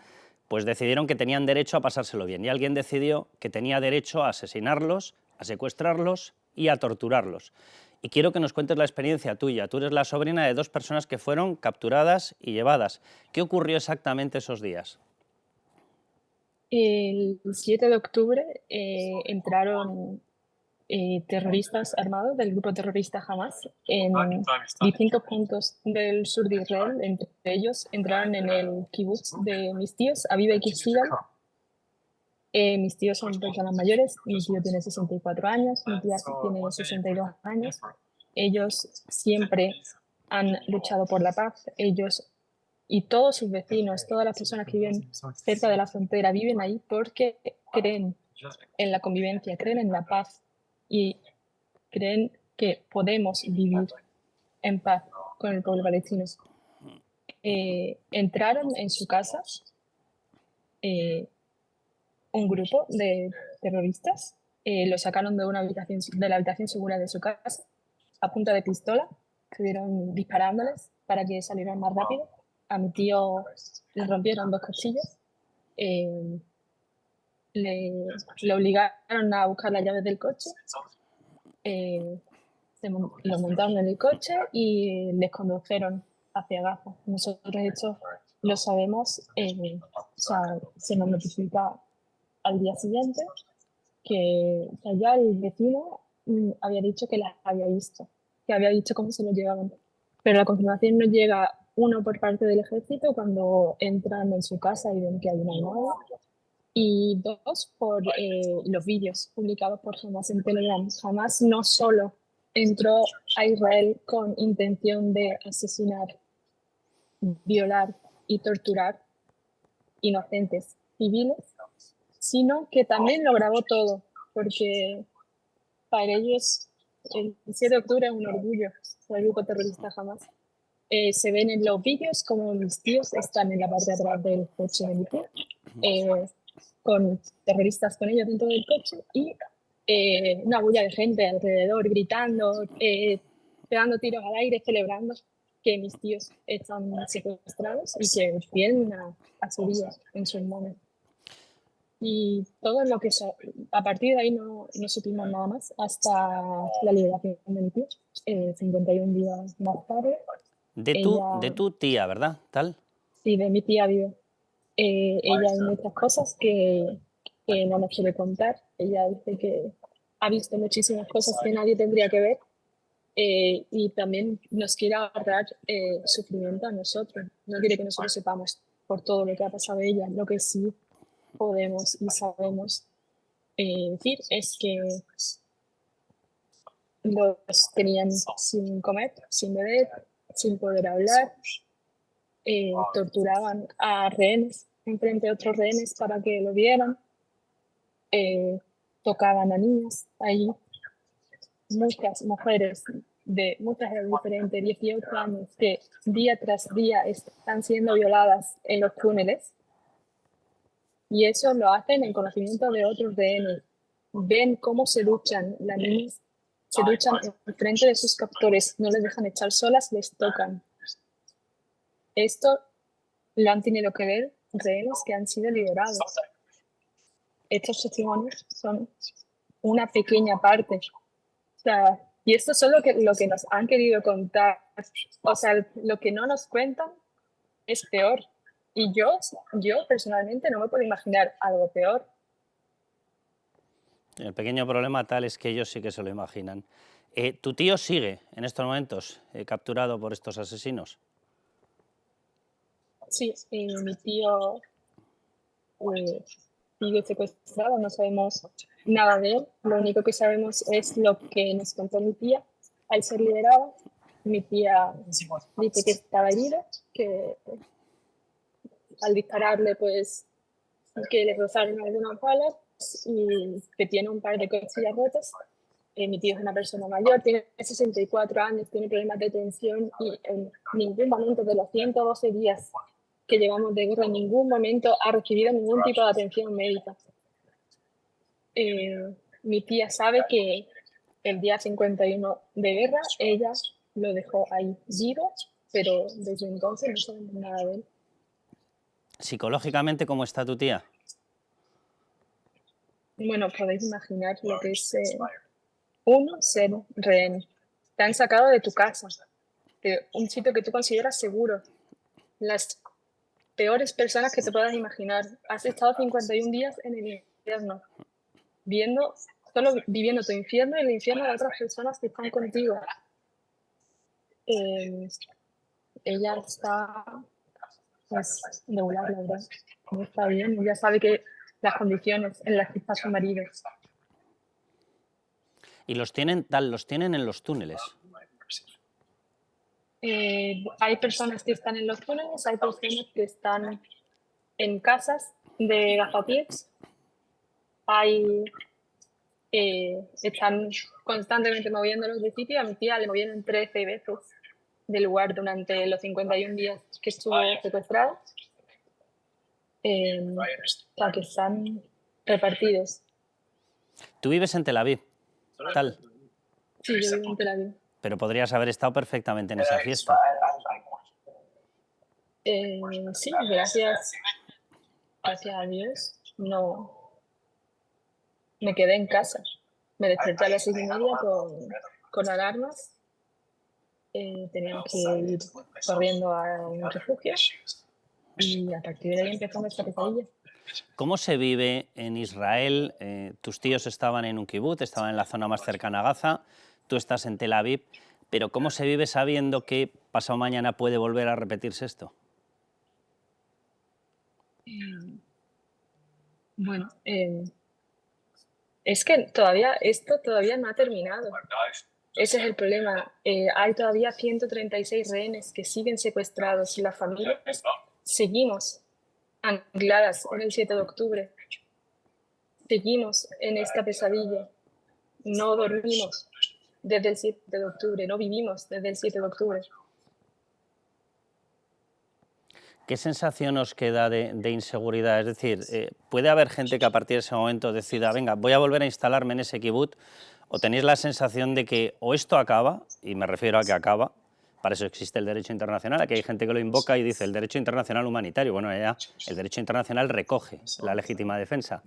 [SPEAKER 1] pues decidieron que tenían derecho a pasárselo bien. Y alguien decidió que tenía derecho a asesinarlos, a secuestrarlos y a torturarlos. Y quiero que nos cuentes la experiencia tuya. Tú eres la sobrina de 2 personas que fueron capturadas y llevadas. ¿Qué ocurrió exactamente esos días?
[SPEAKER 2] El 7 de octubre entraron terroristas armados del grupo terrorista Hamas en distintos puntos del sur de Israel. Entre ellos entraron en el kibutz de mis tíos, Aviva y Kishigal. Mis tíos son personas mayores, mi tío tiene 64 años, mi tía tiene 62 años. Ellos siempre han luchado por la paz. Ellos y todos sus vecinos, todas las personas que viven cerca de la frontera viven ahí porque creen en la convivencia, creen en la paz y creen que podemos vivir en paz con el pueblo palestino. Entraron en su casa un grupo de terroristas, lo sacaron de la habitación segura de su casa a punta de pistola, estuvieron disparándoles para que salieran más rápido. A mi tío le rompieron 2 costillas, le obligaron a buscar las llaves del coche, Lo montaron en el coche y les condujeron hacia Gaza. Nosotros, de hecho, lo sabemos, o sea, se nos notifica al día siguiente que ya el vecino había dicho que las había visto, que había dicho cómo se lo llevaban. Pero la confirmación nos llega, uno, por parte del ejército cuando entran en su casa y ven que hay una nave, y dos, por los vídeos publicados por Hamas en Telegram. Hamas no solo entró a Israel con intención de asesinar, violar y torturar inocentes civiles, sino que también lo grabó todo, porque para ellos el 7 de octubre es un orgullo para el grupo terrorista Hamas. Se ven en los vídeos como mis tíos están en la parte de atrás del coche de mi tío, con terroristas con ellos dentro del coche y una bulla de gente alrededor gritando, pegando tiros al aire, celebrando que mis tíos están secuestrados y que tienen a su vida en sus manos. Y todo lo que a partir de ahí no supimos nada más hasta la liberación de mi tío, 51 días más tarde.
[SPEAKER 1] De tu tía, ¿verdad? ¿Tal?
[SPEAKER 2] Sí, de mi tía vive. Ella hay muchas cosas que no nos quiere contar. Ella dice que ha visto muchísimas cosas que nadie tendría que ver y también nos quiere ahorrar sufrimiento a nosotros. No quiere que nosotros sepamos por todo lo que ha pasado a ella. Lo que sí podemos y sabemos decir es que los tenían sin comer, sin beber, sin poder hablar, torturaban a rehenes enfrente de otros rehenes para que lo vieran, tocaban a niñas ahí, muchas mujeres de muchas edades diferentes, 18 años, que día tras día están siendo violadas en los túneles, y eso lo hacen en conocimiento de otros rehenes. Ven cómo se luchan, las niñas se luchan en frente de sus captores, no les dejan echar solas, les tocan. Esto lo han tenido que ver rehenes que han sido liberados. Estos testimonios son una pequeña parte. O sea, y esto es solo lo que nos han querido contar. O sea, lo que no nos cuentan es peor. Y yo personalmente no me puedo imaginar algo peor.
[SPEAKER 1] El pequeño problema tal es que ellos sí que se lo imaginan. ¿Tu tío sigue en estos momentos capturado por estos asesinos?
[SPEAKER 2] Sí, mi tío sigue secuestrado, no sabemos nada de él. Lo único que sabemos es lo que nos contó mi tía al ser liberado. Mi tía dice que estaba herida, que al dispararle, pues, que le rozaron algunas balas y que tiene un par de costillas rotas. Mi tío es una persona mayor, tiene 64 años, tiene problemas de tensión y en ningún momento de los 112 días que llevamos de guerra, en ningún momento ha recibido ningún tipo de atención médica. Mi tía sabe que el día 51 de guerra ella lo dejó ahí vivo, pero desde entonces no sabemos nada de él.
[SPEAKER 1] ¿Psicológicamente cómo está tu tía?
[SPEAKER 2] Bueno, podéis imaginar lo que es ser rehén. Te han sacado de tu casa, de un sitio que tú consideras seguro. Las peores personas que te puedas imaginar. Has estado 51 días en el infierno, solo viviendo tu infierno y el infierno de otras personas que están contigo. Ella está regular, la verdad. No está bien. Ella sabe que las condiciones en las que está su marido.
[SPEAKER 1] ¿Y los tienen en los túneles?
[SPEAKER 2] Hay personas que están en los túneles, hay personas que están en casas de gazatíes, están constantemente moviéndolos de sitio. A mi tía le movieron 13 veces del lugar durante los 51 días que estuvo secuestrada. O sea, que están repartidos.
[SPEAKER 1] ¿Tú vives en Tel Aviv? ¿Tal?
[SPEAKER 2] Sí, yo vivo en Tel Aviv.
[SPEAKER 1] Pero podrías haber estado perfectamente en esa fiesta.
[SPEAKER 2] Sí, gracias a Dios, no me quedé en casa. Me desperté a las 6:30 con alarmas, tenían que ir corriendo a un refugio y a partir de ahí empezó esta pesadilla.
[SPEAKER 1] ¿Cómo se vive en Israel? Tus tíos estaban en un kibutz, estaban en la zona más cercana a Gaza, tú estás en Tel Aviv, pero ¿cómo se vive sabiendo que pasado mañana puede volver a repetirse esto?
[SPEAKER 2] Bueno, es que esto todavía no ha terminado. Ese es el problema. Hay todavía 136 rehenes que siguen secuestrados y las familias seguimos ancladas en el 7 de octubre. Seguimos en esta pesadilla. No dormimos desde el 7 de octubre, no vivimos desde el 7 de octubre.
[SPEAKER 1] ¿Qué sensación os queda de inseguridad? Es decir, ¿puede haber gente que a partir de ese momento decida, venga, voy a volver a instalarme en ese kibutz? ¿O tenéis la sensación de que o esto acaba, y me refiero a que acaba, para eso existe el derecho internacional, aquí hay gente que lo invoca y dice el derecho internacional humanitario, bueno, ya el derecho internacional recoge la legítima defensa.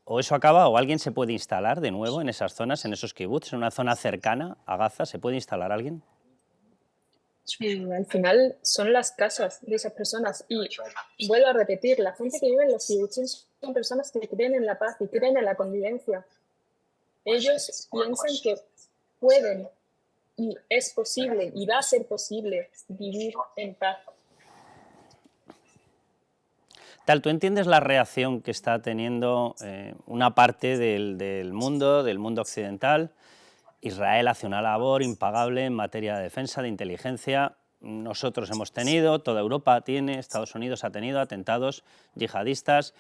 [SPEAKER 1] O eso acaba o alguien se puede instalar de nuevo en esas zonas, en esos kibbutz, en una zona cercana a Gaza, ¿se puede instalar alguien?
[SPEAKER 2] Al final son las casas de esas personas y vuelvo a repetir, la gente que vive en los kibbutz son personas que creen en la paz y creen en la convivencia. Ellos piensan que pueden y es posible y va a ser posible vivir en paz.
[SPEAKER 1] Tal, ¿tú entiendes la reacción que está teniendo una parte del mundo occidental? Israel hace una labor impagable en materia de defensa, de inteligencia. Nosotros hemos tenido, toda Europa tiene, Estados Unidos ha tenido atentados yihadistas.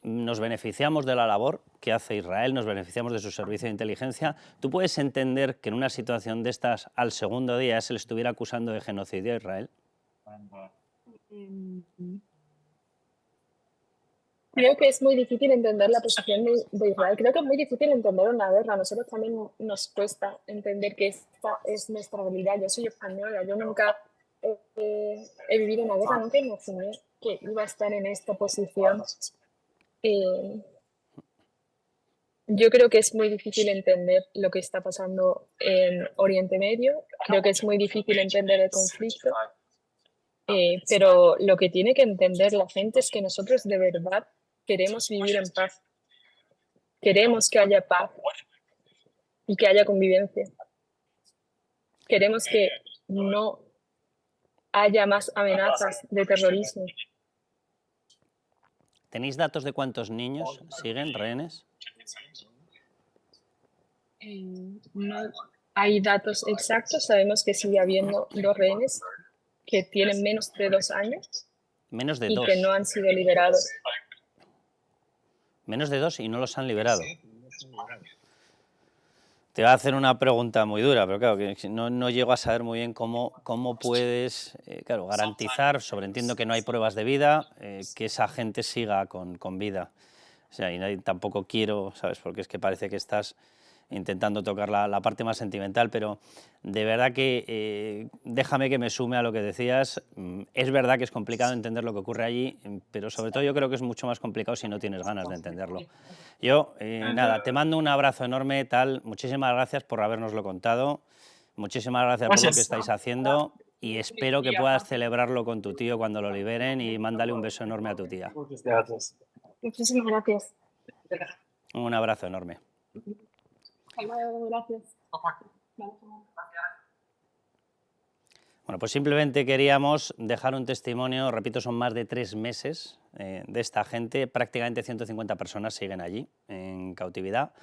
[SPEAKER 1] Nos beneficiamos de la labor que hace Israel, nos beneficiamos de su servicio de inteligencia. ¿Tú puedes entender que en una situación de estas, al segundo día, se le estuviera acusando de genocidio a Israel?
[SPEAKER 2] Creo que es muy difícil entender la posición de Israel. Creo que es muy difícil entender una guerra. A nosotros también nos cuesta entender que esta es nuestra realidad. Yo soy española, yo nunca he vivido una guerra, nunca imaginé que iba a estar en esta posición. Yo creo que es muy difícil entender lo que está pasando en Oriente Medio. Creo que es muy difícil entender el conflicto. Pero lo que tiene que entender la gente es que nosotros de verdad queremos vivir en paz. Queremos que haya paz y que haya convivencia. Queremos que no haya más amenazas de terrorismo.
[SPEAKER 1] ¿Tenéis datos de cuántos niños siguen rehenes?
[SPEAKER 2] No hay datos exactos. Sabemos que sigue habiendo 2 rehenes que tienen menos de 2 años.
[SPEAKER 1] Menos de
[SPEAKER 2] y
[SPEAKER 1] 2.
[SPEAKER 2] Que no han sido liberados.
[SPEAKER 1] Menos de 2 y no los han liberado. Te voy a hacer una pregunta muy dura, pero claro, que no llego a saber muy bien cómo puedes garantizar, sobreentiendo que no hay pruebas de vida, que esa gente siga con vida. O sea, y tampoco quiero, ¿sabes? Porque es que parece que estás intentando tocar la parte más sentimental, pero de verdad que déjame que me sume a lo que decías. Es verdad que es complicado entender lo que ocurre allí, pero sobre todo yo creo que es mucho más complicado si no tienes ganas de entenderlo. Yo, nada, te mando un abrazo enorme, Tal, muchísimas gracias por habernoslo contado, muchísimas gracias por lo que estáis haciendo y espero que puedas celebrarlo con tu tío cuando lo liberen y mándale un beso enorme a tu tía.
[SPEAKER 2] Muchísimas gracias.
[SPEAKER 1] Un abrazo enorme.
[SPEAKER 2] Gracias.
[SPEAKER 1] Bueno, pues simplemente queríamos dejar un testimonio, repito, son más de 3 meses de esta gente, prácticamente 150 personas siguen allí en cautividad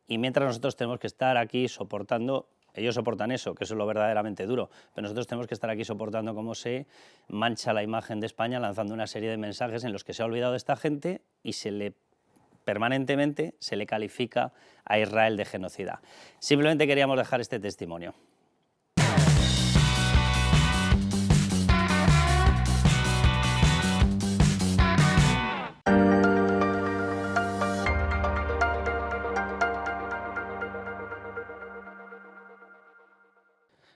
[SPEAKER 1] y mientras nosotros tenemos que estar aquí soportando, ellos soportan eso, que eso es lo verdaderamente duro, pero nosotros tenemos que estar aquí soportando cómo se mancha la imagen de España lanzando una serie de mensajes en los que se ha olvidado de esta gente y permanentemente se le califica a Israel de genocida. Simplemente queríamos dejar este testimonio.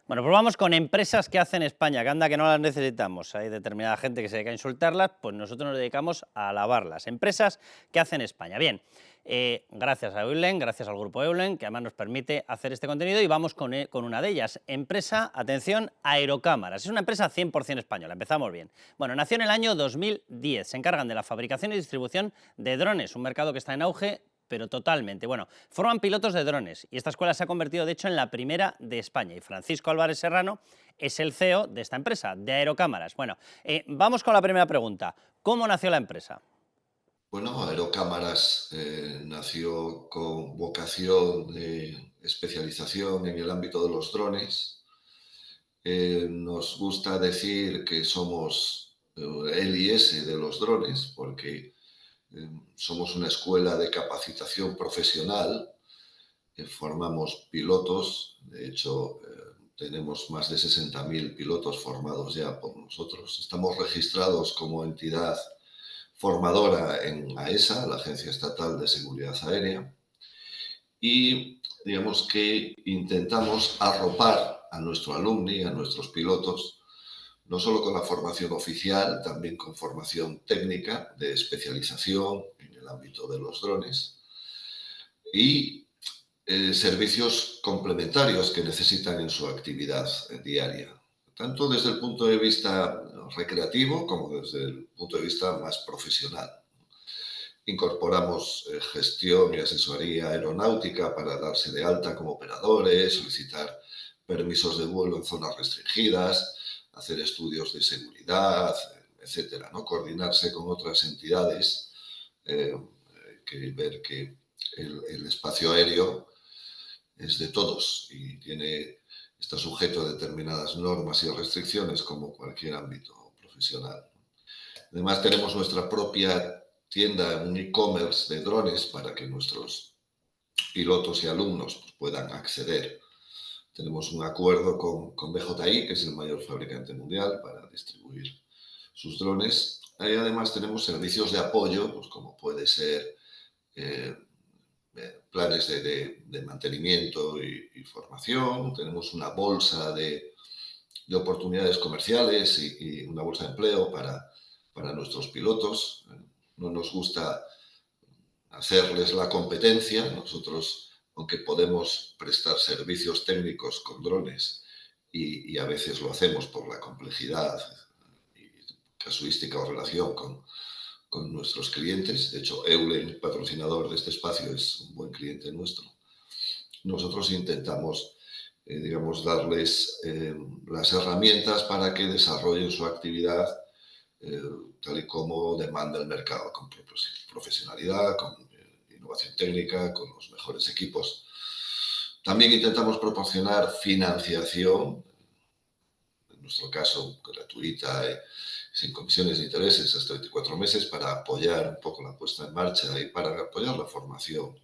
[SPEAKER 1] Bueno, pues vamos con empresas que hacen España, que anda que no las necesitamos. Hay determinada gente que se dedica a insultarlas, pues nosotros nos dedicamos a alabarlas. Empresas que hacen España. Bien, Gracias a Eulen, gracias al grupo Eulen, que además nos permite hacer este contenido, y vamos con una de ellas. Empresa, atención, Aerocámaras. Es una empresa 100% española, empezamos bien. Bueno, nació en el año 2010, se encargan de la fabricación y distribución de drones, un mercado que está en auge, pero totalmente. Bueno, forman pilotos de drones y esta escuela se ha convertido de hecho en la primera de España, y Francisco Álvarez Serrano es el CEO de esta empresa, de Aerocámaras. Bueno, vamos con la primera pregunta. ¿Cómo nació la empresa?
[SPEAKER 5] Bueno, Aerocámaras nació con vocación de especialización en el ámbito de los drones. Nos gusta decir que somos el IS de los drones, porque somos una escuela de capacitación profesional, formamos pilotos, de hecho tenemos más de 60.000 pilotos formados ya por nosotros. Estamos registrados como entidad formadora en AESA, la Agencia Estatal de Seguridad Aérea, y digamos que intentamos arropar a nuestro alumni, a nuestros pilotos, no solo con la formación oficial, también con formación técnica de especialización en el ámbito de los drones y servicios complementarios que necesitan en su actividad diaria, tanto desde el punto de vista recreativo como desde el punto de vista más profesional. Incorporamos gestión y asesoría aeronáutica para darse de alta como operadores, solicitar permisos de vuelo en zonas restringidas, hacer estudios de seguridad, etcétera, ¿no? Coordinarse con otras entidades, ver que el espacio aéreo es de todos y está sujeto a determinadas normas y restricciones como cualquier ámbito profesional. Además, tenemos nuestra propia tienda, un e-commerce de drones para que nuestros pilotos y alumnos puedan acceder. Tenemos un acuerdo con DJI, que es el mayor fabricante mundial, para distribuir sus drones. Ahí además tenemos servicios de apoyo, pues como puede ser planes de mantenimiento y formación. Tenemos una bolsa de oportunidades comerciales y una bolsa de empleo para nuestros pilotos. No nos gusta hacerles la competencia. Nosotros, aunque podemos prestar servicios técnicos con drones y a veces lo hacemos por la complejidad y casuística o relación con nuestros clientes, de hecho Eulen, patrocinador de este espacio, es un buen cliente nuestro. Nosotros intentamos, digamos, darles las herramientas para que desarrollen su actividad tal y como demanda el mercado, con profesionalidad, con innovación técnica, con los mejores equipos. También intentamos proporcionar financiación, en nuestro caso gratuita, sin comisiones ni intereses, hasta 24 meses, para apoyar un poco la puesta en marcha y para apoyar la formación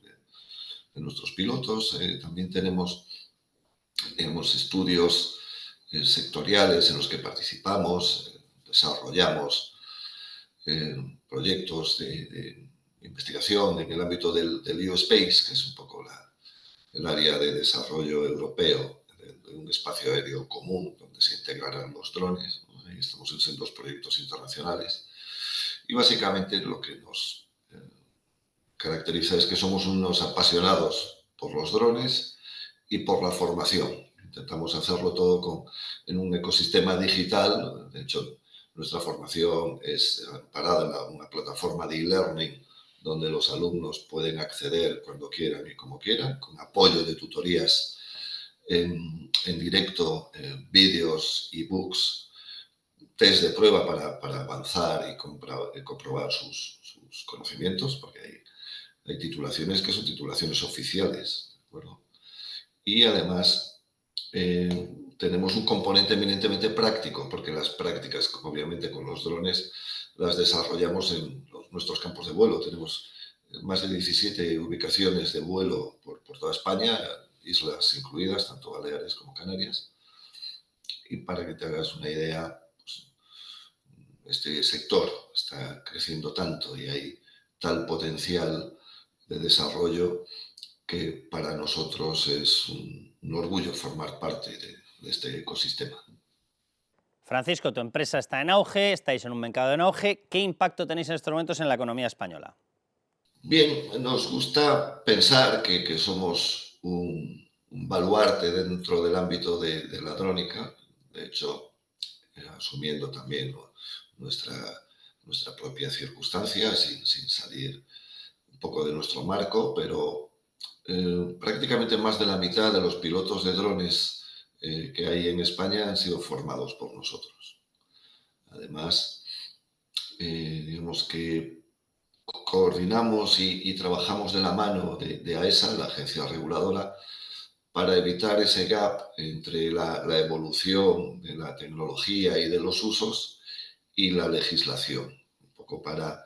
[SPEAKER 5] de nuestros pilotos. También tenemos estudios sectoriales en los que participamos, desarrollamos proyectos de investigación en el ámbito del EU-Space, que es un poco el área de desarrollo europeo de un espacio aéreo común donde se integrarán los drones. Estamos en 2 proyectos internacionales y básicamente lo que nos caracteriza es que somos unos apasionados por los drones y por la formación. Intentamos hacerlo todo en un ecosistema digital. De hecho, nuestra formación es amparada en una plataforma de e-learning donde los alumnos pueden acceder cuando quieran y como quieran, con apoyo de tutorías en directo, vídeos, e-books, test de prueba para avanzar y comprobar sus conocimientos, porque hay titulaciones que son titulaciones oficiales, ¿de acuerdo? Y además tenemos un componente eminentemente práctico, porque las prácticas, obviamente con los drones, las desarrollamos en nuestros campos de vuelo. Tenemos más de 17 ubicaciones de vuelo por toda España, islas incluidas, tanto Baleares como Canarias. Y para que te hagas una idea, pues, este sector está creciendo tanto y hay tal potencial de desarrollo que para nosotros es un orgullo formar parte de este ecosistema.
[SPEAKER 1] Francisco, tu empresa está en auge, estáis en un mercado en auge. ¿Qué impacto tenéis en estos momentos en la economía española?
[SPEAKER 5] Bien, nos gusta pensar que somos un baluarte dentro del ámbito de la drónica, de hecho, asumiendo también nuestra propia circunstancia, sin salir un poco de nuestro marco, pero prácticamente más de la mitad de los pilotos de drones que hay en España han sido formados por nosotros. Además, digamos que coordinamos y trabajamos de la mano de AESA, la agencia reguladora, para evitar ese gap entre la evolución de la tecnología y de los usos y la legislación, un poco para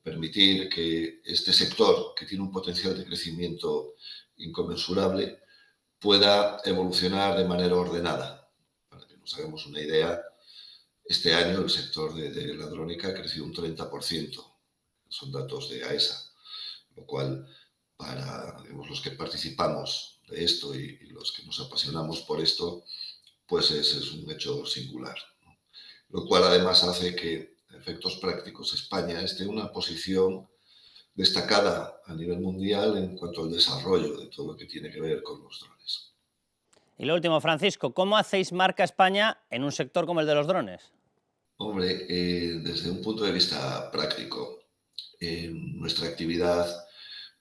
[SPEAKER 5] permitir que este sector, que tiene un potencial de crecimiento inconmensurable, pueda evolucionar de manera ordenada. Para que nos hagamos una idea, este año el sector de la drónica ha crecido un 30%. Son datos de AESA, lo cual para los que participamos de esto y los que nos apasionamos por esto, pues es un hecho singular, ¿no? Lo cual además hace que, a efectos prácticos, España esté en una posición destacada a nivel mundial en cuanto al desarrollo de todo lo que tiene que ver con los drones.
[SPEAKER 1] Y lo último, Francisco, ¿cómo hacéis marca España en un sector como el de los drones?
[SPEAKER 5] Hombre, desde un punto de vista práctico, nuestra actividad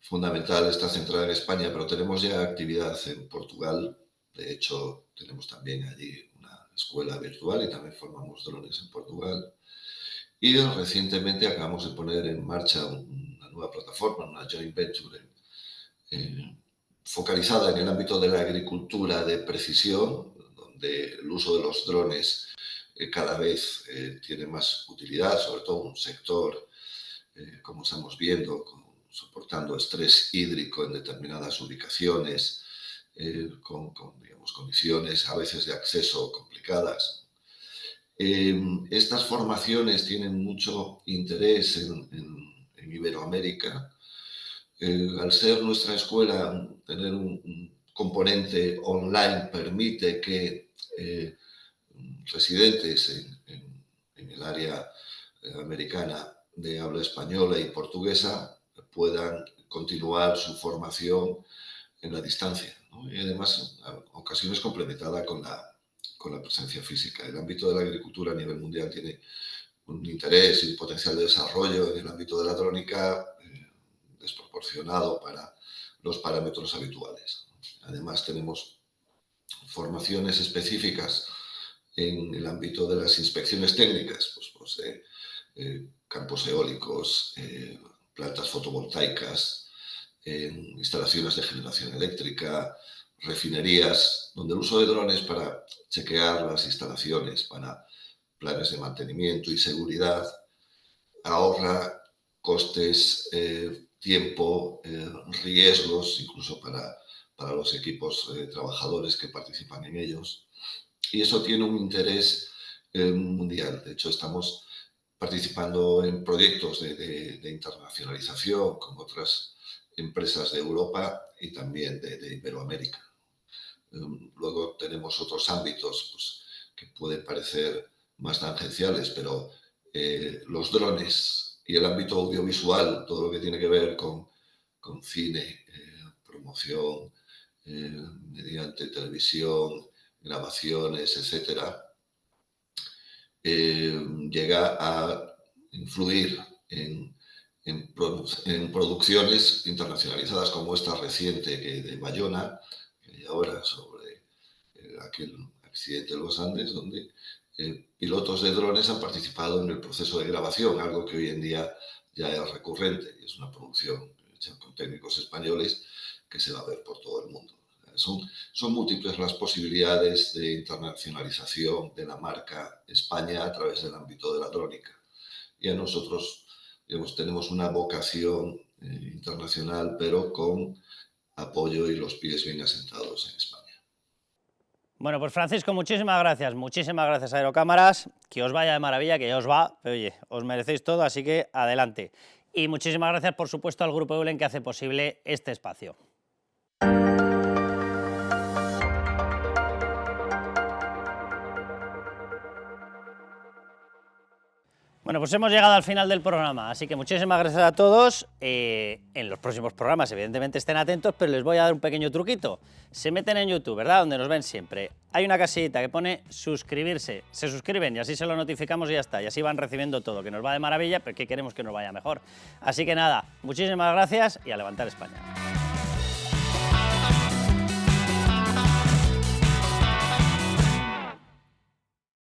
[SPEAKER 5] fundamental está centrada en España, pero tenemos ya actividad en Portugal. De hecho, tenemos también allí una escuela virtual y también formamos drones en Portugal. Y recientemente acabamos de poner en marcha una nueva plataforma, una joint venture focalizada en el ámbito de la agricultura de precisión, donde el uso de los drones cada vez tiene más utilidad, sobre todo un sector, como estamos viendo, soportando estrés hídrico en determinadas ubicaciones, con digamos, condiciones a veces de acceso complicadas. Estas formaciones tienen mucho interés en Iberoamérica. Al ser nuestra escuela, tener un componente online permite que residentes en el área americana de habla española y portuguesa puedan continuar su formación en la distancia, ¿no? Y además, en ocasiones complementada con la presencia física. El ámbito de la agricultura a nivel mundial tiene un interés y un potencial de desarrollo en el ámbito de la drónica desproporcionado para los parámetros habituales. Además, tenemos formaciones específicas en el ámbito de las inspecciones técnicas, pues campos eólicos, plantas fotovoltaicas, instalaciones de generación eléctrica, refinerías, donde el uso de drones para chequear las instalaciones, para planes de mantenimiento y seguridad, ahorra costes, tiempo, riesgos, incluso para los equipos trabajadores que participan en ellos. Y eso tiene un interés mundial. De hecho, estamos participando en proyectos de internacionalización con otras empresas de Europa y también de Iberoamérica. Luego tenemos otros ámbitos pues, que pueden parecer más tangenciales, pero los drones y el ámbito audiovisual, todo lo que tiene que ver con cine, promoción, mediante televisión, grabaciones, etcétera, llega a influir en producciones internacionalizadas como esta reciente de Bayona, y ahora sobre aquel accidente de los Andes, donde pilotos de drones han participado en el proceso de grabación, algo que hoy en día ya es recurrente, y es una producción hecha con técnicos españoles que se va a ver por todo el mundo. Son múltiples las posibilidades de internacionalización de la marca España a través del ámbito de la drónica. Y a nosotros tenemos una vocación internacional, pero con apoyo y los pies bien asentados en España.
[SPEAKER 1] Bueno, pues Francisco, muchísimas gracias a Aerocámaras, que os vaya de maravilla, que ya os va, pero oye, os merecéis todo, así que adelante. Y muchísimas gracias, por supuesto, al Grupo Eulen que hace posible este espacio. Bueno, pues hemos llegado al final del programa, así que muchísimas gracias a todos. En los próximos programas, evidentemente, estén atentos, pero les voy a dar un pequeño truquito. Se meten en YouTube, ¿verdad?, donde nos ven siempre. Hay una casillita que pone suscribirse. Se suscriben y así se lo notificamos y ya está. Y así van recibiendo todo, que nos va de maravilla, pero que queremos que nos vaya mejor. Así que nada, muchísimas gracias y a levantar España.